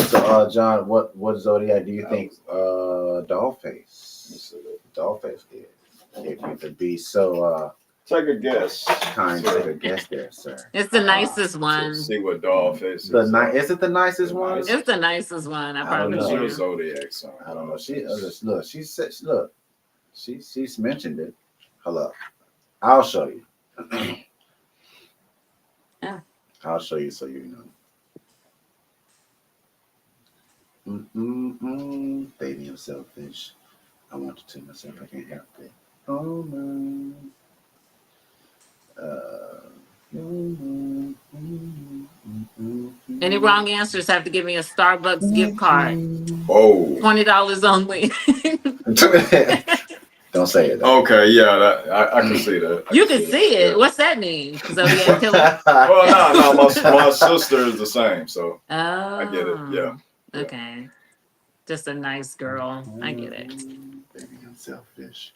So John, what zodiac do you think Dollface is? If you could be so Take a guess. Kind take a guess there, sir. It's the nicest one. See what doll face The is it the nicest one? It's the nicest one. I don't promise know. Your you. zodiac sign. I don't know. Look. She said, look. She's mentioned it. Hello. I'll show you. Yeah. I'll show you so you know. Baby, I'm selfish. I want to tell myself I can't help it. Oh no. Any wrong answers have to give me a Starbucks gift card. Oh. $20 only. Don't say it. Though. Okay, yeah, I can see that. You can see it. Yeah. What's that mean? Zodiac killer? Well, no, my sister is the same, so I get it. Yeah. Okay. Just a nice girl. I get it. Baby, I'm selfish.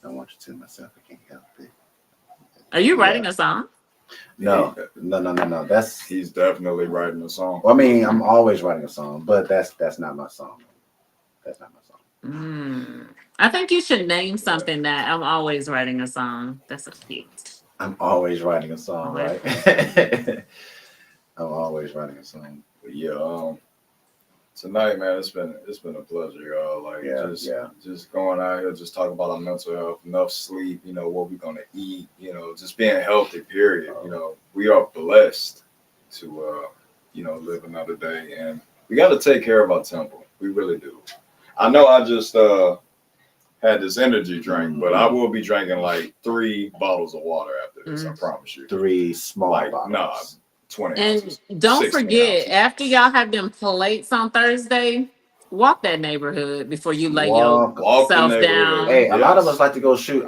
I want to tell myself I can't help it. Are you writing a song? No. That's he's definitely writing a song. Well, I mean, I'm always writing a song, but that's not my song. That's not my song. I think you should name something that I'm always writing a song. That's a cute. I'm always writing a song, right? I'm always writing a song. But yeah, tonight, man, it's been a pleasure, y'all. Like just going out here, just talking about our mental health, enough sleep, what we're gonna eat, just being healthy, period. We are blessed to live another day, and we gotta take care of our temple. We really do. I know I just had this energy drink, but I will be drinking like 3 bottles of water after this. I promise you. 3 small bottles. Nah, 20 and ounces. Don't forget, after y'all have them plates on Thursday, walk that neighborhood before you lay yourself down. Hey, a lot of us like to go shoot.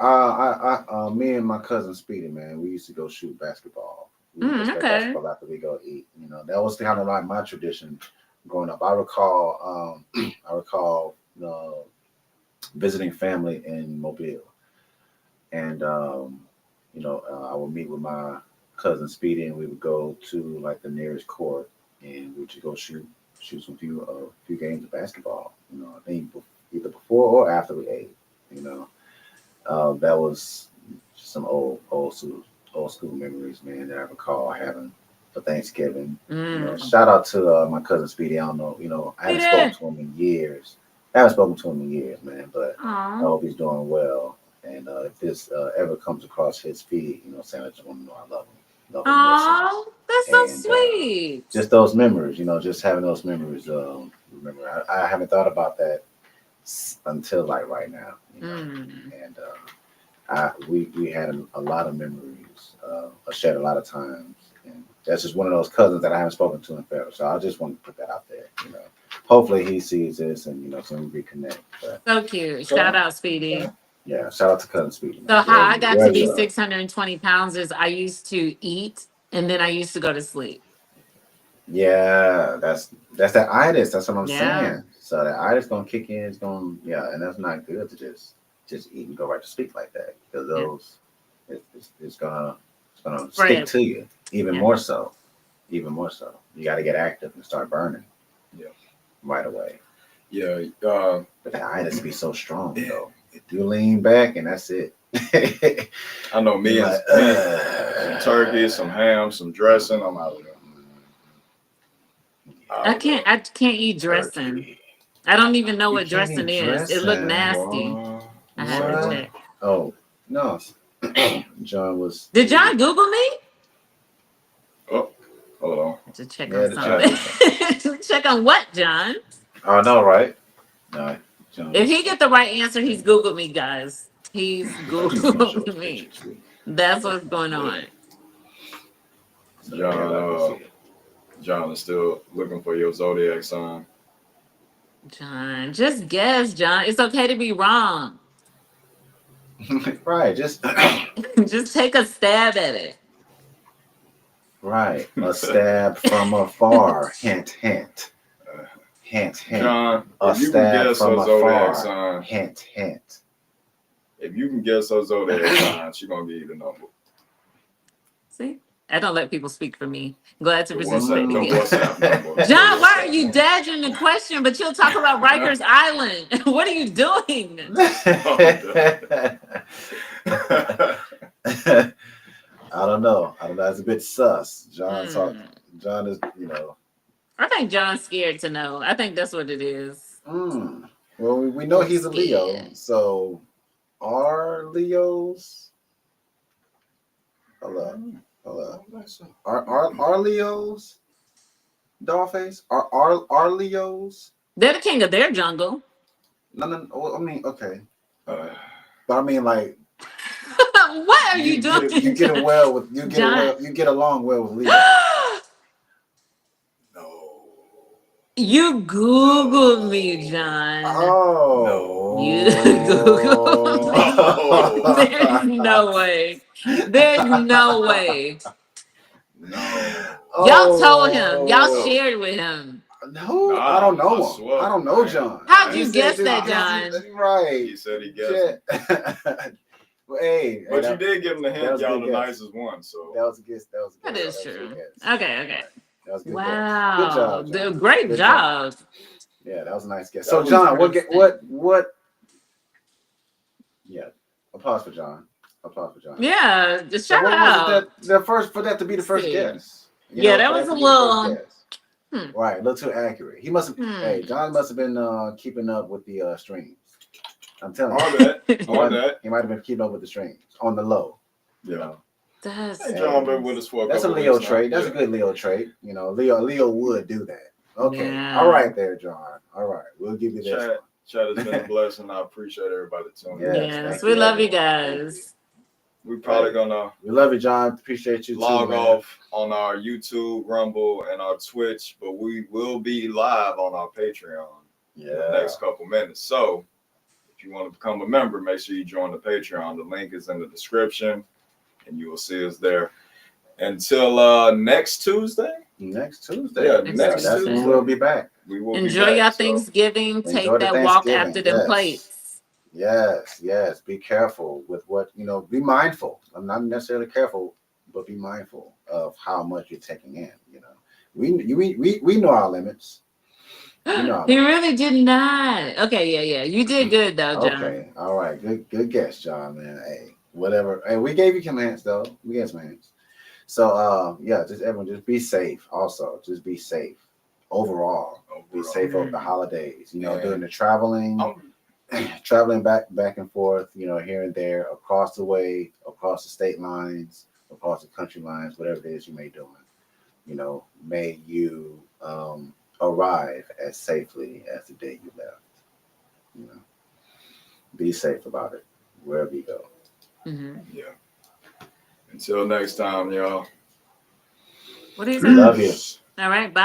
Me and my cousin Speedy, man, we used to go shoot basketball. Basketball after we go eat. That was kind of like my tradition growing up. I recall visiting family in Mobile, and I would meet with my cousin Speedy, and we would go to like the nearest court, and we would just go shoot some few games of basketball. I think either before or after we ate. That was some old school memories, man, that I recall having for Thanksgiving. Shout out to my cousin Speedy. I don't know, I haven't spoken to him in years. Man, but I hope he's doing well. And if this ever comes across his feed, saying I just want to know I love him. Oh, that's so sweet. Just those memories, just having those memories. Remember, I haven't thought about that until like right now. And we had a lot of memories, shared a lot of times, and that's just one of those cousins that I haven't spoken to in forever. So I just want to put that out there. Hopefully he sees this and so we reconnect. But, so cute. Shout out, Speedy. Yeah, shout out to cousin Speedy. So how I got to be 620 pounds is I used to eat and then I used to go to sleep. Yeah, that's that itis. That's what I'm saying. So that itis gonna kick in. It's gonna and that's not good to just eat and go right to sleep like that, because those it's gonna stick to you even more so. You got to get active and start burning. Right away. Yeah. But the itis be so strong though. If you lean back and that's it. I know me and some turkey, some ham, some dressing. I'm out of there. I can't eat dressing. Turkey. I don't even know what dressing is. It looked nasty. I had to check. Oh no, John was. Did John Google me? Oh, hold on. To check on something. Check on what, John? I know, right? No. John, if he get the right answer, he's Googled me, guys. He's Googled me. That's what's going on. John is still looking for your zodiac sign. John, just guess, John. It's okay to be wrong. Right, just take a stab at it. Right, a stab from afar. Hint, hint. Hint, hint. John, a if you stab can guess from her afar. zodiac sign. Hint, hint. If you can guess her zodiac sign, she's gonna give you the number. See? I don't let people speak for me. Glad to participate again. WhatsApp John, why are you dodging the question, but you'll talk about Rikers Island? What are you doing? I don't know. It's a bit sus. John is, I think John's scared to know. I think that's what it is. Well, we know He's he's a Leo. scared. So are Leos? Hold up. Are Leos? Dollface? Are Leos? They're the king of their jungle. No. Well, I mean, okay. But I mean, like, What are you doing? You get it well with John? you get along well with Leo. No. You Googled me, John. Oh. You Googled me. There's no way. There's no way. No. Y'all told him. Y'all Oh. shared with him. No, Nah, I don't know I him. swear. I don't know John. How'd He you said guess just that, guess- John? Right. He said he guessed. Yeah. Well, hey, But hey, you did give him the that hint. was a Y'all good the guess. nicest one. So That was a guess. That was a That good is guess. true. That Okay. was a good Wow. guess. Good job, John. Great Good job. Yeah, that was a nice guess. That So, was John, what? interesting. Yeah, applause for John. Yeah, just So, shout what was it out. for that to be the first See. guess? Yeah, that for was that a to be the first little. guess. Hmm. Right, a little too accurate. He must have. Hey, Hmm. John must have been keeping up with the streams. I'm telling on you, that. On that. he might have been keeping up with the streams on the low. You Yeah. know, That's Hey, John been with us for a that's a couple Leo weeks now. trait. That's a Yeah. good Leo trait. You know, Leo would do that. Okay, Yeah. all right, there, John. All right, we'll give you this. Chat has been a blessing. I appreciate everybody tuning in. Yes, Yes, thank we you, love you everyone. guys. We're probably gonna We love you, John. Appreciate you log too, man. off on our YouTube, Rumble, and our Twitch, but we will be live on our Patreon in the next couple minutes. So if you want to become a member, make sure you join the Patreon. The link is in the description, and you will see us there. Until next Tuesday. Next Tuesday. Yeah, Next next Tuesday. We'll be back. We will Enjoy be back. your So Thanksgiving. Enjoy Take the that walk Thanksgiving, after them yes. plates. Yes. Be careful with what, be mindful. I'm not necessarily careful, but be mindful of how much you're taking in. We know our limits. We know our He limits. really did not. Okay, yeah. You did good though, John. Okay. All right. Good guess, John, man. Hey, whatever. Hey, we gave you some hints though. We gave some hints. So just everyone just be safe. Also, just be safe. Overall. Be safe over the holidays. Doing the traveling. Traveling back and forth, here and there, across the way, across the state lines, across the country lines, whatever it is you may be doing. May you arrive as safely as the day you left. Be safe about it wherever you go. Mm-hmm. Yeah. Until next time, y'all. What is Love you. All right, bye.